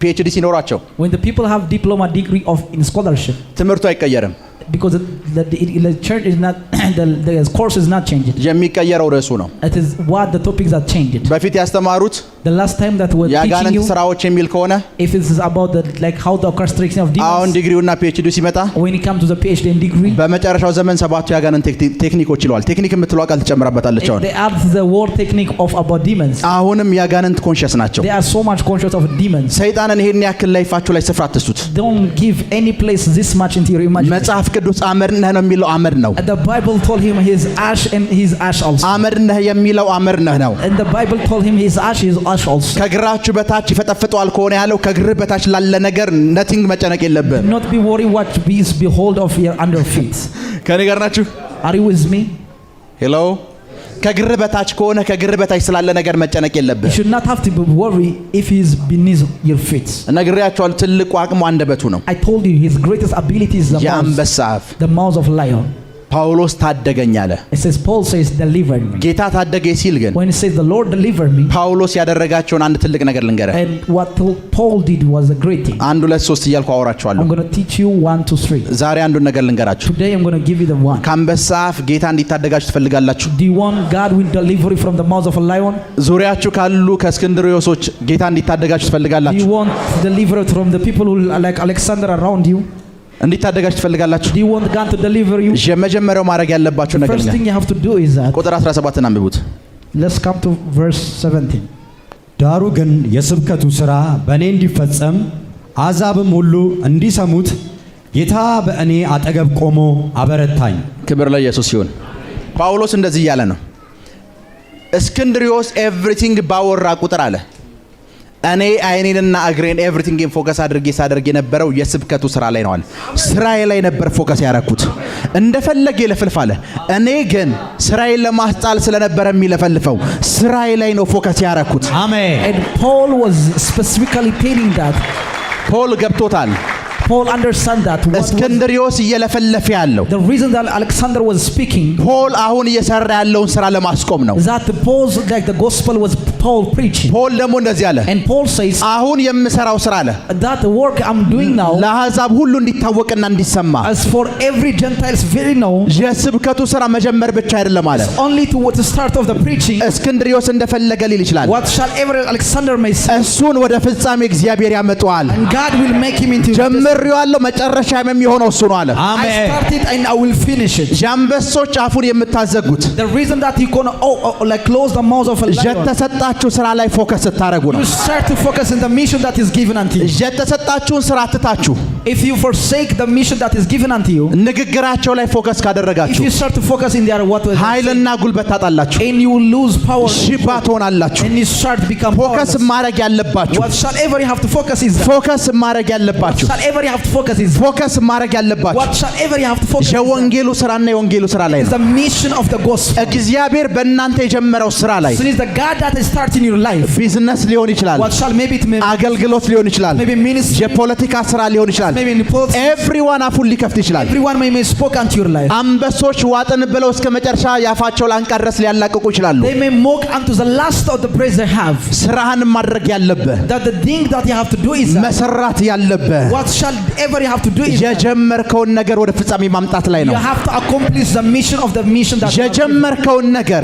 PhD ሲኖራቸው When the people have diploma degree of in scholarship, ትምህርቱ አይቀየርም። because the church is not the course is not changed. የሚቀየረው ርዕሱ ነው። It is what the topics are changed. በፊት ያስተማሩት The last time that we're teaching የአጋንንት you, ስራዎች የሚል ከሆነ if it is about the like how the orchestration of አሁን demons, ዲግሪውና PhD ሲመጣ when it comes to the PhD and degree, በመጨረሻው ዘመን ሰባቱ የአጋንንት ቴክኒኮች ይለዋል። ቴክኒክ የምትለው ቃል ትጨምራበታለች። አሁን they add the word technique of about demons. አሁንም የአጋንንት ኮንሺየስ ናቸው። They are so much conscious of demons. ሰይጣንን ይሄን ያክል ላይፋችሁ ላይ ስፍራ አትስጡት። Don't give any place this much into your imagination. መጽሐፍ ቅዱስ አመድ ነህ ነው የሚለው አመድ ነው። The Bible told him he is ash and he is ash also. አመድ ነህ የሚለው አመድ ነህ ነው። And the Bible told him he is ash also. ከግራችሁ በታች ይፈጠፍጠዋል ከሆነ ያለው ከግርህ በታች ላለ ነገር ነቲንግ መጨነቅ የለብህም። Do not be worried what is behold of your under feet. ከኔ ጋር ናችሁ? Are you with me? ሄሎ ከግርህ በታች ከሆነ ከግርህ በታች ስላለ ነገር መጨነቅ You የለብህም። should not have to be worried if he is beneath your feet. ነግሬያችኋል። ትልቁ አቅሙ አንደበቱ ነው። I told you his greatest ability is the የአንበሳ አፍ። mouth of lion. ጳውሎስ ታደገኝ አለ። It says Paul says delivered me. ጌታ ታደገኝ ሲል ግን When it says the Lord delivered me, ጳውሎስ ያደረጋቸውን አንድ ትልቅ ነገር ልንገርህ። and what Paul did was a great thing. 1 2 3 እያልኩ አወራችኋለሁ። I'm going to teach you 1 2 3. ዛሬ አንዱን ነገር ልንገራችሁ። Today I'm going to give you the one. ከአንበሳ አፍ ጌታ እንዲታደጋችሁ ትፈልጋላችሁ? Do you want God will deliver you from the mouth of a lion? ዙሪያችሁ ካሉ ከእስክንድርዮሶች ጌታ እንዲታደጋችሁ Do ትፈልጋላችሁ? you want delivered from the people who are like Alexander around you? እንዲታደጋችሁ ትፈልጋላችሁ? Do you want God to deliver you? የመጀመሪያው ማድረግ ያለባችሁ ነገር First ነው። thing you have to do is that. ቁጥር 17 አንብቡት። Let's come to verse 17. ዳሩ ግን የስብከቱ ሥራ በእኔ እንዲፈጸም አሕዛብም ሁሉ እንዲሰሙት ጌታ በእኔ አጠገብ ቆሞ አበረታኝ። ክብር ለኢየሱስ ይሁን። ጳውሎስ እንደዚህ እያለ ነው። እስክንድሪዮስ ኤቭሪቲንግ ባወራ ቁጥር አለ እኔ አይኔንና እግሬን ኤቭሪቲንግን ፎከስ አድርጌ ሳደርግ የነበረው የስብከቱ ስራ ላይ ነው አለ። ስራዬ ላይ ነበር ፎከስ ያረኩት። እንደፈለገ ይለፈልፍ አለ። እኔ ግን ስራዬን ለማስጣል ስለነበረ የሚለፈልፈው ስራዬ ላይ ነው ፎከስ ያረኩት። አሜን። And Paul was specifically telling that. ፖል ገብቶታል። Paul understand that. እስክንድሪዮስ እየለፈለፈ ያለው The reason that Alexander was speaking. ፖል አሁን እየሰራ ያለውን ስራ ለማስቆም ነው። That the Paul's like the gospel was Paul preaching. ፖል ደግሞ እንደዚህ አለ። And Paul says አሁን የምሰራው ስራ አለ that the work I'm doing now ለአሕዛብ ሁሉ እንዲታወቅና እንዲሰማ as for every Gentiles very know. የስብከቱ ስራ መጀመር ብቻ አይደለም አለ። Only to the start of the preaching. እስክንድሪዮስ እንደፈለገ ሊል ይችላል። What shall ever Alexander may say. እሱን ወደ ፍጻሜ እግዚአብሔር ያመጣዋል። And God will make him into. ጀምሬዋለሁ መጨረሻም የሚሆነው እሱ ነው አለ። I started and I will finish it. ጃንበሶች አፉን የምታዘጉት The reason that you gonna like close the mouth of a lion. የተሰጣችሁ ስራ ላይ ፎከስ ስታረጉ ነው። You start to focus in the mission that is given unto you. የተሰጣችሁን ስራ ትታችሁ If you forsake the mission that is given unto you. ንግግራቸው ላይ ፎከስ If ካደረጋችሁ you start to focus in their what ኃይልና ጉልበት ታጣላችሁ። and you will lose power. ሽባ ትሆናላችሁ። And you start to become ፎከስ powerless. ማድረግ ያለባችሁ What shall ever you have to focus is that. ፎከስ ማድረግ ያለባችሁ Shall ever you have to focus is ፎከስ ማድረግ ያለባችሁ what shall ever you have to focus is የወንጌሉ ስራና የወንጌሉ ስራ ላይ is ነው። the mission of the gospel. እግዚአብሔር በእናንተ የጀመረው ስራ ላይ So it is the God that is starting your life. ቢዝነስ ሊሆን ይችላል፣ What shall maybe it may አገልግሎት ሊሆን ይችላል፣ maybe ministry, የፖለቲካ ስራ ሊሆን ይችላል። maybe in politics. ኤቭሪዋን አፉን ሊከፍት ይችላል። Everyone may spoke unto your life. አንበሶች ዋጥን ብለው እስከ መጨረሻ ያፋቸው ላንቀረስ ሊያላቅቁ ይችላሉ። They may mock unto the last of the praise they have. ስራህን ማድረግ ያለብህ That the thing that you have to do is that. መሰራት ያለብህ What shall ever you have to do is that. የጀመርከውን ነገር ወደ ፍጻሜ ማምጣት ላይ ነው። You have to accomplish the mission of the mission that you have to do. የጀመርከውን ነገር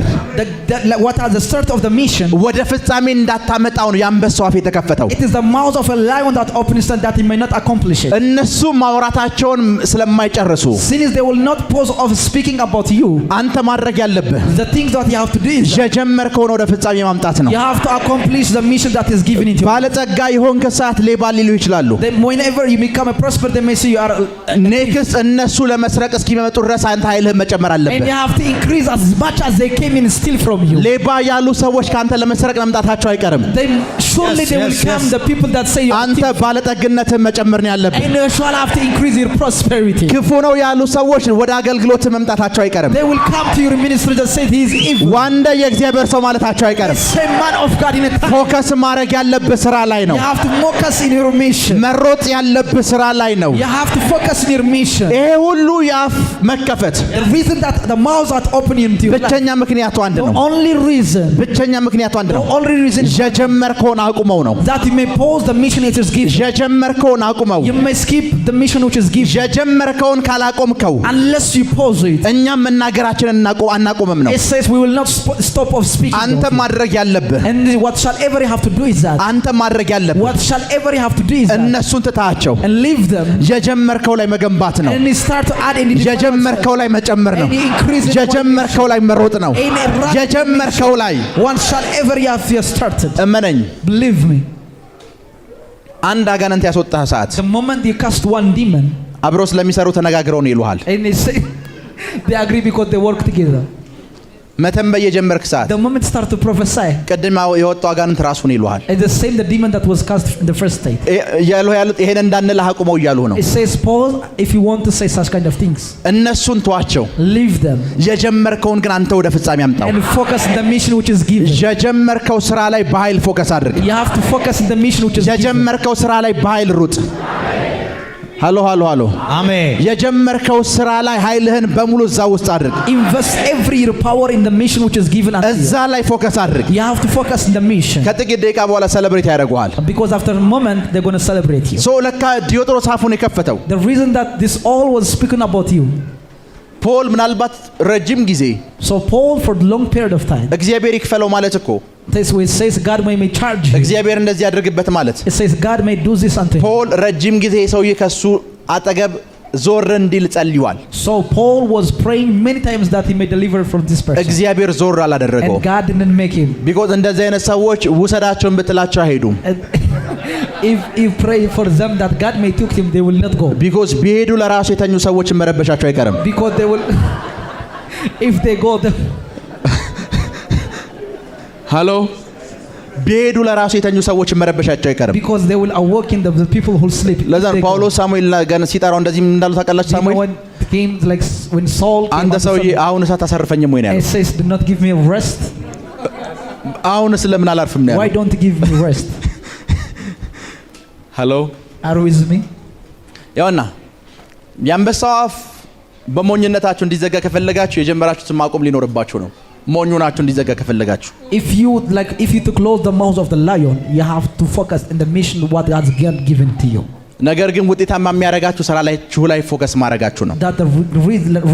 what are the start of the mission. ወደ ፍጻሜ እንዳታመጣው ነው የአንበሳው አፍ የተከፈተው። It is the mouth of a lion that opens and that he may not accomplish it. እነሱ ማውራታቸውን ስለማይጨርሱ Since they will not pause of speaking about you. አንተ ማድረግ ያለብህ The things that you have to do is that. የጀመርከውን ወደ ፍጻሜ ማምጣት ነው። You have to accomplish the mission that is given into you. ባለጸጋ የሆንክ ሰዓት ሌባ ሊሉ ይችላሉ። Whenever you become a prosper, they may say you are. ኔክስ እነሱ ለመስረቅ እስኪመጡ ድረስ አንተ ኃይልህን መጨመር And አለብህ። you have to increase as much as they came in steal from you. ሌባ ያሉ ሰዎች ካንተ ለመስረቅ መምጣታቸው አይቀርም። Surely they will come. The people that say you are አንተ thief. ባለጠግነትን መጨመር ነው ያለብህ። And you shall have to increase your prosperity. ክፉ ነው ያሉ ሰዎች ወደ አገልግሎት መምጣታቸው አይቀርም። They will come to your ministry that say he is evil. ዋንደ የእግዚአብሔር ሰው ማለታቸው አይቀርም። Say man of God in a time. ፎከስ ማድረግ ያለብህ ስራ ላይ ነው። You have to focus in your mission. መሮጥ ያለብህ ስራ ላይ ነው። You have to focus in your mission. ይሄ ሁሉ የአፍ መከፈት The reason that the mouths are open into your life. ብቸኛ ምክንያቱ አንድ The ነው። only reason. ብቸኛ ምክንያቱ አንድ The ነው። only reason የጀመርከውን አቁመው ነው። that you may pause the mission it is given. የጀመርከውን አቁመው። You may skip the mission which is given. የጀመርከውን ካላቆምከው Unless you pause it. እኛም መናገራችንን አናቆምም ነው። It says we will not stop of speaking. አንተ ማድረግ ያለብህ And what shall ever you have to do is that. አንተ ማድረግ ያለብህ What shall ever you have to do is that. እነሱን ትታቸው And leave them. የጀመርከው ላይ መገንባት ነው። And start to add in the የጀመርከው ላይ መጨመር ነው። And increase in የጀመርከው ላይ መሮጥ ነው። In a rapid የጀመርከው ላይ What shall ever you have started. እመነኝ፣ Believe me. አንድ አጋንንት ያስወጣህ ሰዓት The moment you cast one demon. አብረው ስለሚሰሩ ተነጋግረው ነው ይሉሃል። And they say they agree because they work together. መተንበይ የጀመርክ ሰዓት The moment start to prophesy. ቅድም የወጣው አጋንንት ራሱን ይሉሃል። It's the same the demon that was cast in the first state. ያሉት ይሄን እንዳንልህ አቁመው እያሉህ ነው። It says Paul if you want to say such kind of things. እነሱን ተዋቸው። Leave them. የጀመርከውን ግን አንተ ወደ ፍጻሜ አምጣው። And focus in the mission which is given. የጀመርከው ስራ ላይ በኃይል ፎከስ አድርግ። You have to focus in the mission which is given. የጀመርከው ስራ ላይ በኃይል ሩጥ። ሃሎ ሃሎ ሃሎ አሜን። የጀመርከው ስራ ላይ ኃይልህን በሙሉ እዛ ውስጥ አድርግ። Invest every your power in the mission which is given unto እዛ you. ላይ ፎከስ አድርግ። You have to focus in the mission. ከጥቂት ደቂቃ በኋላ ሰለብሬት ያደርጉሃል። Because after a moment they're going to celebrate you. ሶ ለካ ዲዮጥሮስ አፉን የከፈተው The reason that this all was speaking about you. ፖል ምናልባት ረጅም ጊዜ So Paul for a long period of time. እግዚአብሔር ይክፈለው ማለት እኮ This way it says God may charge you. እግዚአብሔር እንደዚህ ያድርግበት ማለት It says God may do this unto him. ፖል ረጅም ጊዜ ሰውዬ ከሱ አጠገብ ዞር እንዲል ጸልዩዋል። So Paul was praying many times that he may deliver from this person. እግዚአብሔር ዞር አላደረገው። And God didn't make him. ቢኮዝ እንደዚህ አይነት ሰዎች ውሰዳቸውን ብጥላቸው አይሄዱም። if pray for them that God may took him, they will not go. ቢኮዝ ቢሄዱ ለራሱ የተኙ ሰዎችን መረበሻቸው አይቀርም። Because they will, if they go, ሃሎ ቢሄዱ ለራሱ የተኙ ሰዎችን መረበሻቸው አይቀርም። because they will awaken the people who sleep. ለዛ ነው ጳውሎስ ሳሙኤል ጋር ሲጠራው እንደዚህ እንዳሉ ታውቃላችሁ። You know ሳሙኤል when came, like when Saul came አንተ unto ሰውዬ Samuel, አሁን እሳት አሳርፈኝም ወይ ነው and ያለው። says, do not give me rest. አሁን ስለምን አላርፍም ነው Why ያለው። don't you give me rest? ሃሎ Are you with me? ያውና የአንበሳው አፍ በሞኝነታችሁ እንዲዘጋ ከፈለጋችሁ የጀመራችሁትን ማቆም ሊኖርባችሁ ነው። ሞኙ ናችሁ እንዲዘጋ ከፈለጋችሁ። If you to close the mouth of the lion, you have to focus in the mission what God has given to you. ነገር ግን ውጤታማ የሚያደርጋችሁ ስራ ላይ ፎከስ ማድረጋችሁ ነው። That the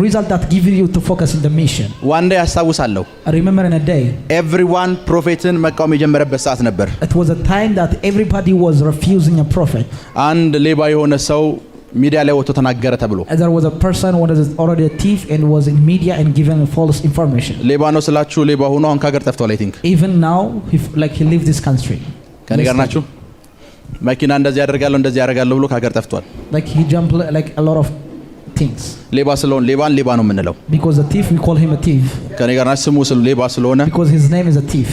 result that gives you to focus in the mission. ዋን ዴይ ያስታውሳለሁ I remember in a day, ኤቭሪዋን ፕሮፌትን መቃወም የጀመረበት ሰዓት ነበር። it was a time that everybody was refusing a prophet. አንድ ሌባ የሆነ ሰው ሚዲያ ላይ ወጥቶ ተናገረ ተብሎ And there was a person who was already a thief and was in media and given false information. ሌባ ነው ስላችሁ ሌባ ሆኖ አሁን ከሀገር ጠፍቷል። አይ ቲንክ Even now, he leaves this country. ከኔ ጋር ናችሁ። መኪና እንደዚህ ያደርጋለሁ ብሎ ከሀገር ጠፍቷል። Like he jumped like a lot of things. ሌባ ስለሆነ ሌባ ነው የምንለው። Because a thief, we call him a thief. ከኔ ጋር ናችሁ። ስሙ ሌባ ስለሆነ Because his name is a thief.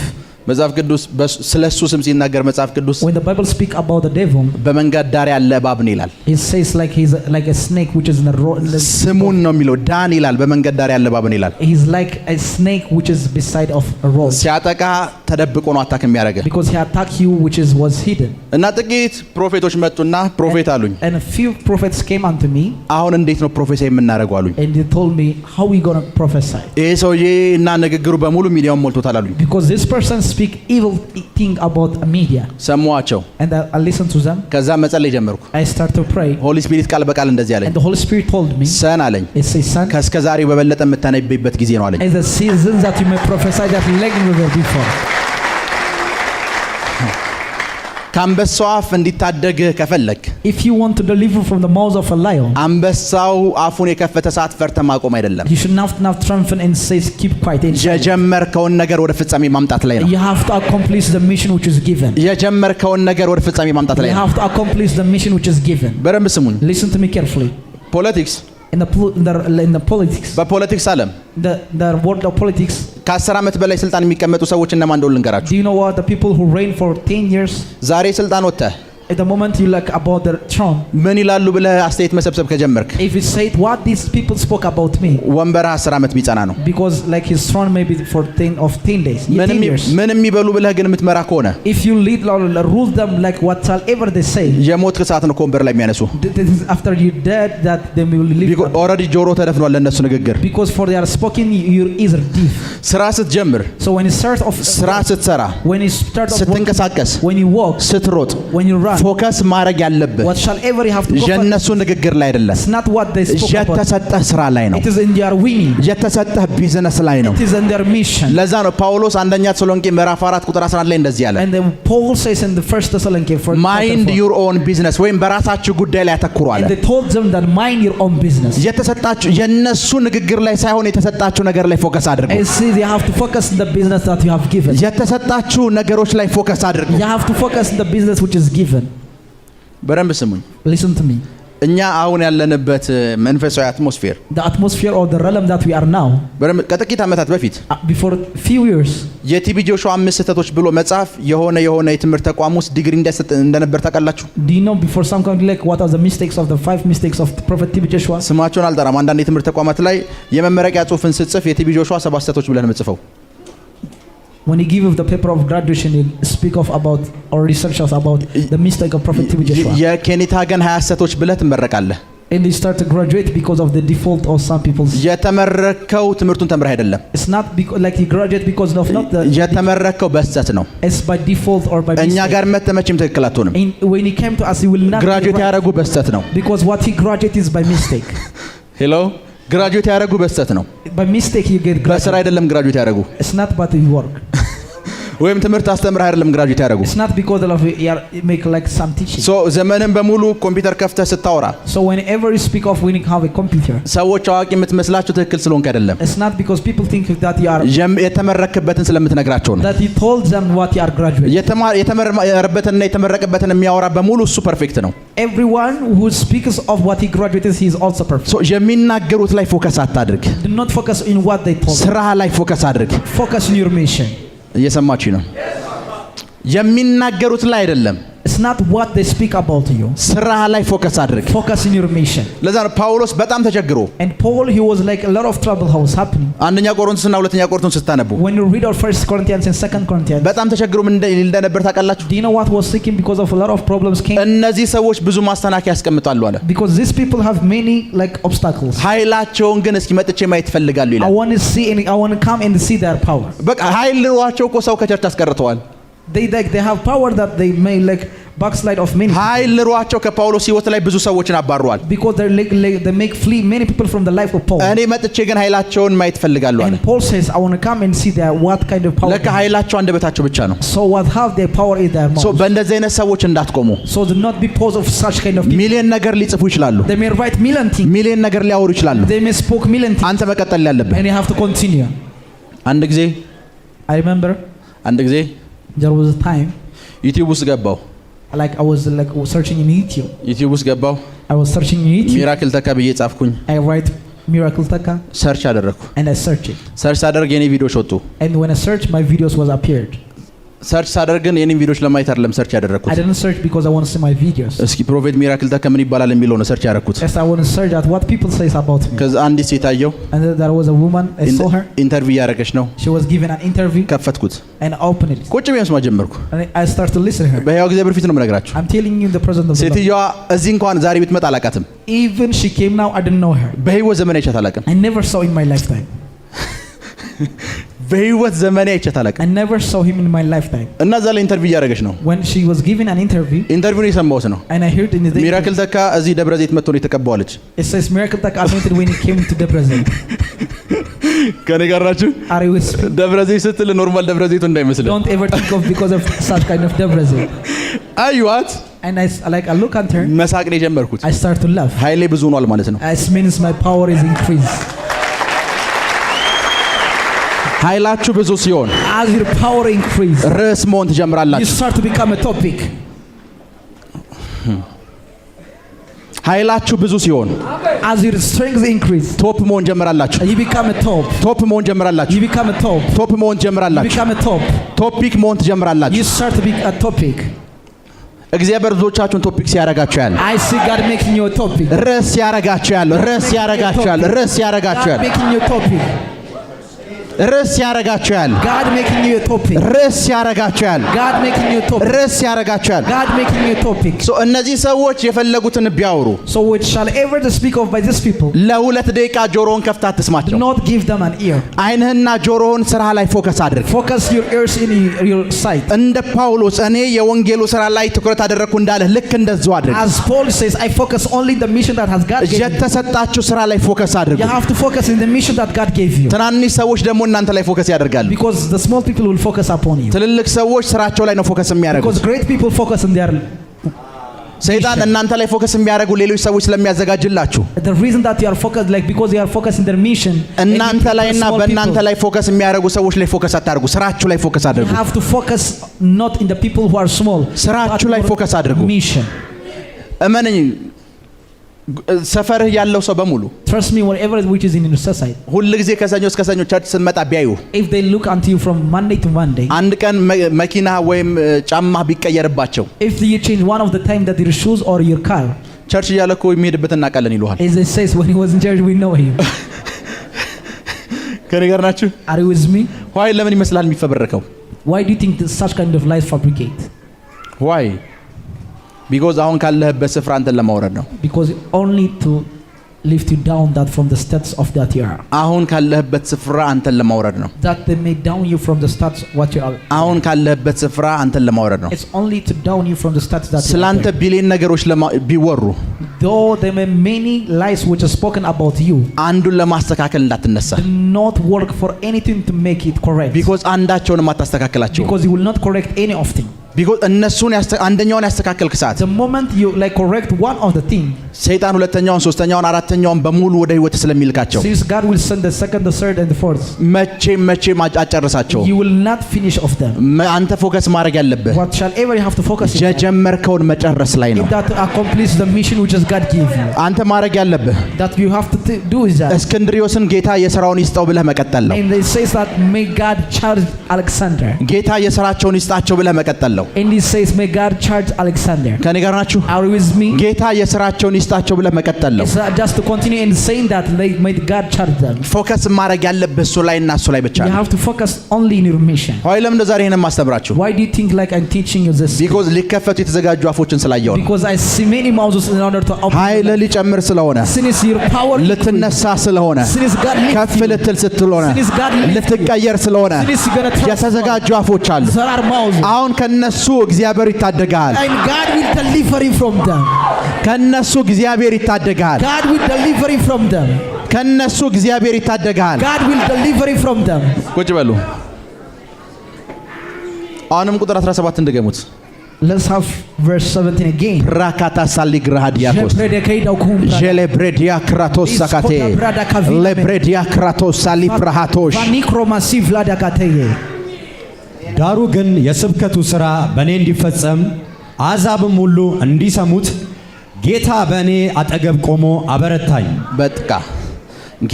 መጽሐፍ ቅዱስ ስለሱ ስም ሲናገር መጽሐፍ ቅዱስ When the Bible speak about the devil, በመንገድ ዳር ያለ እባብ ነው ይላል። it says like he's like a snake which is in the road. ስሙን ነው የሚለው ዳን ይላል። በመንገድ ዳር ያለ እባብ ነው ይላል። He's like a snake which is beside of a road. ሲያጠቃ ተደብቆ ነው አታክ የሚያደርገው። Because he attacked you which was hidden. እና ጥቂት ፕሮፌቶች መጡና ፕሮፌት አሉኝ። And a few prophets came unto me አሁን እንዴት ነው ፕሮፌሳይ የምናደርገው አሉኝ። and they told me how we going to prophesy. ይሄ ሰውዬ እና ንግግሩ በሙሉ ሚዲያውን ሞልቶታል አሉኝ። Because this person speak evil thing about a media. ሰማዋቸው። And I listened to them. ከዛ መጸለይ ጀመርኩ። I start to pray. ሆሊ ስፒሪት ቃል በቃል እንደዚህ አለኝ። And the Holy Spirit told me, ሰን አለኝ it says, son, ከእስከ ዛሬ በበለጠ የምታነብበት ጊዜ ነው አለኝ። is a season that you may prophesy that like never before. ከአንበሳው አፍ እንዲታደግ ከፈለክ If you want to deliver from the mouth of a lion, አንበሳው አፉን የከፈተ ሰዓት ፈርተ ማቆም አይደለም። you should not triumphant and say keep quiet. የጀመርከውን ነገር ወደ ፍጻሜ ማምጣት ላይ ነው። You have to accomplish the mission which is given. የጀመርከውን ነገር ወደ ፍጻሜ ማምጣት ላይ You ነው። have to accomplish the mission which is given. በደንብ ስሙኝ። Listen to me carefully. ፖለቲክስ In the politics, በፖለቲክስ ዓለም the world of politics, ከ10 ዓመት በላይ ስልጣን የሚቀመጡ ሰዎች እነማን እንደሆኑ ልንገራችሁ። do you know what the people who reign for 10 years? ዛሬ ስልጣን ወጥተህ At the moment you like about the throne, ምን ይላሉ ብለህ አስተያየት መሰብሰብ ከጀመርክ if you say what these people spoke about me, ወንበርህ 10 ዓመት ቢጸና ነው። because like his throne may be for 10 days, 10 years. ምን የሚበሉ ብለህ ግን የምትመራ ከሆነ If you lead rule them like whatsoever they say, የሞት ሰዓት ነው ከወንበር ላይ የሚያነሱ። this is after you dead that they will leave. ኦልሬዲ ጆሮ ተደፍኗል ለነሱ ንግግር። Because for they are spoken your ears are deaf. ስራ ስትጀምር፣ So when you start off, ስራ ስትሰራ፣ when you start off, ስትንቀሳቀስ፣ when you walk, ስትሮጥ፣ when you run, ፎከስ ማድረግ ያለብህ whatsoever you have to go for, የነሱ ንግግር ላይ አይደለም። it's not what they spoke about. የተሰጠህ ስራ ላይ ነው። It is in their winning. የተሰጠህ ቢዝነስ ላይ ነው። It is in their mission. ለዛ ነው ጳውሎስ አንደኛ ተሰሎንቄ ምዕራፍ 4 ቁጥር 11 ላይ እንደዚህ ያለ And then Paul says in the first Thessalonians ማይንድ ዩር ኦን ቢዝነስ ወይም በራሳችሁ ጉዳይ ላይ አተኩሩ አለ። and they told them that mind your own business. የተሰጣችሁ የነሱ ንግግር ላይ ሳይሆን የተሰጣችሁ ነገር ላይ ፎከስ አድርጉ። And see, they have to focus on the business that you have given. የተሰጣችሁ ነገሮች ላይ ፎከስ አድርጉ። You have to focus on the business which is given. በደንብ ስሙኝ። Listen to me. እኛ አሁን ያለንበት መንፈሳዊ አትሞስፌር The atmosphere or the realm that we are now, በደንብ ከጥቂት ዓመታት በፊት before few years, የቲቢ ጆሹዋ 5 ስህተቶች ብሎ መጽሐፍ የሆነ የትምህርት ተቋም ውስጥ ዲግሪ እንደነበር ታውቃላችሁ? do you know before some kind like what are the mistakes of the 5 mistakes of Prophet TB Joshua? ስማቸውን አልጠራም። አንዳንድ የትምህርት ተቋማት ላይ የመመረቂያ ጽሑፍን ስትጽፍ የቲቢ ጆሹዋ 7 ስህተቶች ብለህ ነው የምትጽፈው። When you give the paper of graduation, you speak of about or researchers about the mistake of Prophet TB Joshua. የኬኔታ ገን 20 ስህተቶች ብለህ ትመረቃለህ። And they start to graduate because of the default of some people. የተመረከው ትምህርቱን ተምረህ አይደለም። It's not like you graduate because of not the. የተመረከው በስህተት ነው። It's by default or by እኛ mistake. ጋር መተመችም ትክክል አትሆንም። And when he came to us, he will not. ግራጁዌት ያደረጉ በስህተት ነው። Because what he graduate is by mistake. ሄሎ ግራጁዌት ያደረጉ በስህተት ነው። By mistake you get በስራ graduate. አይደለም ግራጁዌት ያደረጉ። It's not but you work. ወይም ትምህርት አስተምረህ አይደለም ግራጁዌት ያደረጉ። It's not because of you make like some teaching. ሶ ዘመንን በሙሉ ኮምፒውተር ከፍተህ ስታወራ So whenever you speak of winning have a computer, ሰዎች አዋቂ የምትመስላቸው ትክክል ስለሆንክ አይደለም። it's not because people think that you are የተመረክበትን ስለምትነግራቸው ነው። that you told them what you are graduate. የተመረበትንና የተመረቀበትን የሚያወራ በሙሉ እሱ ፐርፌክት ነው። Everyone who speaks of what he graduated, he is also perfect. ሶ የሚናገሩት ላይ ፎከስ አታድርግ። Do not focus in what they told. ስራ ላይ ፎከስ አድርግ። Focus on your mission. እየሰማችሁ ነው? የሚናገሩት ላይ አይደለም። It's not what they speak about you. ስራ ላይ ፎከስ አድርግ። Focus on your mission. ለዛ ነው ጳውሎስ በጣም ተቸግሮ And Paul, he was like a lot of trouble how was happening. አንደኛ ቆሮንቶስና ሁለተኛ ቆሮንቶስ ስታነቡ When you read our 1 Corinthians and 2 Corinthians, በጣም ተቸግሮ ምን እንደነበር ታውቃላችሁ? do you know what was seeking because of a lot of problems came? እነዚህ ሰዎች ብዙ ማስተናከያ ያስቀምጣሉ አለ። Because these people have many like obstacles. ኃይላቸውን ግን እስኪ መጥቼ ማየት ፈልጋሉ I ይላል። want to see and I want to come and see their power. በቃ ኃይል ኑሯቸው እኮ ሰው ከቸርች አስቀርተዋል። They have power that they may like backslide of many. ኃይል ኑሯቸው ከጳውሎስ ሕይወት ላይ ብዙ ሰዎችን አባረዋል። Because they make flee many people from the life of Paul. እኔ መጥቼ ግን ኃይላቸውን ማየት ፈልጋሉ አለ። And Paul says, I want to come and see their what kind of power. ለካ ኃይላቸው አንደበታቸው ብቻ ነው። So what have their power is their mouth. ሶ በእንደዚህ አይነት ሰዎች እንዳትቆሙ። So do not be pause of such kind of people. ሚሊዮን ነገር ሊጽፉ ይችላሉ። They may write million things. ሚሊዮን ነገር ሊያወሩ ይችላሉ። They may speak million things. አንተ መቀጠል ያለብህ And you have to continue. አንድ ጊዜ There was a time ዩቲዩብ ውስጥ ገባው። like I was like searching in YouTube. ዩቲዩብ ውስጥ ገባው። I was searching in YouTube. ሚራክል ተካ ብዬ ጻፍኩኝ። I write Miracle Taka ሰርች አደረኩ። and I search it. ሰርች አደረግ የኔ ቪዲዮዎች ወጡ። And when I search, my videos was appeared. ሰርች ሳደርግ ግን የኔን ቪዲዮዎች ለማየት አይደለም ሰርች ያደረኩት። I didn't search because I want to see my videos. እስኪ ፕሮፌት ሚራክል ተካ ምን ይባላል የሚለው ነው ሰርች ያደረኩት። Yes, I want to search at what people says about me. ከዛ አንዲት ሴት አየሁ። And there was a woman, I saw her. ኢንተርቪው ያደረገች ነው። She was given an interview ከፈትኩት። and I opened it. ቁጭ ብዬ መስማት ጀመርኩ። And I started to listen to her. በሕያው እግዚአብሔር ፊት ነው የምነግራችሁ። I'm telling you in the presence of the Lord. ሴትዮዋ እዚህ እንኳን ዛሬ ብትመጣ አላውቃትም። Even she came now, I didn't know her. በህይወት ዘመኔ አይቻት አላውቅም። I never saw in my lifetime. በህይወት ዘመኔ አይቻት አላውቅም። I never saw him in my lifetime. እና እዛ ላይ ኢንተርቪው እያደረገች ነው። When she was given an interview, ኢንተርቪውን የሰማሁት ነው። and I heard in the ሚራክል ተካ እዚህ ደብረ ዘይት መጥቶ ነው የተቀባዋለች። it says Miracle Taka anointed when he came to Debra ዘይት. ከኔ ጋር ናችሁ? Are you with me? ደብረ ዘይት ስትል ኖርማል ደብረ ዘይቱ እንዳይመስልህ። Don't ever think of because of such kind of Debra ዘይት. አዩዋት። And I look at her. መሳቅ ነው የጀመርኩት። I start to laugh. ኃይሌ ብዙ ሆኗል ማለት ነው። It means my power is increased. ኃይላችሁ ብዙ ሲሆን As your power increase, ርዕስ መሆን you ትጀምራላችሁ። start to become a topic. ኃይላችሁ ብዙ ሲሆን As your strength increase, ቶፕ መሆን ጀምራላችሁ። you become a top. ቶፕ መሆን ጀምራላችሁ። You become a top. ቶፕ መሆን You ጀምራላችሁ። become a top. ቶፒክ መሆን You ትጀምራላችሁ። start to be a topic. እግዚአብሔር ብዙዎቻችሁን ቶፒክ ሲያረጋችሁ ያለ I see God making you a topic. ርዕስ ሲያረጋችሁ ያለ ርዕስ ሲያረጋችሁ ያለ ርዕስ ሲያረጋችሁ God ያለ making you a topic. ርዕስ ሲያረጋችሁ ያለ God making you a topic. ርዕስ ሲያረጋችሁ ያለ God making you a topic. ርዕስ ሲያረጋችሁ ያለ God making you a topic. ሶ እነዚህ ሰዎች የፈለጉትን ቢያወሩ So which shall ever to speak of by these people, ለሁለት ደቂቃ ጆሮውን ከፍተህ do አትስማቸው። not give them an ear. ዓይንህና ጆሮውን ስራ ላይ ፎከስ አድርግ። Focus your ears in your sight. እንደ ጳውሎስ እኔ የወንጌሉ ስራ ላይ ትኩረት አደረግኩ እንዳለ ልክ እንደዚሁ አድርግ። As Paul says, I focus only the mission that has God given you. የተሰጣችሁ ስራ ላይ ፎከስ አድርጉ። You have to focus in the mission that God gave you. ትናንሽ ሰዎች ደግሞ እናንተ ላይ ፎከስ ያደርጋሉ። Because the small people will focus upon you. ትልልቅ ሰዎች ስራቸው ላይ ነው ፎከስ የሚያደርጉት። Because great people focus on their ሰይጣን እናንተ ላይ ፎከስ የሚያደርጉ ሌሎች ሰዎች ስለሚያዘጋጅላችሁ the reason that you are focused, like because they are focused in their mission. እናንተ ላይና በእናንተ ላይ ፎከስ የሚያደርጉ ሰዎች ላይ ፎከስ አታድርጉ። ስራችሁ ላይ ፎከስ You አድርጉ። have to focus not in the people who are small. ስራችሁ ላይ ፎከስ አድርጉ። Mission. እመነኝ፣ ሰፈርህ ያለው ሰው በሙሉ Trust me, whatever which is in your society, ሁል ጊዜ ከሰኞ እስከ ሰኞ ቸርች ስትመጣ ቢያዩ if they look unto you from Monday to Monday, አንድ ቀን መኪና ወይም ጫማ ቢቀየርባቸው if you change one of the time that your shoes or your car, ቸርች እያለ እኮ የሚሄድበት እናውቃለን ይሉሃል። as it says when he was in church, we know him. ከኔ ጋር ናችሁ? Are you with me? ዋይ ለምን ይመስላል የሚፈበረከው? Why do you think that such kind of lies fabricate? ዋይ ቢኮዝ አሁን ካለህበት ስፍራ አንተን ለማውረድ ነው። Because only to lift you down that from the steps of that you are. አሁን ካለህበት ስፍራ አንተን ለማውረድ ነው። That they may down you from the steps what you are. አሁን ካለህበት ስፍራ አንተን ለማውረድ ነው። It's only to down you from the steps that you are. ስላንተ ቢሊየን ነገሮች ቢወሩ Though there may many lies which are spoken about you, አንዱን ለማስተካከል እንዳትነሳ። do not work for anything to make it correct. because አንዳቸውንም አታስተካክላቸው። Because you will not correct any of them. because እነሱን አንደኛውን ያስተካከልክ ሰዓት The moment you like correct one of the thing, ሰይጣን ሁለተኛውን ሶስተኛውን አራተኛውን በሙሉ ወደ ህይወት ስለሚልካቸው since God will send the second, the third and the fourth, መቼም አጨርሳቸው። you will not finish of them. አንተ ፎከስ ማድረግ ያለብህ What shall ever you have to focus on? የጀመርከውን መጨረስ ላይ ነው። If that accomplish the mission which is God give you, አንተ ማድረግ ያለብህ that you have to do is that. እስክንድሪዮስን ጌታ የሥራውን ይስጠው ብለህ መቀጠል ነው። And it says that may God charge Alexander. ጌታ የሥራቸውን ይስጣቸው ብለህ መቀጠል ነው። And it says may God charge Alexander. ከኔ ጋር ናችሁ? Are you with me? ጌታ የሥራቸውን ይስጣቸው ብለህ መቀጠል ነው። It's just to continue in saying that like, may God charge them. ፎከስ ማድረግ ያለብህ እሱ ላይና እሱ ላይ ብቻ You ነው። have to focus only in your mission. ሆይ ለምን ዛሬ ይሄንን ማስተምራችሁ? Why do you think like I'm teaching you this? because ሊከፈቱ የተዘጋጁ አፎችን ስላየው ነው። Because I see many mouths in order to open. ኃይል ሊጨምር ስለሆነ Since your power ልትነሳ ስለሆነ since God lifts ከፍ you, ልትል ስትሆነ since God lifts you, ልትቀየር ስለሆነ since you're gonna transform, የተዘጋጁ አፎች አሉ። there are mouths. አሁን ከነሱ እግዚአብሔር ይታደጋል። And God will deliver you from them. ከነሱ እግዚአብሔር ይታደጋል። God will deliver you from them. ከነሱ እግዚአብሔር ይታደጋል። God will deliver you from them. ቁጭ በሉ። አሁንም ቁጥር 17 እንደገሙት Let's have verse 17 again. ራካታ ሳሊግራሃዲያኮስ ጀሌብሬዲያ ክራቶስ ሳካቴ ለብሬዲያ ክራቶስ ሳሊፕራሃቶሽ Vanikromaሲ Vladakateye. ዳሩ ግን የስብከቱ ሥራ በእኔ እንዲፈጸም አሕዛብም ሁሉ እንዲሰሙት ጌታ በእኔ አጠገብ ቆሞ አበረታኝ። በጥቃ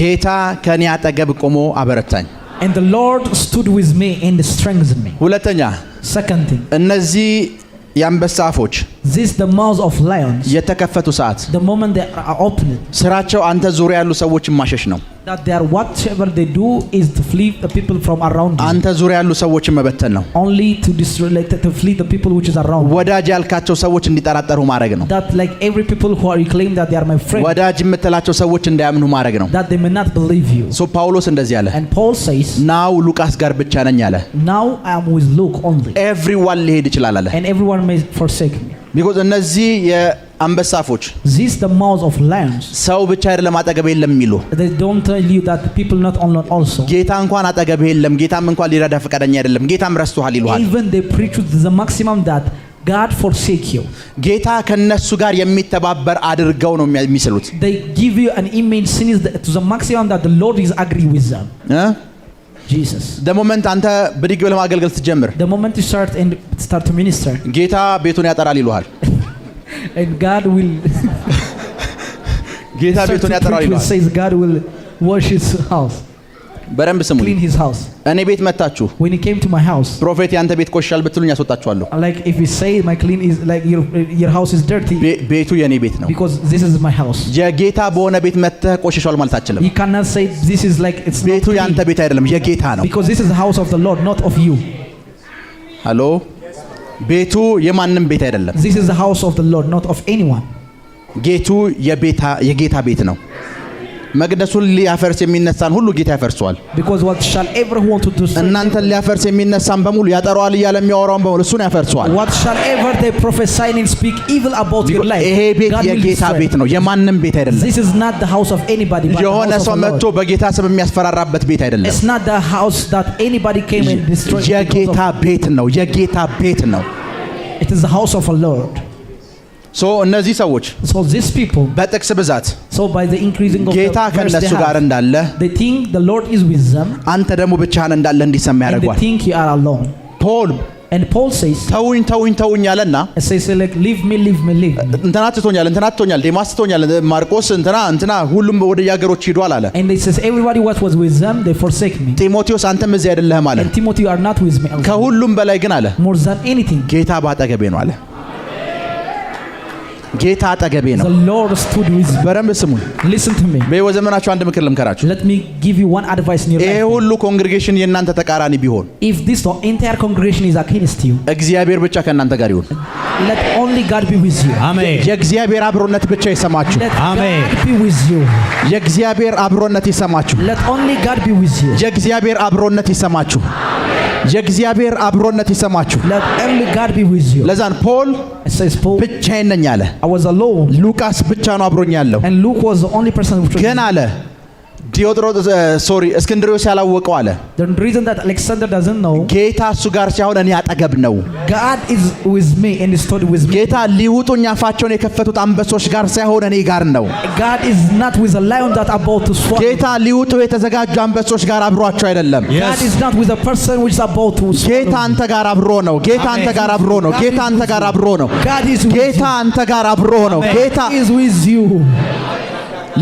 ጌታ ከኔ አጠገብ ቆሞ አበረታኝ። And the Lord stood with me and strengthened me. ሁለተኛ Second thing, እነዚህ የአንበሳ አፎች this the mouths of lions. የተከፈቱ ሰዓት The moment they are opened, ስራቸው አንተ ዙሪያ ያሉ ሰዎችን ማሸሽ ነው። that they are whatever they do is to flee the people from around you. አንተ ዙሪያ ያሉ ሰዎችን መበተን ነው። Only to destroy, like to flee the people which is around. ወዳጅ ያልካቸው ሰዎች እንዲጠራጠሩ ማድረግ ነው። That like every people who are you claim that they are my friend, ወዳጅ የምትላቸው ሰዎች እንዳያምኑ ማድረግ ነው። that they may not believe you. ሶ ጳውሎስ እንደዚህ አለ፣ And Paul says, ናው ሉቃስ ጋር ብቻ ነኝ አለ። now I am with Luke only, ኤቭሪዋን ሊሄድ ይችላል አለ። and everyone may forsake me. because እነዚህ የአንበሳ አፎች This the mouths of lions. ሰው ብቻ አይደለም አጠገብ የለም የሚሉ They don't tell you that people not only also. ጌታ እንኳን አጠገብ የለም፣ ጌታም እንኳን ሊረዳ ፈቃደኛ አይደለም፣ ጌታም ረስቶሃል ይሉሃል። Even they preach to the maximum that God forsake you. ጌታ ከነሱ ጋር የሚተባበር አድርገው ነው የሚስሉት። They give you an image since to the maximum that the Lord is agree with them. Jesus. ደሞመንት አንተ ብድግ ብለህ ማገልገል ስትጀምር The moment you start to minister, ጌታ ቤቱን ያጠራል ይሉሃል። and God will ጌታ start ቤቱን to ያጠራል preach, ይሉሃል። says God will wash his house, በደንብ ስሙኝ። clean his house. እኔ ቤት መጣችሁ When he came to my house, ፕሮፌት ያንተ ቤት ቆሻል ብትሉኝ ያስወጣችኋለሁ። like if he say my clean is like your house is dirty, ቤቱ የኔ ቤት ነው። because this is my house. የጌታ በሆነ ቤት መጥተህ ቆሽሿል ማለት አትችልም። You cannot say this is like it's not ቤቱ ያንተ clean, ቤት አይደለም፣ የጌታ ነው። because this is the house of the Lord, not of you. ሃሎ ቤቱ የማንም ቤት አይደለም። This is the house of the Lord, not of anyone. ጌቱ የጌታ ቤት ነው። መቅደሱን ሊያፈርስ የሚነሳን ሁሉ ጌታ ያፈርሰዋል። Because what shall ever want to do, እናንተን ሊያፈርስ የሚነሳን በሙሉ ያጠራዋል እያለ የሚያወራውን በሙሉ እሱን ያፈርሰዋል። what shall ever they prophesy and speak evil about your life, ይሄ ቤት God will የጌታ destroy. ቤት ነው፣ የማንም ቤት አይደለም። This is not the house of anybody, but the የሆነ house of ሰው the መጥቶ Lord. በጌታ ስም የሚያስፈራራበት ቤት አይደለም። It's not the house that anybody came and destroyed. የጌታ ቤት ነው፣ የጌታ ቤት ነው። It is the house of the Lord. ሶ እነዚህ ሰዎች So these people, በጥቅስ ብዛት so by the increasing of ጌታ the verse they ከነሱ ጋር have, እንዳለ they think the Lord is with them, አንተ ደግሞ ብቻህን እንዳለ እንዲሰማ and they ያደርጓል። think you are alone. ፖል And Paul says, ተውኝ አለና it says like leave me, leave me, leave me. እንትና ትቶኛል፣ ዴማስ ትቶኛል፣ ማርቆስ እንትና ሁሉም ወደ ያገሮች ሄዷል አለ። And they says everybody what was with them they forsake me. ጢሞቴዎስ አንተም እዚህ አይደለህም አለ። And Timothy, you are not with me also. ከሁሉም በላይ ግን አለ More than anything, ጌታ ባጠገቤ ነው አለ። ጌታ አጠገቤ ነው። The Lord stood with me. በደንብ ስሙኝ። Listen to me. በሕይወት ዘመናችሁ አንድ ምክር ልምከራችሁ። Let me give you one advice in your ይሄ life. ሁሉ ኮንግሪጌሽን የእናንተ ተቃራኒ ቢሆን If this entire congregation is against you, እግዚአብሔር ብቻ ከእናንተ ጋር ይሁን። let only God be with you. አሜን። የእግዚአብሔር አብሮነት ብቻ ይሰማችሁ። Let Amen. God be with you. የእግዚአብሔር አብሮነት ይሰማችሁ። Let only God be with you. የእግዚአብሔር አብሮነት ይሰማችሁ። የእግዚአብሔር አብሮነት ይሰማችሁ። Let only God be with you. ለዛን ፖል It says Paul, ብቻዬን ነኝ አለ። I was alone, ሉቃስ ብቻ ነው አብሮኝ ያለው። and Luke was the only person who ግን አለ እስክንድርዮስ ያላወቀው አለ The reason that Alexander doesn't know, ጌታ እሱ ጋር ሲሆን እኔ አጠገብ ነው። God is with me and is stood with me. ጌታ ሊውጡኝ አፋቸውን የከፈቱት አንበሶች ጋር ሳይሆን እኔ ጋር ነው። God is not with a lion that are about to swallow. ጌታ ሊውጡ የተዘጋጁ አንበሶች ጋር አብሯቸው አይደለም። God is not with a person which is about to ጌታ swallow. አንተ ጋር አብሮ ነው። ጌታ አንተ ጋር አብሮ ነው። ጌታ አንተ ጋር አብሮ ነው። God is with ጌታ you. አንተ ጋር አብሮ ነው። ጌታ God is with you.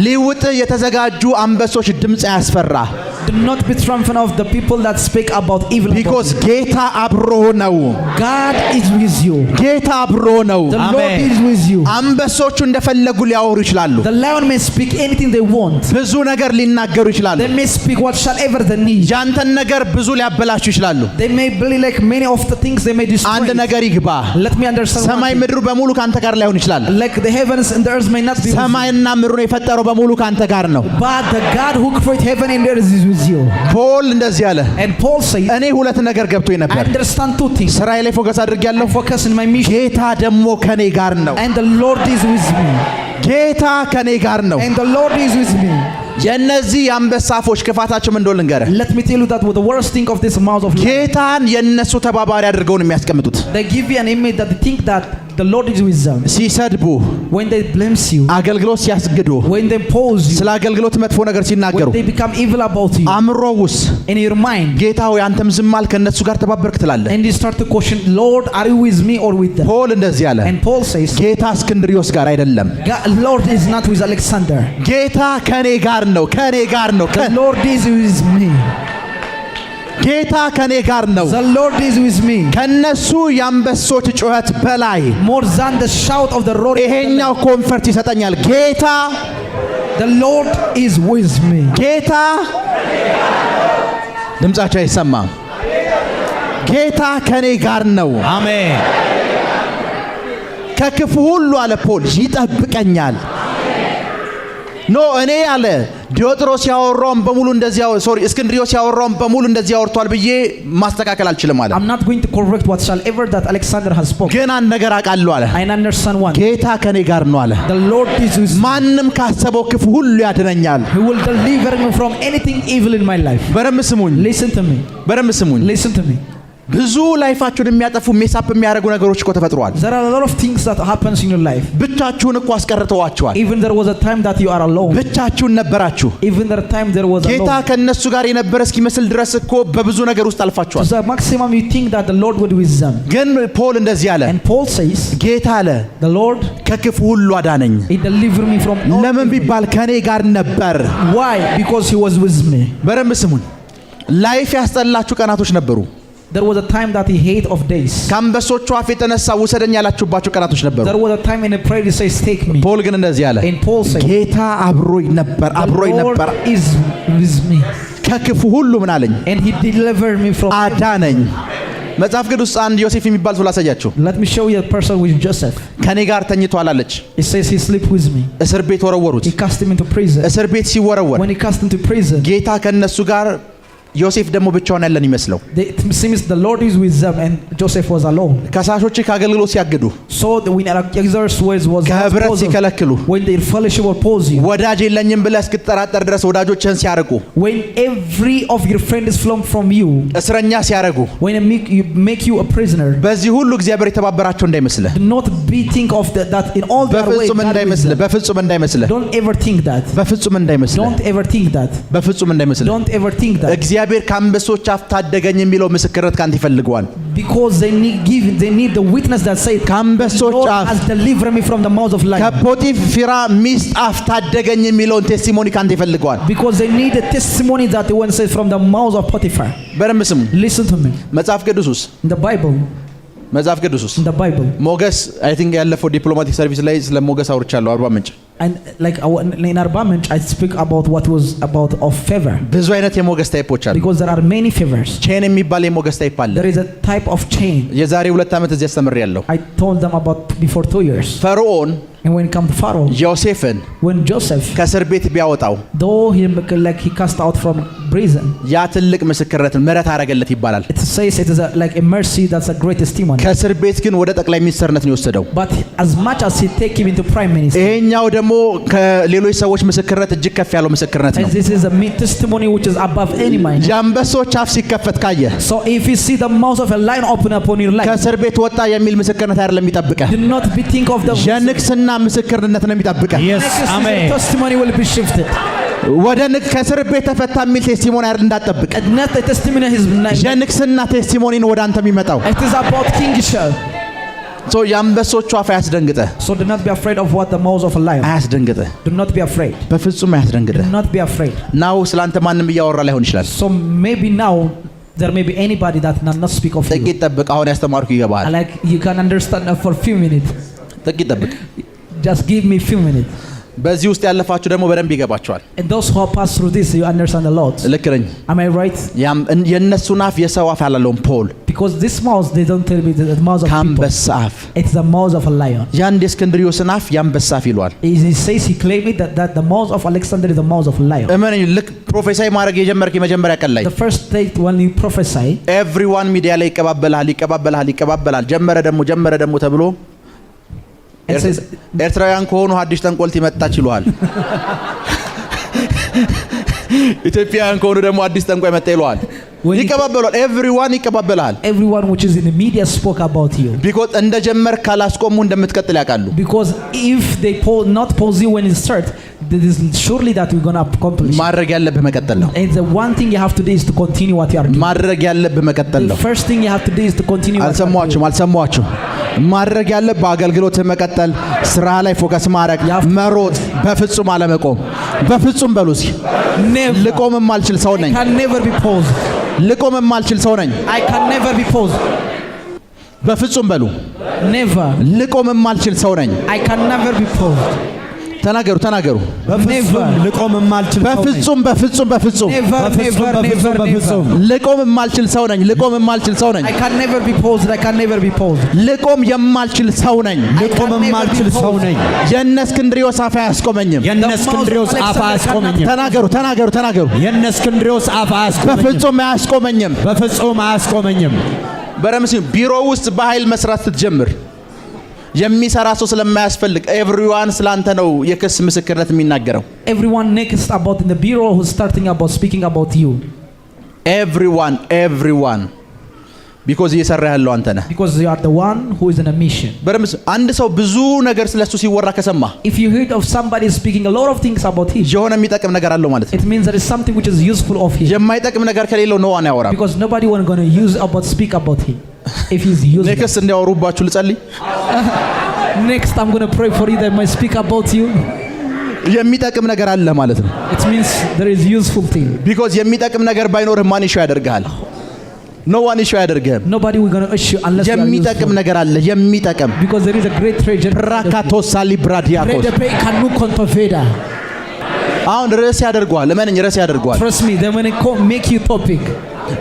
ሊውጥ የተዘጋጁ አንበሶች ድምፅ ያስፈራ። Do not be triumphant of the people that speak about evil. ቢኮዝ ጌታ አብሮ ነው። God is with you. ጌታ አብሮ ነው። The Amen. Lord is with you. አንበሶቹ እንደፈለጉ ሊያወሩ ይችላሉ። The lion may speak anything they want. ብዙ ነገር ሊናገሩ ይችላሉ። They may speak whatsoever they need. ያንተን ነገር ብዙ ሊያበላሹ ይችላሉ። They may believe like many of the things they may destroy. አንድ ነገር ይግባ። Let me understand. one ሰማይ thing. ምድሩ በሙሉ ካንተ ጋር ላይሆን ይችላል። Like the heavens and the earth may not be with you. ሰማይና ምድሩን የፈጠረው በሙሉ ካንተ ጋር ነው። But the God who created heaven and earth is with you. ፖል እንደዚህ አለ፣ And Paul says, እኔ ሁለት ነገር ገብቶኝ I ነበር። understand two things. ስራዬ ላይ ፎከስ አድርጌያለሁ። I focus in my mission. ጌታ ደግሞ ከኔ ጋር ነው። And the Lord is with me. ጌታ ከኔ ጋር ነው። And the Lord is with me. የነዚህ የአንበሳ አፎች ክፋታቸው ምን እንደሆነ ልንገርህ። Let me tell you that the worst thing of this mouth of lion, ጌታን የነሱ ተባባሪ አድርገው ነው የሚያስቀምጡት። they give you an image that they think that the Lord is with them. ሲሰድቡ፣ When they blame you, አገልግሎት ሲያስግዱ፣ when they pose you, ስለ አገልግሎት መጥፎ ነገር ሲናገሩ when they become evil about you, አእምሮ ውስጥ in your mind, ጌታ ሆይ አንተም ዝም አልክ ከነሱ ጋር ተባበርክ ትላለህ። and you start to question, Lord, are you with me or with them? ፖል እንደዚህ አለ፣ And Paul says, ጌታ እስክንድርዮስ ጋር አይደለም። God, Lord is not with Alexander. ጌታ ከኔ ጋር ነው። ከኔ ጋር ነው። The Lord is with me. ጌታ ከኔ ጋር ነው። The Lord is with me. ከነሱ የአንበሶች ጩኸት በላይ More than the shout of the roaring. ይሄኛው ኮንፈርት ይሰጠኛል። ጌታ The Lord is with me. ጌታ ድምጻቸው አይሰማም። ጌታ ከኔ ጋር ነው። አሜን። ከክፉ ሁሉ አለ ፖል ይጠብቀኛል። ኖ እኔ አለ ዲዮጥሮስ ያወራውን በሙሉ እንደዚያው እስክንድርዮስ ያወራውን በሙሉ እንደዚያ አወርቷል ብዬ ማስተካከል አልችልም አለ። I'm not going to correct whatsoever that Alexander has spoken. ግን አንድ ነገር አውቃለሁ አለ። I understand one. ጌታ ከኔ ጋር ነው አለ። The Lord is with me. ማንም ካሰበው ክፉ ሁሉ ያድነኛል። He will deliver me from anything evil in my life. በደንብ ስሙኝ፣ Listen to me. በደንብ ስሙኝ። Listen to me. ብዙ ላይፋችሁን የሚያጠፉ ሜሳፕ የሚያደርጉ ነገሮች እኮ ተፈጥሯል። There are a lot of things that happens in your life. ብቻችሁን እኮ አስቀርተዋችኋል። Even there was a time that you are alone. ብቻችሁን ነበራችሁ። Even there time there was ጌታ alone. ከነሱ ጋር የነበረ እስኪመስል ድረስ እኮ በብዙ ነገር ውስጥ To አልፋችኋል። the maximum you think that the Lord would be with them. ግን ፖል እንደዚህ አለ፣ And Paul says, ጌታ አለ the Lord, ከክፉ ሁሉ አዳነኝ። He delivered me from all ለምን evil. ቢባል ከኔ ጋር ነበር። Why? Because He was with me. በደንብ ስሙን። ላይፍ ያስጠላችሁ ቀናቶች ነበሩ። There was a time that He hate of days. ከአንበሶቹ አፍ የተነሳ ውሰደኝ ያላችሁባቸው ቀናቶች ነበሩ። There was a time in a prayer He says, take me. ፖል ግን እንደዚህ አለ፣ And Paul says, ጌታ አብሮኝ ነበር፣ the አብሮኝ ነበር። Lord is with me. ከክፉ ሁሉ ምን አለኝ? And He delivered me from አዳነኝ። መጽሐፍ ቅዱስ አንድ ዮሴፍ የሚባል ሰው ላሳያችሁ። Let me show you a person with Joseph. ከኔ ጋር ተኝቷል አለች። It says he sleep with me. እስር ቤት ወረወሩት። He cast him into prison. እስር ቤት ሲወረወር When he cast into prison, ጌታ ከነሱ ጋር ዮሴፍ ደግሞ ብቻውን ያለን ይመስለው። it seems the Lord is with them and Joseph was alone. ከሳሾች ከአገልግሎት ሲያግዱ፣ So when accusers was ከህብረት opposed, ሲከለክሉ፣ when their fellowship oppose you, ወዳጅ የለኝም ብለህ እስክትጠራጠር ድረስ ወዳጆችህን ሲያርቁ፣ when every of your friends is flown from you, እስረኛ ሲያረጉ፣ when they make you a prisoner, በዚህ ሁሉ እግዚአብሔር የተባበራቸው እንዳይመስልህ። do not be think of that in all their ways. በፍጹም እንዳይመስልህ፣ በፍጹም እንዳይመስልህ፣ Don't ever think that. በፍጹም እንዳይመስልህ፣ Don't ever think that. በፍጹም እንዳይመስልህ። Don't ever think that. እግዚአብሔር ከአንበሶች አፍ ታደገኝ የሚለው ምስክርነት ካንተ ይፈልገዋል። Because they need the witness that says, ከአንበሶች Lord አፍ has delivered me from the mouth of lion. ከፖቲፊራ ሚስት አፍ ታደገኝ የሚለውን ቴስቲሞኒ ካንተ ይፈልገዋል። Because they need a testimony that the one says from the mouth of Potiphar. በደንብ ስሙ። Listen to me. መጽሐፍ ቅዱስ ውስጥ In the Bible, መጽሐፍ ቅዱስ ውስጥ in the Bible. ሞገስ አይ ቲንክ ያለፈው ዲፕሎማቲክ ሰርቪስ ላይ ስለ ሞገስ አውርቻለሁ። አርባ ምንጭ And like in Arba Mench, I speak about what was about of favor. ብዙ አይነት የሞገስ ታይፖች አሉ። Because there are many favors. ቼን የሚባል የሞገስ ታይፕ አለ። There is a type of chain. የዛሬ 2 ዓመት እዚህ አስተምሬያለሁ። I told them about before 2 years. ፈርዖን And when it come to Pharaoh, ዮሴፍን when Joseph, ከእስር ቤት ቢያወጣው though he cast out from prison, ያ ትልቅ ምስክርነት ምሕረት አረገለት ይባላል። it says it is like a mercy, that's a great testimony. ከእስር ቤት ግን ወደ ጠቅላይ ሚኒስትርነት ነው የወሰደው። But as much as he take him into prime minister, ይሄኛው ደግሞ ከሌሎች ሰዎች ምስክርነት እጅግ ከፍ ያለው ምስክርነት ነው። and this is a testimony which is above any mind. የአንበሶች አፍ ሲከፈት ካየ So if you see the mouth of a lion open upon your life, ከእስር ቤት ወጣ የሚል ምስክርነት አይደለም የሚጠብቀህ። do not be think of the የንግስና ምስክርነት ነው የሚጠብቀህ። Yes, amen. testimony will be shifted. ወደ ከእስር ቤት ተፈታ የሚል ቴስቲሞኒ አይደል እንዳትጠብቅ። And not the testimony is የንግስና ቴስቲሞኒ ነው ወደ አንተ የሚመጣው። it is about kingship. ሶ የአንበሶቹ አፍ አያስደንግጥህ። So do not be afraid of what the mouth of a lion. አያስደንግጥህ። Do not be afraid. በፍጹም አያስደንግጥህ። Do not be afraid. ናው ስላንተ ማንም እያወራ ላይሆን ይችላል። So maybe now there may be anybody that not speak of you. ጥቂት ጠብቅ። አሁን ያስተማርኩ ይገባሃል። Like you can understand for few minutes. ጥቂት ጠብቅ። Just give me few minutes. በዚህ ውስጥ ያለፋችሁ ደግሞ በደንብ ይገባቸዋል። And those who have passed through this, you understand a lot. ልክ ነኝ። Am I right? የእነሱን አፍ የሰው አፍ ያላለውን ፖል Because this mouth, they don't tell me the mouth of people. ከአንበሳ አፍ It's the mouth of a lion. የአንድ የእስክንድርዮስን አፍ የአንበሳ አፍ ይለዋል። He says, he claimed it that the mouth of Alexander is the mouth of a lion. እመነኝ፣ ልክ ፕሮፌሳይ ማድረግ የጀመርክ የመጀመሪያ ቀን ላይ The first state when you prophesy, ኤቭሪዋን ሚዲያ ላይ ይቀባበልሃል። ጀመረ ደግሞ ተብሎ and says, ኤርትራውያን ከሆኑ ሐዲስ ጠንቆልት ይመጣች ይሉሃል። ኢትዮጵያውያን ከሆኑ ደግሞ አዲስ ጠንቋይ መጣ ይሉሃል። ይቀባበላል። ኤቭሪዋን ይቀባበላል። everyone which is in the media spoke about you. ቢኮዝ እንደጀመር ካላስቆሙ እንደምትቀጥል ያውቃሉ። Because if they not pause you when you start, this is surely that we're going to accomplish. ማድረግ ያለብህ መቀጠል ነው። And the one thing you have to do is to continue what you are doing. ማድረግ ያለብህ መቀጠል ነው። The first thing you have to do is to continue what you are doing. አልሰማችሁም? ማድረግ ያለብህ አገልግሎትህ መቀጠል፣ ስራ ላይ ፎከስ ማድረግ፣ መሮጥ፣ በፍጹም አለመቆም። በፍጹም በሉ እስኪ። ልቆም የማልችል ሰው ነኝ። I can never be paused. ልቆም የማልችል ሰው ነኝ። I can never be paused. በፍጹም በሉ። Never. ልቆም የማልችል ሰው ነኝ። I can never be paused. ተናገሩ። በፍጹም ልቆም የማልችል ሰው ነኝ። በፍጹም Never, never, never. ልቆም የማልችል ሰው ነኝ። I can never be paused. I can never be paused. ልቆም የማልችል ሰው ነኝ። ልቆም የማልችል ሰው ነኝ። የእነ እስክንድርዮስ አፍ አያስቆመኝም። የእነ እስክንድርዮስ አፍ አያስቆመኝም። ተናገሩ። የእነ እስክንድርዮስ አፍ አያስቆመኝም። በፍጹም አያስቆመኝም። በረምሲ ቢሮ ውስጥ በኃይል መስራት ስትጀምር የሚሰራ ሰው ስለማያስፈልግ ኤቭሪዋን ስላንተ ነው የክስ ምስክርነት የሚናገረው። Everyone next about in the bureau who's starting about speaking about you. Everyone because እየሰራ ያለው አንተ ነህ። Because you are the one who is in a mission. በረምስ አንድ ሰው ብዙ ነገር ስለሱ ሲወራ ከሰማ If you heard of somebody speaking a lot of things about him, የሆነ የሚጠቅም ነገር አለው ማለት ነው። it means there is something which is useful of him. የማይጠቅም ነገር ከሌለው ነው ዋና ያወራ። Because nobody one going to use about speak about him. If he's useful. ኔክስት እንዲያወሩባችሁ ልጸልይ። Next I'm going to pray for you that might speak about you. የሚጠቅም ነገር አለ ማለት ነው። It means there is useful thing. because የሚጠቅም ነገር ባይኖርህ ማን ኢሹ ያደርጋል? no one ኢሹ ያደርጋል። Nobody will going to issue unless you are የሚጠቅም useful. ነገር አለ። የሚጠቅም Because there is a great treasure. ራካቶሳሊ ብራዲያኮስ Kanu kontoveda. አሁን ርዕስ ያደርገዋል። ለምን ርዕስ ያደርገዋል? Trust me, they will make you topic.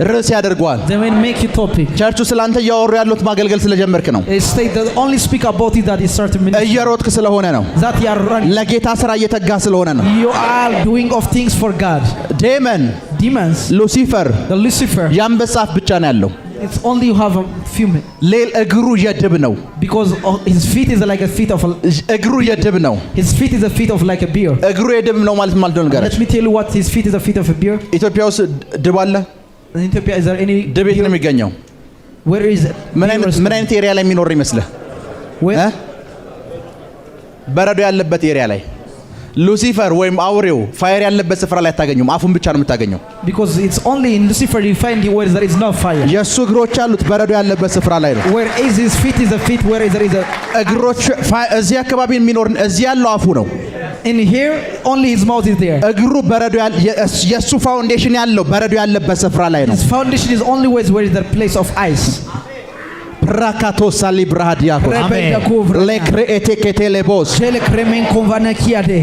ርዕስ ያደርገዋል። They will make you topic. ቸርቹ ስላንተ እያወሩ ያሉት ማገልገል ስለጀመርክ ነው። They state that only speak about it that is certain ministry. እየሮጥክ ስለሆነ ነው። That you are running. ለጌታ ስራ እየተጋ ስለሆነ ነው። You are doing of things for God. ዴመን Demons, ሉሲፈር the Lucifer, የአንበሳ አፍ ብቻ ነው ያለው። it's only you have a few minutes. ሌል እግሩ የድብ ነው። Because his feet is like a feet of a, እግሩ የድብ ነው። his feet is a feet of like a bear. እግሩ የድብ ነው ማለት ነው Let ንገራችሁ። me tell you what his feet is a feet of a bear. ኢትዮጵያ ውስጥ ድብ አለ? In Ethiopia, is there any ድብ የት ነው የሚገኘው? Where is it? ምን አይነት ኤሪያ ላይ የሚኖር ይመስልህ? Where? በረዶ ያለበት ኤሪያ ላይ ሉሲፈር ወይም አውሬው ፋየር ያለበት ስፍራ ላይ አታገኙም። አፉን ብቻ ነው የምታገኘው። Because it's only in Lucifer you find where there is no fire. የሱ እግሮች ያሉት በረዶ ያለበት ስፍራ ላይ ነው። Where is his feet is a feet where there is a እግሮች እዚህ አካባቢ የሚኖር እዚህ ያለው አፉ ነው። in here only his mouth is there. እግሩ በረዶ የሱ ፋውንዴሽን ያለው በረዶ ያለበት ስፍራ ላይ ነው። His foundation is only where is the place of ice. ፕራካቶ ሳሊ ብራሃዲያኮስ ለክሬቴ ኬቴሌቦስ Jelekremen konvana kiade.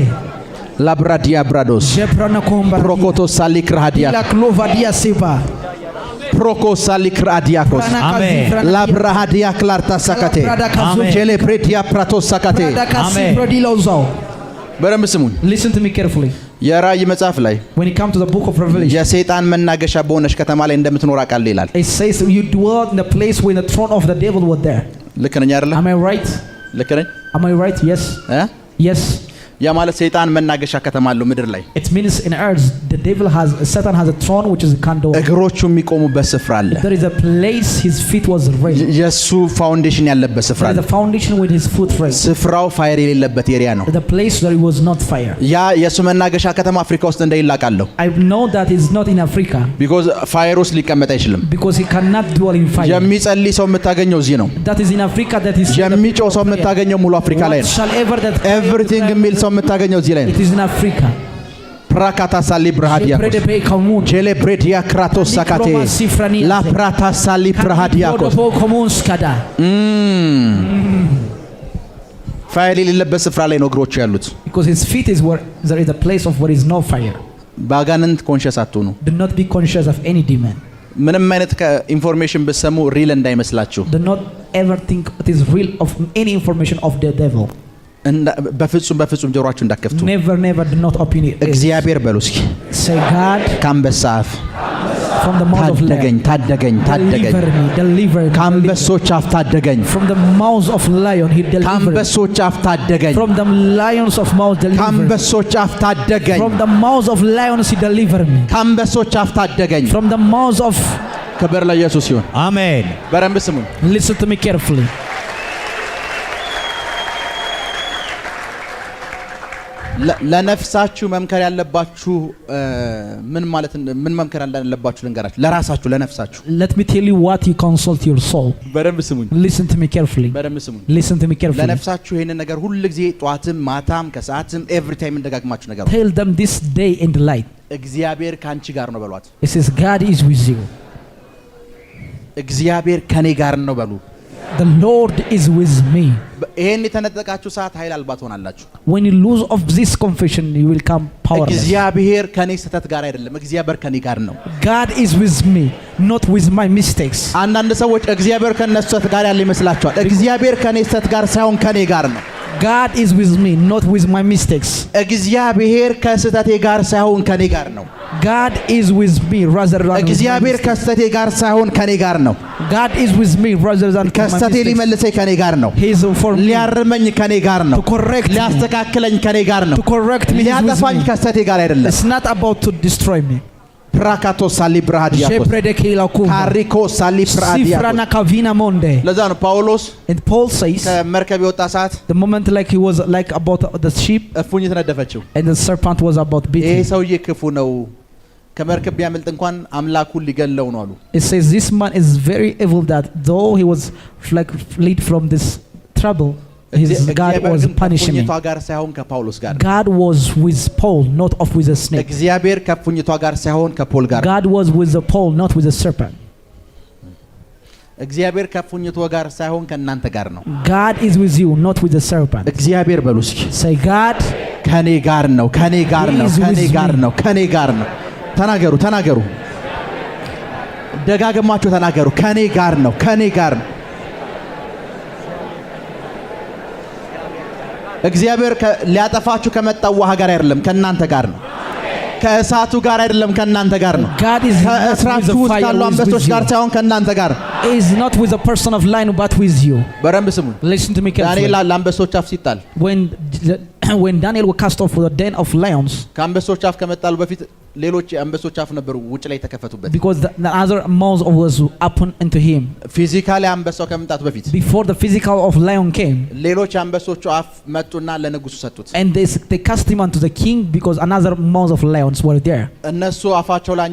ላብራዲያ ብራዶስ Jeprana komba. ፕሮኮቶ ሳሊ ክራሃዲያ La klova dia siva. ፕሮኮ ሳሊ ክራዲያኮስ Amen. ላብራሃዲያ ክላርታ ሳካቴ Amen. ጄሌፕሬዲያ ፕራቶ ሳካቴ Amen. በደንብ ስሙኝ። Listen to me carefully. የራእይ መጽሐፍ ላይ When it comes to the book of Revelation, የሰይጣን መናገሻ በሆነች ከተማ ላይ እንደምትኖር አውቃለሁ ይላል። it says you dwell in the place where the throne of the devil was there. ልክ ነኝ አይደለ? Am I right? ልክ ነኝ? Am I right? Yes. Yes. ያ ማለት ሰይጣን መናገሻ ከተማ አለው ምድር ላይ። It means in earth the devil has Satan has a throne which is a candle. እግሮቹ የሚቆሙበት ስፍራ አለ። There is a place his feet was raised. የሱ ፋውንዴሽን ያለበት ስፍራ There is አለ። a foundation with his foot raised. ስፍራው ፋየር የሌለበት ኤሪያ ነው። The place where it was not fire. ያ የሱ መናገሻ ከተማ አፍሪካ ውስጥ እንደይላቃለሁ። I know that it's not in Africa ቢኮዝ ፋየር ውስጥ ሊቀመጥ አይችልም። because he cannot dwell in fire. የሚጸልይ ሰው የምታገኘው እዚህ ነው። That is in Africa that is የሚጮህ ሰው የምታገኘው ሙሉ አፍሪካ ላይ ነው። Whatsoever that ኤቭሪቲንግ የሚል ሰው የምታገኘው እዚህ ላይ ነው። it is in Africa. ፕራካታ ሳሊ ብራሃዲያኮስ ጄሌብሬዲያ ክራቶስ ሳካቴ ላፕራታ ሳሊ ብራሃዲያኮስ ፋየር የሌለበት ስፍራ ላይ ነው እግሮቹ ያሉት። because his feet is where there is a place of where is no fire. ባጋንንት ኮንሽስ አትሆኑ። Do not be conscious of any demon. ምንም አይነት ኢንፎርሜሽን ብትሰሙ ሪል እንዳይመስላችሁ። Do not ever think it is real of any information of the devil. በፍጹም ጆሮአችሁ እንዳከፍቱ። Never do not open it. እግዚአብሔር በሉ እስኪ Say God ከአንበሳ አፍ from the mouth of lion. ታደገኝ Deliver me. ከአንበሶች አፍ ታደገኝ። From the mouth of lion he delivered. ከአንበሶች አፍ ታደገኝ። From the lions of mouth deliver. ከአንበሶች አፍ ታደገኝ። From the mouth of lions he deliver me. ከአንበሶች አፍ ታደገኝ። From the mouth of ክብር ለኢየሱስ ይሁን። አሜን። በደንብ ስሙኝ። Listen to me carefully. ለነፍሳችሁ መምከር ያለባችሁ ምን መምከር ያለባችሁ ልንገራችሁ። ለራሳችሁ ለነፍሳችሁ Let me tell you what you consult your soul. በደንብ ስሙኝ። Listen to me carefully. በደንብ ስሙኝ። Listen to me carefully. ለነፍሳችሁ ይሄንን ነገር ሁሉ ጊዜ ጧትም ማታም ከሰዓትም ኤቭሪ ታይም እንደጋግማችሁ ነገር Tell them this day and light. እግዚአብሔር ካንቺ ጋር ነው በሏት። It says God is with you. እግዚአብሔር ከኔ ጋር ነው በሉ። The Lord is with me. ይሄን የተነጠቃችሁ ሰዓት ኃይል አልባ ትሆናላችሁ። When you lose of this confession you will come powerless. እግዚአብሔር ከኔ ስህተት ጋር አይደለም፣ እግዚአብሔር ከኔ ጋር ነው። God is with me, not with my mistakes. አንዳንድ ሰዎች እግዚአብሔር ከነሱ ስህተት ጋር ያለ ይመስላችኋል። እግዚአብሔር ከኔ ስህተት ጋር ሳይሆን ከኔ ጋር ነው። God is with me, not with my mistakes. እግዚአብሔር ከስህተቴ ጋር ሳይሆን ከኔ ጋር ነው። God is with me rather than እግዚአብሔር ከስህተቴ ጋር ሳይሆን ከኔ ጋር ነው። God is with me rather than ከስህተቴ ሊመልሰኝ ከኔ ጋር ነው። He is for me. ሊያርመኝ ከኔ ጋር ነው። To correct me. ሊያስተካክለኝ ከኔ ጋር ነው። To correct me. ሊያጠፋኝ ከስህተቴ ጋር አይደለም። It's not about to destroy me. ፕራካቶ ሳሊ ብራሃዲያኮስ ካሪኮ ሳሊ ብራሃዲያኮስ ለዛ ነው ጳውሎስ and Paul says ከመርከብ የወጣ ሰዓት the moment like he was like about the sheep እፉኝት ነደፈችው። and the serpent was about beating. ይሄ ሰውዬ ክፉ ነው፣ ከመርከብ ቢያመልጥ እንኳን አምላኩን ሊገለው ነው አሉ። It says this man is very evil that though he was like fled from this trouble God was punishing him. ጋር ሳይሆን ከጳውሎስ ጋር God was with Paul not of with a snake. እግዚአብሔር ከፉኝቷ ጋር ሳይሆን ከፖል ጋር God was with the Paul not with the serpent. እግዚአብሔር ከፉኝቷ ጋር ሳይሆን ከናንተ ጋር ነው። God is with you not with the serpent. እግዚአብሔር በሉ እስኪ Say God ከኔ ጋር ነው፣ ከኔ ጋር ነው፣ ከኔ ጋር ነው፣ ከኔ ጋር ነው። ተናገሩ ደጋግማችሁ ተናገሩ። ከኔ ጋር ነው፣ ከኔ ጋር ነው። እግዚአብሔር ሊያጠፋችሁ ከመጣው ውሃ ጋር አይደለም፣ ከናንተ ጋር ነው። ከእሳቱ ጋር አይደለም፣ ከናንተ ጋር ነው። ከእስራቱ ውስጥ ካሉ አንበሶች ጋር ሳይሆን ከናንተ ጋር is not with the person of lion but with you. በደንብ ስሙ። Listen to me carefully. ዳንኤል ለአንበሶች አፍ ሲጣል when Daniel was cast off for the den of lions ከአንበሶች አፍ ከመጣሉ በፊት ሌሎች አንበሶች አፍ ነበሩ ውጭ ላይ ተከፈቱበት። because the other mouth was open into him. ፊዚካሊ አንበሳው ከመምጣቱ በፊት before the physical of lion came ሌሎች አንበሶች አፍ መጡና ለንጉሱ ሰጡት። and they cast him unto the king because another mouth of lions were there. እነሱ አፋቸው ላይ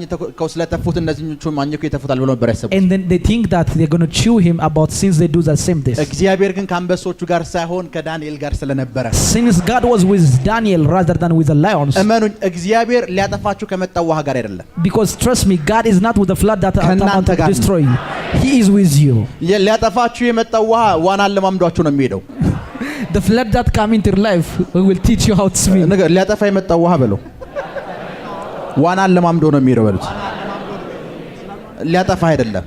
ስለተፉት እነዚህኞቹ ማኘኩ ይተፉታል ብሎ ነበር ያሰቡት። and then they think that they're going to chew him about since they do the same this. እግዚአብሔር ግን ከአንበሶቹ ጋር ሳይሆን ከዳንኤል ጋር ስለነበረ since God was with Daniel rather than with the lions. እመኑኝ እግዚአብሔር ሊያጠፋችሁ ከመጣው ውሃ ጋር አይደለም። because trust me God is not with the flood that are to destroy you. He is with you. ሊያጠፋችሁ የመጣው ውሃ ዋናን ለማምዷችሁ ነው የሚሄደው። The flood that come into your life will teach you how to swim. ነገር ሊያጠፋ የመጣው ውሃ በለው ዋናን ለማምዶ ነው የሚሄደው በሉት። ሊያጠፋ አይደለም።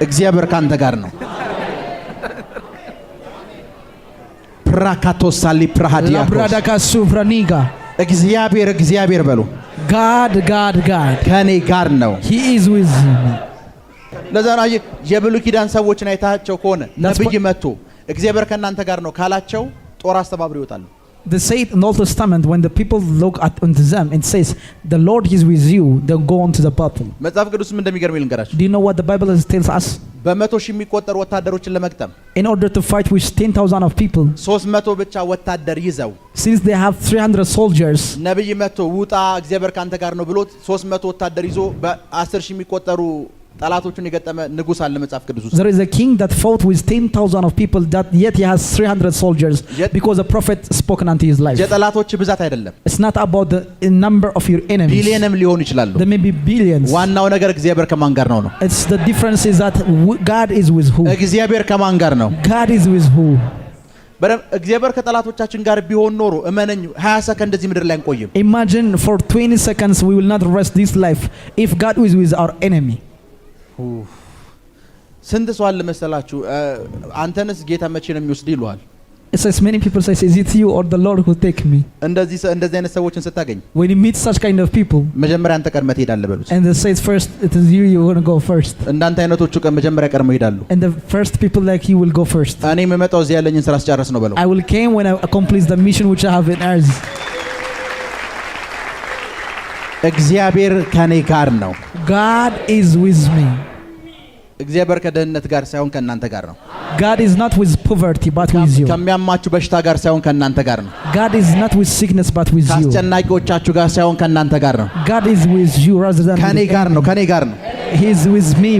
እግዚአብሔር ካንተ ጋር ነው። ፕራካቶሳሊ ፕራሃዲያኮስ Labradaka sufraniga. እግዚአብሔር በሉ God ከኔ ጋር ነው። He is with me. ለዛ ነው የብሉይ ኪዳን ሰዎችን አይታቸው ከሆነ ነብይ መጥቶ እግዚአብሔር ከናንተ ጋር ነው ካላቸው ጦር አስተባብረው ይወጣሉ። They say it in the Old Testament when the people look at unto them and says the Lord is with you, they go on to the battle. መጽሐፍ ቅዱስም እንደሚገርም ይልንገራችሁ። Do you know what the Bible tells us? በመቶ ሺህ የሚቆጠሩ ወታደሮችን ለመግጠም In order to fight with 10,000 of people, 300 ብቻ ወታደር ይዘው since they have 300 soldiers, ነብይ መጥቶ ውጣ እግዚአብሔር ካንተ ጋር ነው ብሎት 300 ወታደር ይዞ በ10 ሺህ የሚቆጠሩ ጠላቶቹን የገጠመ ንጉስ አለ መጽሐፍ ቅዱስ ውስጥ። there is a king that fought with 10,000 of people that yet he has 300 soldiers because the prophet spoken unto his life. የጠላቶች ብዛት አይደለም። It's not about the number of your enemies. ቢሊየንም ሊሆኑ ይችላሉ። There may be billions. ዋናው ነገር እግዚአብሔር ከማን ጋር ነው ነው። It's the difference is that God is with who? እግዚአብሔር ከማን ጋር ነው? God is with who? እግዚአብሔር ከጠላቶቻችን ጋር ቢሆን ኖሮ እመነኝ 20 ሰከንድ እዚህ ምድር ላይ አንቆይም። Imagine for 20 seconds we will not rest this life if God is with our enemy. ስንት ሰው አለ መሰላችሁ አንተንስ ጌታ መቼ ነው የሚወስድ ይሏል። It says many people say is it you or the Lord who take me? እንደዚህ አይነት ሰዎችን ስታገኝ When you meet such kind of people, መጀመሪያ አንተ ቀድመህ ትሄዳለህ በሉት። and they say first it is you going to go first. እንዳንተ አይነቶቹ መጀመሪያ ቀድመው ይሄዳሉ። And the first people like you will go first. እኔ የምመጣው እዚህ ያለኝን ስራ ስጨርስ ነው በለው። I will came when I accomplish the mission which I have in earth. እግዚአብሔር ከኔ ጋር ነው። God is with me. እግዚአብሔር ከደህንነት ጋር ሳይሆን ከእናንተ ጋር ነው። God is not with poverty but with you. ከሚያማችሁ በሽታ ጋር ሳይሆን ከእናንተ ጋር ነው። God is not with sickness but with you. ከአስጨናቂዎቻችሁ ጋር ሳይሆን ከእናንተ ጋር ነው። God is with you rather than ከኔ ጋር ነው። He is with me.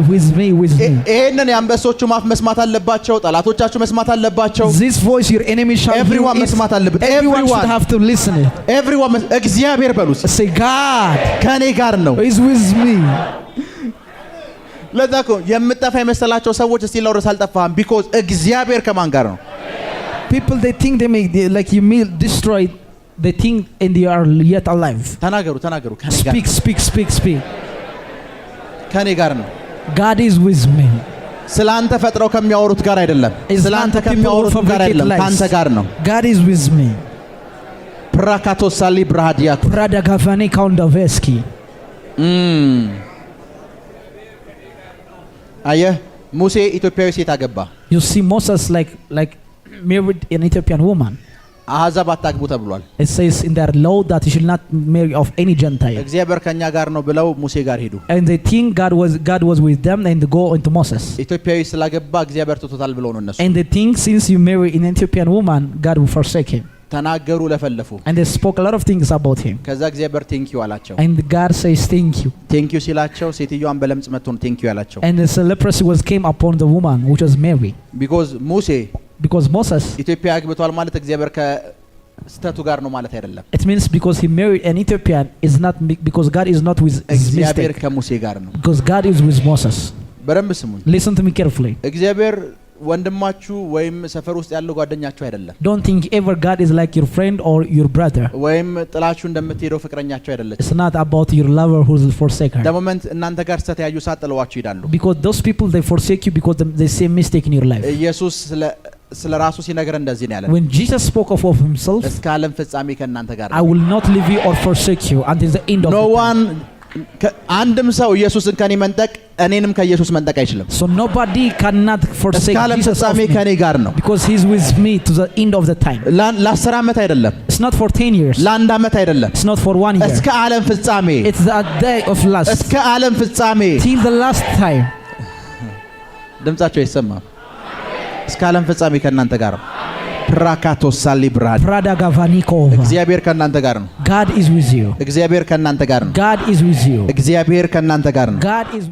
ይሄንን የአንበሶቹ ማፍ መስማት አለባቸው። ጠላቶቻችሁ መስማት አለባቸው። This voice your enemy shall hear. Everyone መስማት አለበት። Everyone should have to listen it. Everyone እግዚአብሔር በሉት። Say God ከኔ ጋር ነው። is with me. ለዛ እኮ የምጠፋ የመሰላቸው ሰዎች እስቲ ለወረስ አልጠፋም because እግዚአብሔር ከማን ጋር ነው? People they think they may like you may destroy, they think and they are yet alive. ተናገሩ ከኔ ጋር Speak. ከኔ ጋር ነው። God is with me. ስላንተ ፈጥረው ከሚያወሩት ጋር አይደለም። ስላንተ ከሚያወሩት ጋር አይደለም፣ ካንተ ጋር ነው። God is with me. ፕራካቶሳሊ ብራሃዲያ Pradagavani Kaundaveski. አየህ ሙሴ ኢትዮጵያዊ ሴት አገባ። You see Moses like married an Ethiopian woman. አሕዛብ አታግቡ ተብሏል። It says in their law that you should not marry of any Gentile. እግዚአብሔር ከኛ ጋር ነው ብለው ሙሴ ጋር ሄዱ። And they think God was with them and they go into Moses. ኢትዮጵያዊ ስላገባ እግዚአብሔር ትቶታል ብለው ነው እነሱ። And they think since you marry an Ethiopian woman, God will forsake him. ተናገሩ ለፈለፉ። And they spoke a lot of things about him. ከዛ እግዚአብሔር ቴንክ ዩ አላቸው። And God says thank you. ቴንክ ዩ ሲላቸው ሴትዮዋን በለምጽ መጥቶ ነው ቴንክ ዩ ያላቸው። And the leprosy came upon the woman which was Mary. because Moses ኢትዮጵያ አግብቷል ማለት እግዚአብሔር ከስተቱ ጋር ነው ማለት አይደለም። It means because he married an Ethiopian is not because God is not with his እግዚአብሔር mistake. ከሙሴ ጋር ነው። Because God is with Moses. በደንብ ስሙኝ። Listen to me carefully. እግዚአብሔር ወንድማችሁ ወይም ሰፈር ውስጥ ያለው ጓደኛችሁ አይደለም። Don't think ever God is like your friend or your brother. ወይም ጥላችሁ እንደምትሄደው ፍቅረኛችሁ አይደለም። It's not about your lover who will forsake her. The moment እናንተ ጋር ስተያዩ ሳጥለዋችሁ ይላሉ። Because those people they forsake you because they say mistake in your life. ኢየሱስ ስለ ራሱ ሲነገር እንደዚህ ነው ያለው። When Jesus spoke of himself, እስከ ዓለም ፍጻሜ ከእናንተ ጋር I will not leave you or forsake you until the end of no the one time. አንድም ሰው ኢየሱስን ከኔ መንጠቅ እኔንም ከኢየሱስ መንጠቅ አይችልም። So nobody cannot forsake Jesus of me ከኔ ጋር ነው because he's with me to the end of the time. ለ10 ዓመት አይደለም። It's not for 10 years. ለአንድ ዓመት አይደለም። It's not for 1 year. እስከ ዓለም ፍጻሜ It's the day of last. እስከ ዓለም ፍጻሜ Till the last time. ድምጻቸው ይሰማል። እስከ ዓለም ፍጻሜ ከእናንተ ጋር ነው። ፕራካቶሳሊ ብራድ Pradagavaniko. እግዚአብሔር ከእናንተ ጋር ነው። God is with you. እግዚአብሔር ከእናንተ ጋር ነው። God is with you. እግዚአብሔር ከእናንተ ጋር ነው። God is